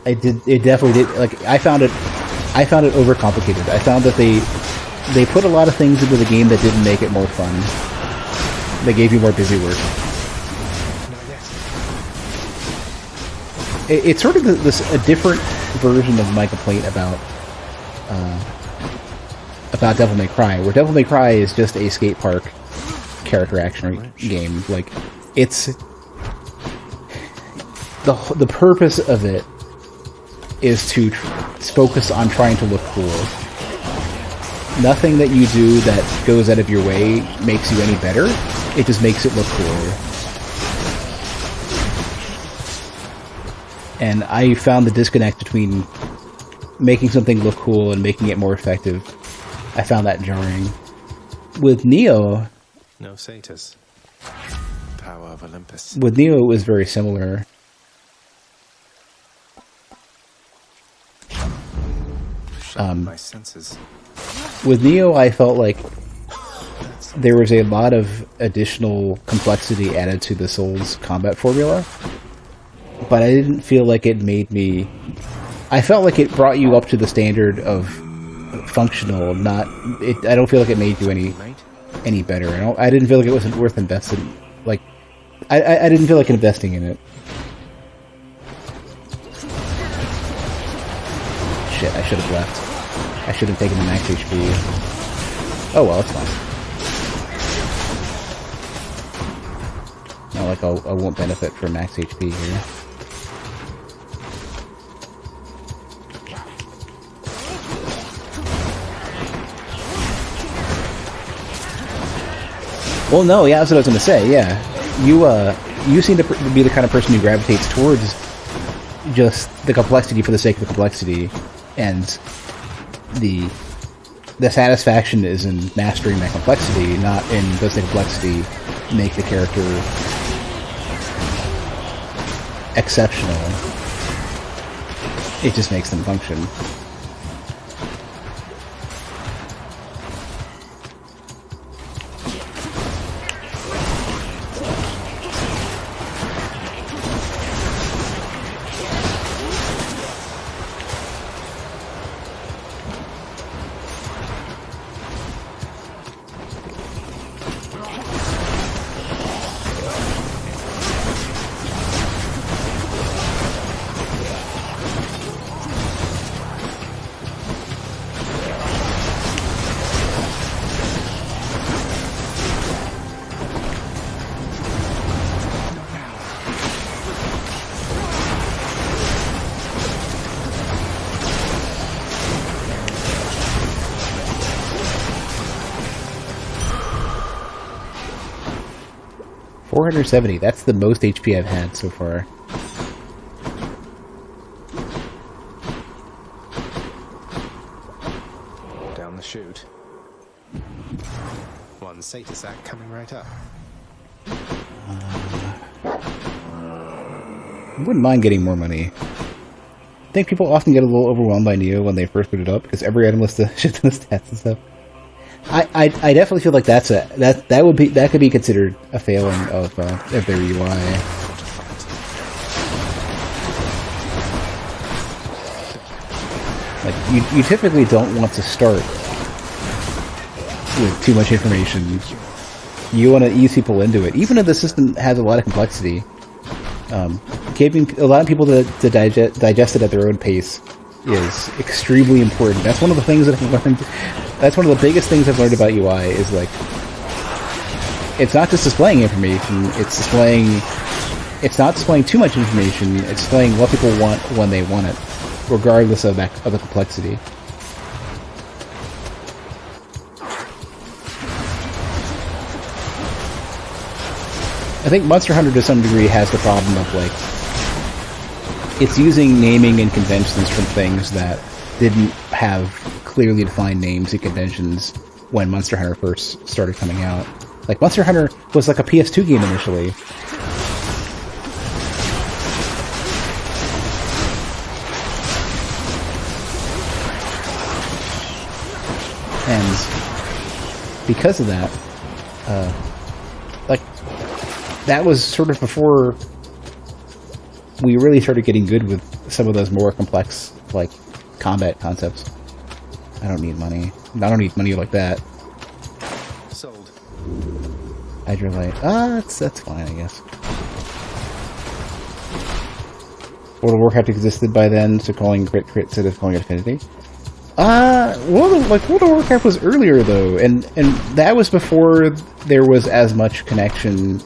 It definitely did, like, I found it overcomplicated. I found that they put a lot of things into the game that didn't make it more fun. They gave you more busy work. It's sort of a different version of my complaint about Devil May Cry, where Devil May Cry is just a skate park character action game. Like, it's the purpose of it is to focus on trying to look cool. Nothing that you do that goes out of your way makes you any better. It just makes it look cooler. And I found the disconnect between making something look cool and making it more effective. I found that jarring. With Neo... No Satyrs. Power of Olympus. With Neo, it was very similar. My senses. With Neo, I felt like there was a lot of additional complexity added to the Souls combat formula, but I didn't feel like it made me... I felt like it brought you up to the standard of functional, not... I don't feel like it made you any better. I didn't feel like it wasn't worth investing. Like, I didn't feel like investing in it. Shit, I should have left. I should have taken the max HP. Oh well, it's fine. like I won't benefit from max HP here. Well, no, yeah, that's what I was going to say, yeah. You seem to be the kind of person who gravitates towards just the complexity for the sake of the complexity, and the satisfaction is in mastering that complexity, not in does the complexity make the character exceptional. It just makes them function. $470, that's the most HP I've had so far. Down the chute. One Satasac coming right up. I wouldn't mind getting more money. I think people often get a little overwhelmed by Neo when they first put it up, because every item lists the shit ton of stats and stuff. I definitely feel like that could be considered a failing of their UI. Like you typically don't want to start with too much information. You want to ease people into it, even if the system has a lot of complexity. Giving a lot of people to digest it at their own pace is extremely important. That's one of the things that I've learned. That's one of the biggest things I've learned about UI is like, it's not just displaying information, it's not displaying too much information, it's displaying what people want when they want it, regardless of the complexity. I think Monster Hunter to some degree has the problem of like, it's using naming and conventions from things that didn't have clearly defined names and conventions when Monster Hunter first started coming out. Like, Monster Hunter was like a PS2 game initially. And because of that, like, that was sort of before we really started getting good with some of those more complex, like, combat concepts. I don't need money. I don't need money like that. Sold. Hydrolite. That's fine, I guess. World of Warcraft existed by then, so calling crit instead of calling it affinity. World of Warcraft was earlier though, and that was before there was as much communication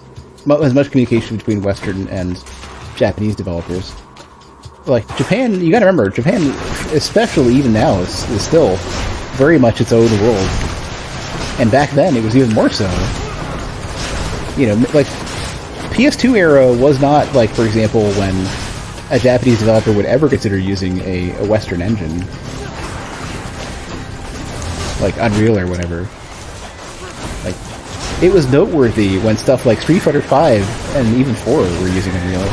between Western and Japanese developers. Like, Japan, you gotta remember, Japan, especially even now, is still very much its own world. And back then, it was even more so. You know, like, PS2 era was not, like, for example, when a Japanese developer would ever consider using a Western engine. Like, Unreal or whatever. Like, it was noteworthy when stuff like Street Fighter V and even 4 were using Unreal.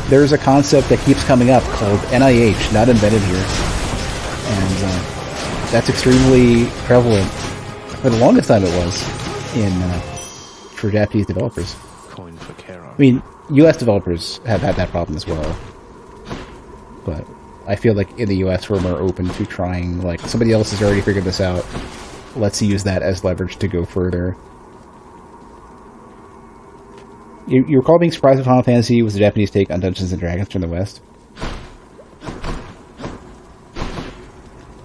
There's a concept that keeps coming up called NIH, not invented here. And that's extremely prevalent. For the longest time it was for Japanese developers. Coin for Charon. I mean, US developers have had that problem as well. But I feel like in the US we're more open to trying, like, somebody else has already figured this out. Let's use that as leverage to go further. You recall being surprised with Final Fantasy was the Japanese take on Dungeons & Dragons from the West?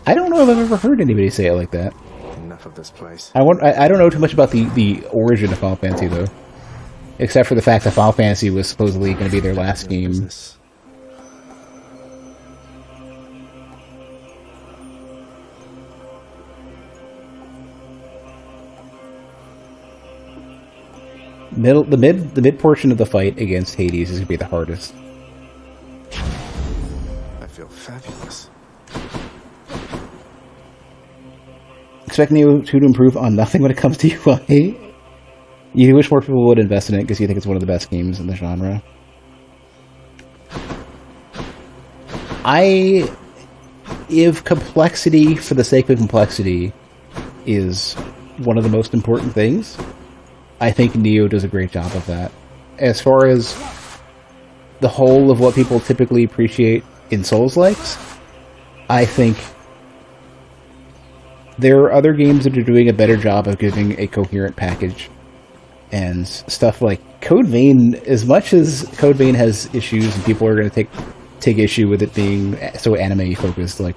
I don't know if I've ever heard anybody say it like that. Enough of this place. I don't know too much about the origin of Final Fantasy, though. Except for the fact that Final Fantasy was supposedly going to be their last game. The mid portion of the fight against Hades is going to be the hardest. I feel fabulous. Expect Neo 2 to improve on nothing when it comes to UI. You wish more people would invest in it because you think it's one of the best games in the genre. If complexity for the sake of complexity is one of the most important things, I think Neo does a great job of that. As far as the whole of what people typically appreciate in Souls-likes, I think there are other games that are doing a better job of giving a coherent package. And stuff like Code Vein, as much as Code Vein has issues and people are going to take issue with it being so anime-focused, like,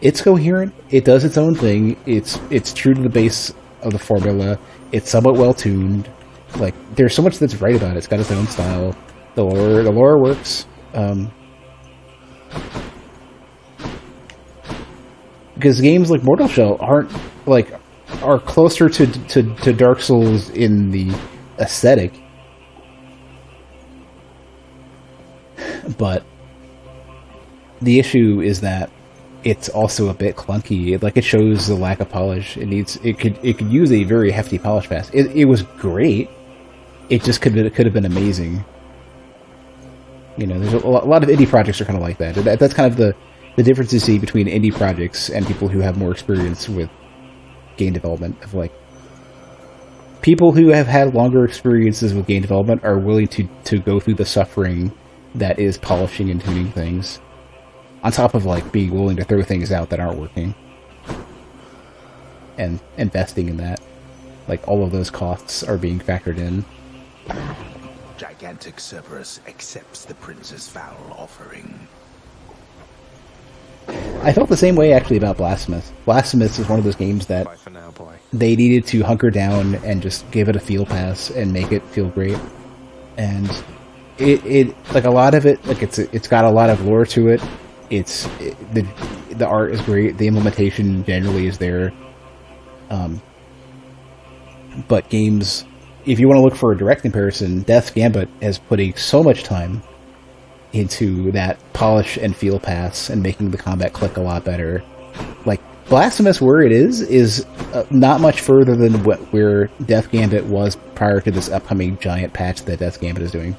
it's coherent, it does its own thing, it's true to the base of the formula, it's somewhat well-tuned, like, there's so much that's right about it, it's got its own style, the lore works, because games like Mortal Shell are closer to Dark Souls in the aesthetic, but the issue is that it's also a bit clunky. It shows the lack of polish. It could use a very hefty polish pass. It was great. It just could have been amazing. You know, there's a lot of indie projects are kind of like that. That's kind of the difference you see between indie projects and people who have more experience with game development. Of like, people who have had longer experiences with game development are willing to go through the suffering that is polishing and tuning things, on top of like being willing to throw things out that aren't working and investing in that. Like, all of those costs are being factored in. Gigantic Cerberus accepts the prince's foul offering. I felt the same way actually about Blasphemous. Blasphemous is one of those games that they needed to hunker down and just give it a feel pass and make it feel great. And it like, a lot of it, like, it's got a lot of lore to it. The art is great. The implementation generally is there. But games, if you want to look for a direct comparison, Death's Gambit is putting so much time into that polish and feel pass and making the combat click a lot better. Like, Blasphemous, where it is not much further than where Death Gambit was prior to this upcoming giant patch that Death Gambit is doing.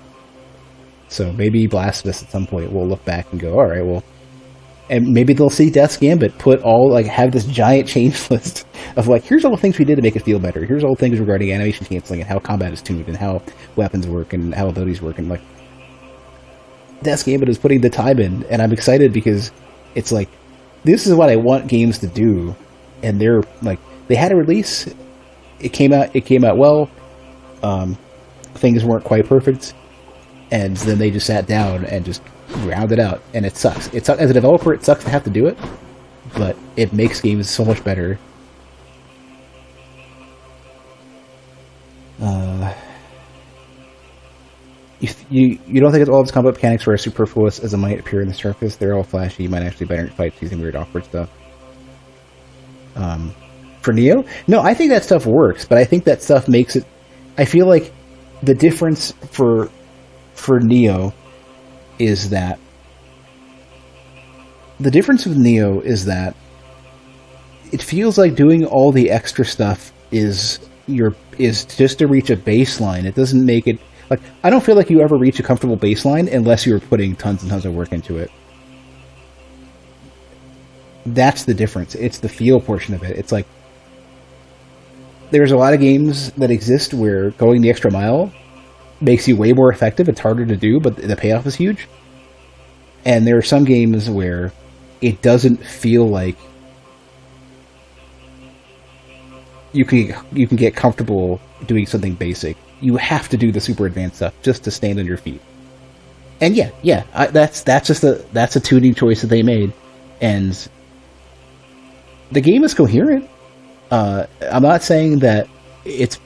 So maybe Blasphemous at some point will look back and go, alright, well, and maybe they'll see Death's Gambit have this giant change list of like, here's all the things we did to make it feel better. Here's all the things regarding animation canceling and how combat is tuned and how weapons work and how abilities work, and like, Death's Gambit is putting the time in, and I'm excited because it's like, this is what I want games to do, and they're like, they had a release, it came out well, things weren't quite perfect, and then they just sat down and just ground it out, and it sucks. As a developer, it sucks to have to do it, but it makes games so much better. You don't think it's all of its combat mechanics are as superfluous as it might appear in the surface? They're all flashy. You might actually better in fights using weird awkward stuff. For Neo? No, I think that stuff works, but I think that stuff makes it... I feel like the difference for Neo is that... The difference with Neo is that it feels like doing all the extra stuff is just to reach a baseline. It doesn't make it... Like, I don't feel like you ever reach a comfortable baseline unless you're putting tons and tons of work into it. That's the difference. It's the feel portion of it. It's like, there's a lot of games that exist where going the extra mile makes you way more effective. It's harder to do, but the payoff is huge. And there are some games where it doesn't feel like you can get comfortable doing something basic. You have to do the super advanced stuff just to stand on your feet. And that's a tuning choice that they made, and the game is coherent. I'm not saying that it's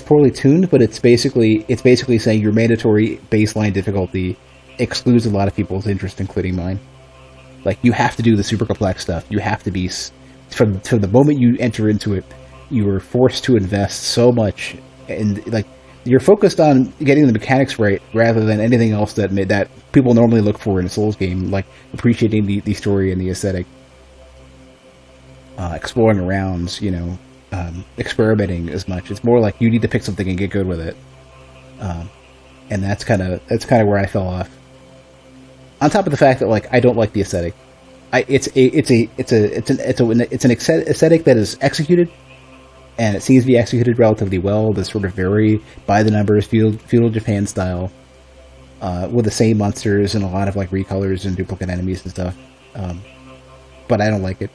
poorly tuned, but it's basically saying your mandatory baseline difficulty excludes a lot of people's interest, including mine. Like, you have to do the super complex stuff. You have to be, from the moment you enter into it, you are forced to invest so much, and like, you're focused on getting the mechanics right rather than anything else that people normally look for in a Souls game, like appreciating the story and the aesthetic, exploring around, experimenting as much. It's more like you need to pick something and get good with it, and that's kind of where I fell off. On top of the fact that, like, I don't like the aesthetic. It's an aesthetic that is executed, and it seems to be executed relatively well. This sort of very by the numbers feudal Japan style, with the same monsters and a lot of like recolors and duplicate enemies and stuff. But I don't like it.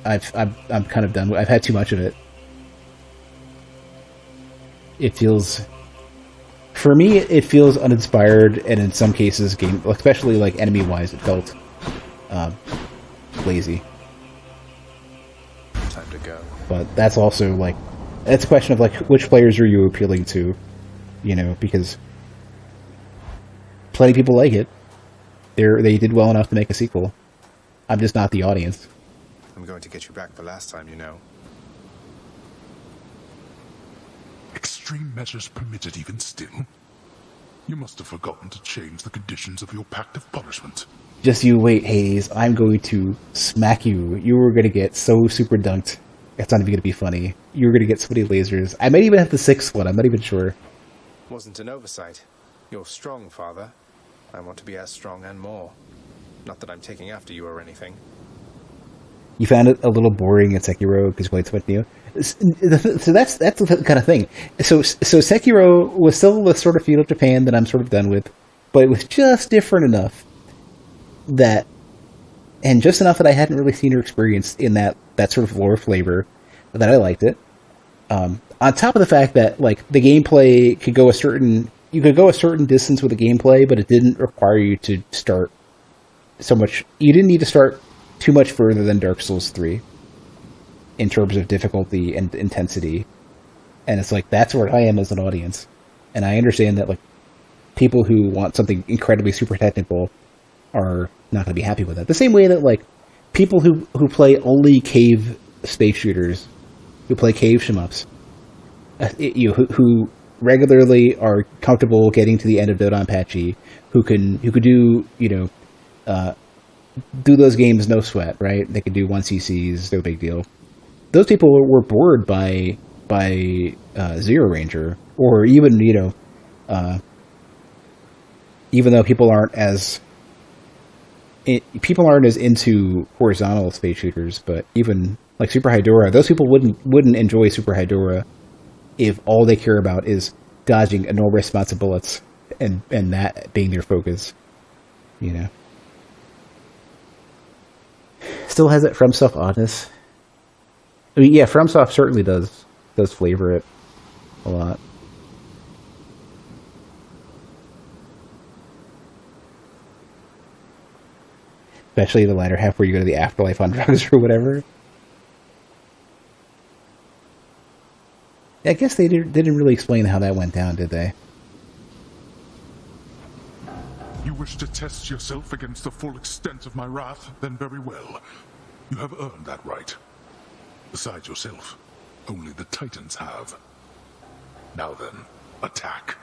I'm kind of done. I've had too much of it. It feels. For me, it feels uninspired, and in some cases, especially like enemy-wise, it felt lazy. Time to go. But that's also like, that's a question of like, which players are you appealing to? Because plenty of people like it. They did well enough to make a sequel. I'm just not the audience. I'm going to get you back for last time, Extreme measures permitted even still? You must have forgotten to change the conditions of your pact of punishment. Just you wait, Hades. I'm going to smack you. You were going to get so super dunked. It's not even going to be funny. You were going to get so many lasers. I might even have the 6th one. I'm not even sure. Wasn't an oversight. You're strong, Father. I want to be as strong and more. Not that I'm taking after you or anything. You found it a little boring in Sekiro because you played so much new. So that's the kind of thing. So Sekiro was still the sort of feudal Japan that I'm sort of done with, but it was just different enough that I hadn't really seen or experienced in that sort of lore flavor that I liked it. On top of the fact that like the gameplay could go a certain distance with the gameplay, but it didn't require you to start so much. You didn't need to start too much further than Dark Souls 3 in terms of difficulty and intensity. And it's like, that's where I am as an audience. And I understand that like people who want something incredibly super technical are not going to be happy with it. The same way that like people who play only cave space shooters, who play cave shmups, who regularly are comfortable getting to the end of Dodonpachi, who could do, do those games no sweat, right? They could do 1cc's, no big deal. Those people were bored by Zero Ranger, or even even though people aren't as into horizontal space shooters, but even like Super Hydora, those people wouldn't enjoy Super Hydora if all they care about is dodging enormous amounts of bullets and that being their focus, Still has that FromSoft oddness. I mean, yeah, FromSoft certainly does flavor it a lot. Especially the latter half where you go to the afterlife on drugs or whatever. I guess they didn't really explain how that went down, did they? You wish to test yourself against the full extent of my wrath? Then very well. You have earned that right. Besides yourself, only the Titans have. Now then, attack.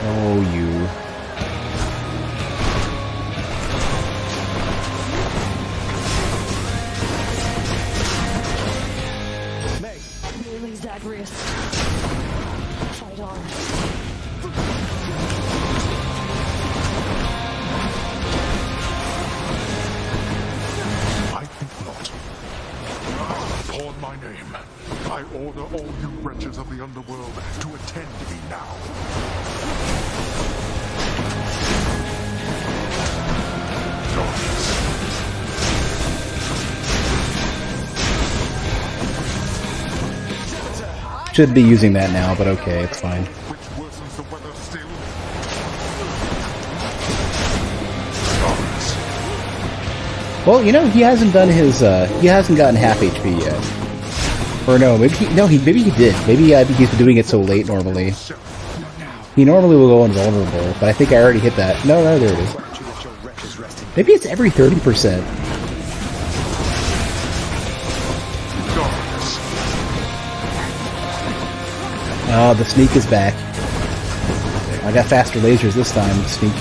Oh, you. Really, Zagreus. Fight on. I think not. Upon my name, I order all you wretches of the underworld to attend me now. Should be using that now, but okay, it's fine. Which word Well, you know, he hasn't done his, he hasn't gotten half HP yet. Or no, maybe he did. Maybe he's been doing it so late normally. He normally will go invulnerable, but I think I already hit that. No, there it is. Maybe it's every 30%. Oh, the sneak is back. I got faster lasers this time, sneak.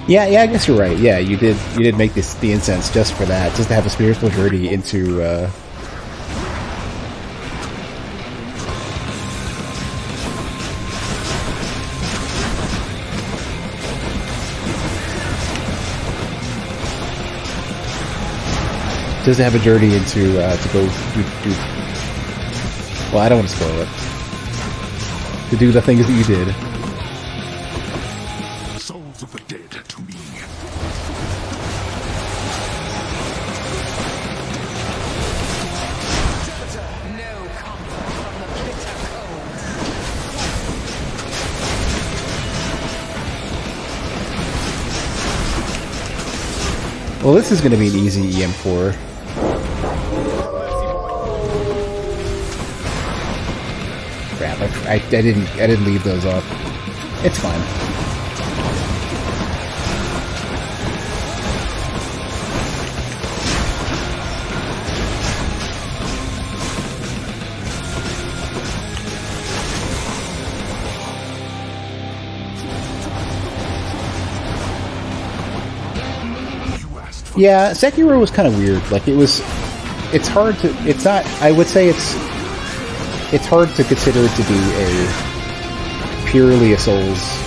Yeah, I guess you're right. Yeah, you did make the incense just for that, just to have a spiritual journey into just to have a journey into to go do. Well, I don't want to spoil it. To do the things that you did. Souls of the dead to me. Well, this is going to be an easy EM4. Crap! I didn't leave those up. It's fine. Yeah, Sekiro was kind of weird. Like, it's hard to, it's not, I would say it's hard to consider it to be purely a Souls.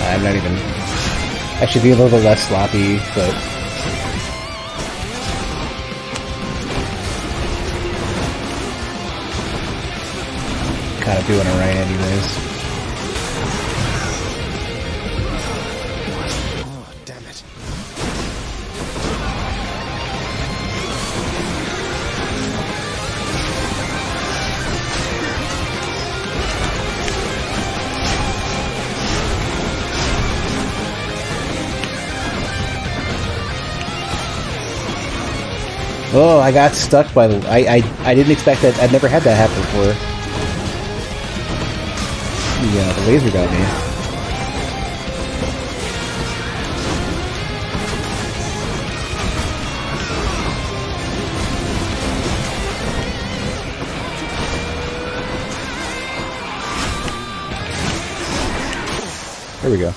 I'm not even... I should be a little less sloppy, but... kind of doing it right anyways. Oh, damn it. Oh, I got stuck by the... I didn't expect that. I'd never had that happen before. Yeah, the laser got me. There we go.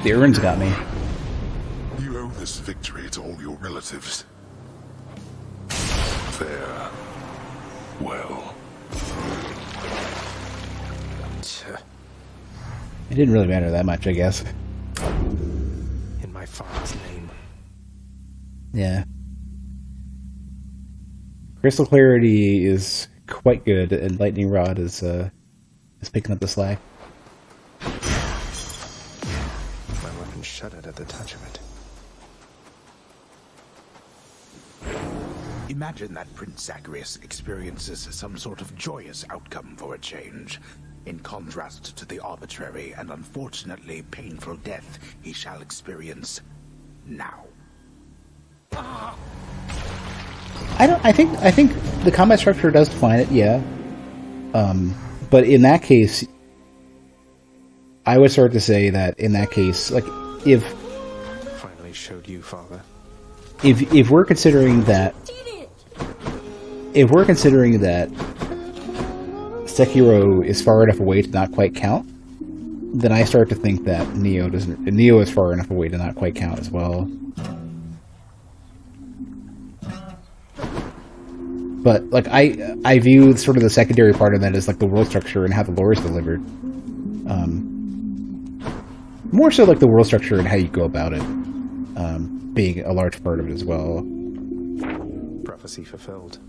The urns got me. You owe this victory to all your relatives. Fair. Well. It didn't really matter that much, I guess. In my father's name. Yeah. Crystal Clarity is quite good, and Lightning Rod is picking up the slack. My weapon shuddered at the touch of it. Imagine that Prince Zagreus experiences some sort of joyous outcome for a change, in contrast to the arbitrary and unfortunately painful death he shall experience now. I think the combat structure does define it, yeah. But in that case, I would start to say that in that case, like, if finally showed you, Father. If we're considering that Sekiro is far enough away to not quite count, then I start to think that Neo is far enough away to not quite count as well. But like I view sort of the secondary part of that as like the world structure and how the lore is delivered. More so like the world structure and how you go about it, being a large part of it as well. Prophecy fulfilled.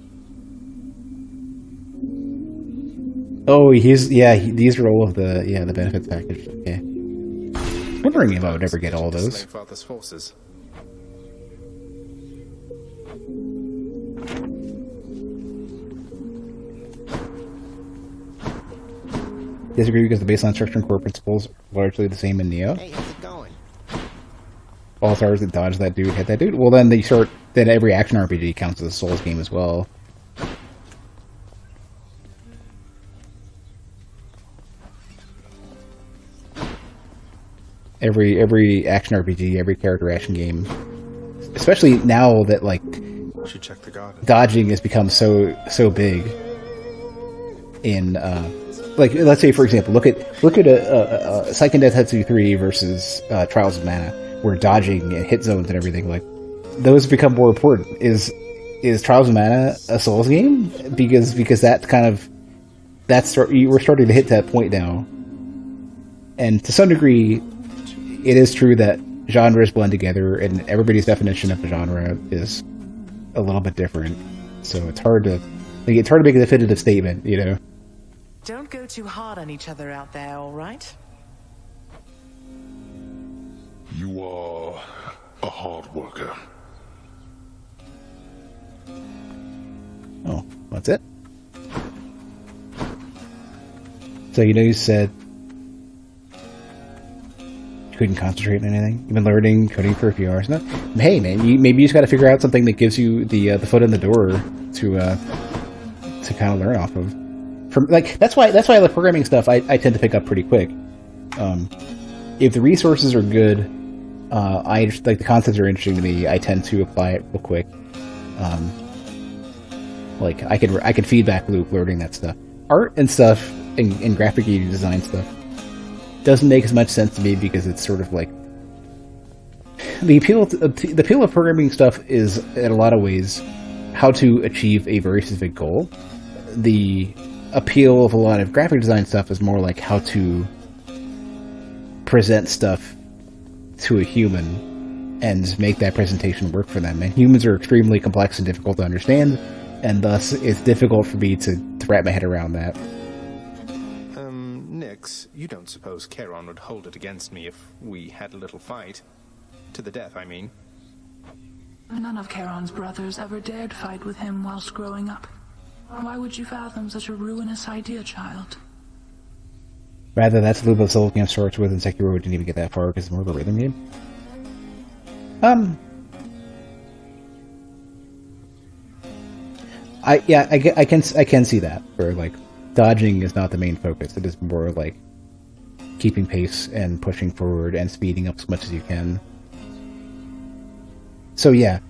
Oh, these are all of the the benefits package. Okay. Wondering if I would ever get all those. Father's forces. Disagree because the baseline structure and core principles are largely the same in Neo. Hey, how's it going? All stars that dodge that dude, hit that dude. Well, then then every action RPG counts as a Souls game as well. Every action RPG, every character action game, especially now that like Should check the garden. dodging has become so big. In like, let's say for example, look at Seiken Densetsu 3 versus Trials of Mana, where dodging and hit zones and everything, like those become more important. Is Trials of Mana a Souls game? Because that's kind of we're starting to hit that point now, and to some degree, it is true that genres blend together, and everybody's definition of a genre is a little bit different. So it's hard to make a definitive statement, you know. Don't go too hard on each other out there, all right? You are a hard worker. Oh, that's it? So, you said you couldn't concentrate on anything? You've been learning coding for a few hours now? Hey, man, maybe you just got to figure out something that gives you the foot in the door to kind of learn off of. That's why the programming stuff I tend to pick up pretty quick. If the resources are good, the concepts are interesting to me, I tend to apply it real quick. I could feedback loop learning that stuff. Art and stuff and graphic design stuff doesn't make as much sense to me because it's sort of like the appeal of programming stuff is in a lot of ways how to achieve a very specific goal. The appeal of a lot of graphic design stuff is more like how to present stuff to a human and make that presentation work for them. And humans are extremely complex and difficult to understand, and thus it's difficult for me to wrap my head around that. Nix, you don't suppose Charon would hold it against me if we had a little fight? To the death, I mean. None of Charon's brothers ever dared fight with him whilst growing up. Why would you fathom such a ruinous idea, child? Rather, that's the loop of Soul game starts with, and Sekiro didn't even get that far because it's more of a rhythm game. I can see that, where like dodging is not the main focus. It is more like keeping pace and pushing forward and speeding up as much as you can. So yeah,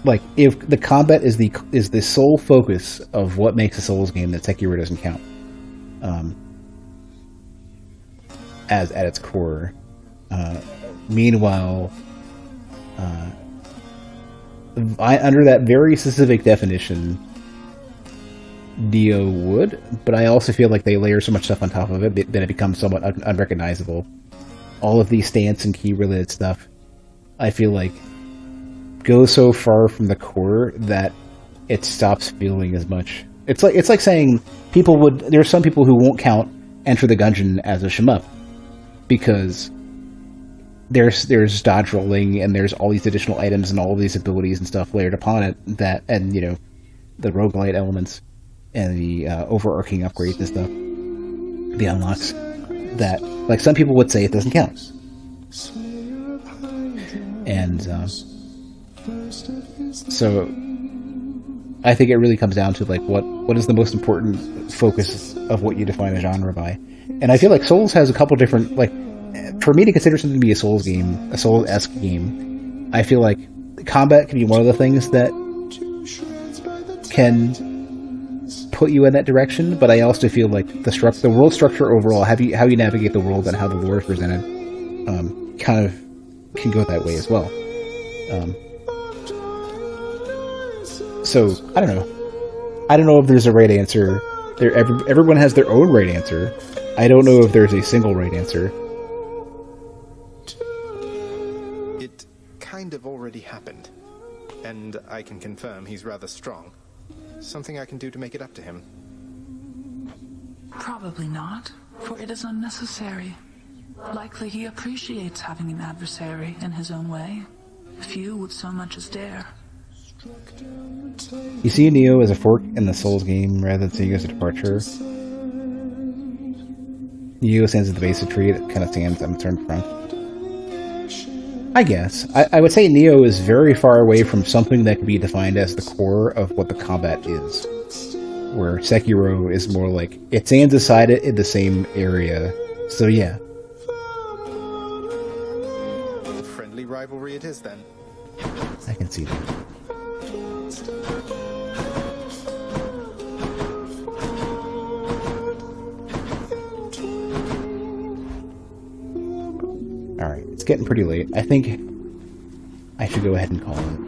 like if the combat is the sole focus of what makes a Souls game, that Sekiro doesn't count. As at its core. Meanwhile, under that very specific definition, Neo would, but I also feel like they layer so much stuff on top of it that it becomes somewhat unrecognizable. All of these stance and key related stuff, I feel like, goes so far from the core that it stops feeling as much. It's like saying there are some people who won't count Enter the Gungeon as a shmup because there's dodge rolling and there's all these additional items and all of these abilities and stuff layered upon it and the roguelite elements and the overarching upgrades and stuff, the unlocks, that like some people would say it doesn't count. And so I think it really comes down to like what is the most important focus of what you define a genre by. And I feel like Souls has a couple different, like, for me to consider something to be a Souls game, a Souls-esque game, I feel like combat can be one of the things that can put you in that direction, but I also feel like the world structure overall, how you navigate the world and how the lore is presented, kind of can go that way as well. So I don't know. I don't know if there's a right answer. Everyone has their own right answer. I don't know if there's a single right answer. It kind of already happened, and I can confirm he's rather strong. Something I can do to make it up to him. Probably not, for it is unnecessary. Likely he appreciates having an adversary in his own way. Few would so much as dare. You see Neo as a fork in the Souls game rather than seeing it as a departure. Neo stands at the base of the tree, it kind of stands on its own front. I guess. I would say Neo is very far away from something that could be defined as the core of what the combat is. Where Sekiro is more like, it stands aside it in the same area. So yeah. Friendly rivalry it is then. I can see that. Alright, it's getting pretty late. I think I should go ahead and call it.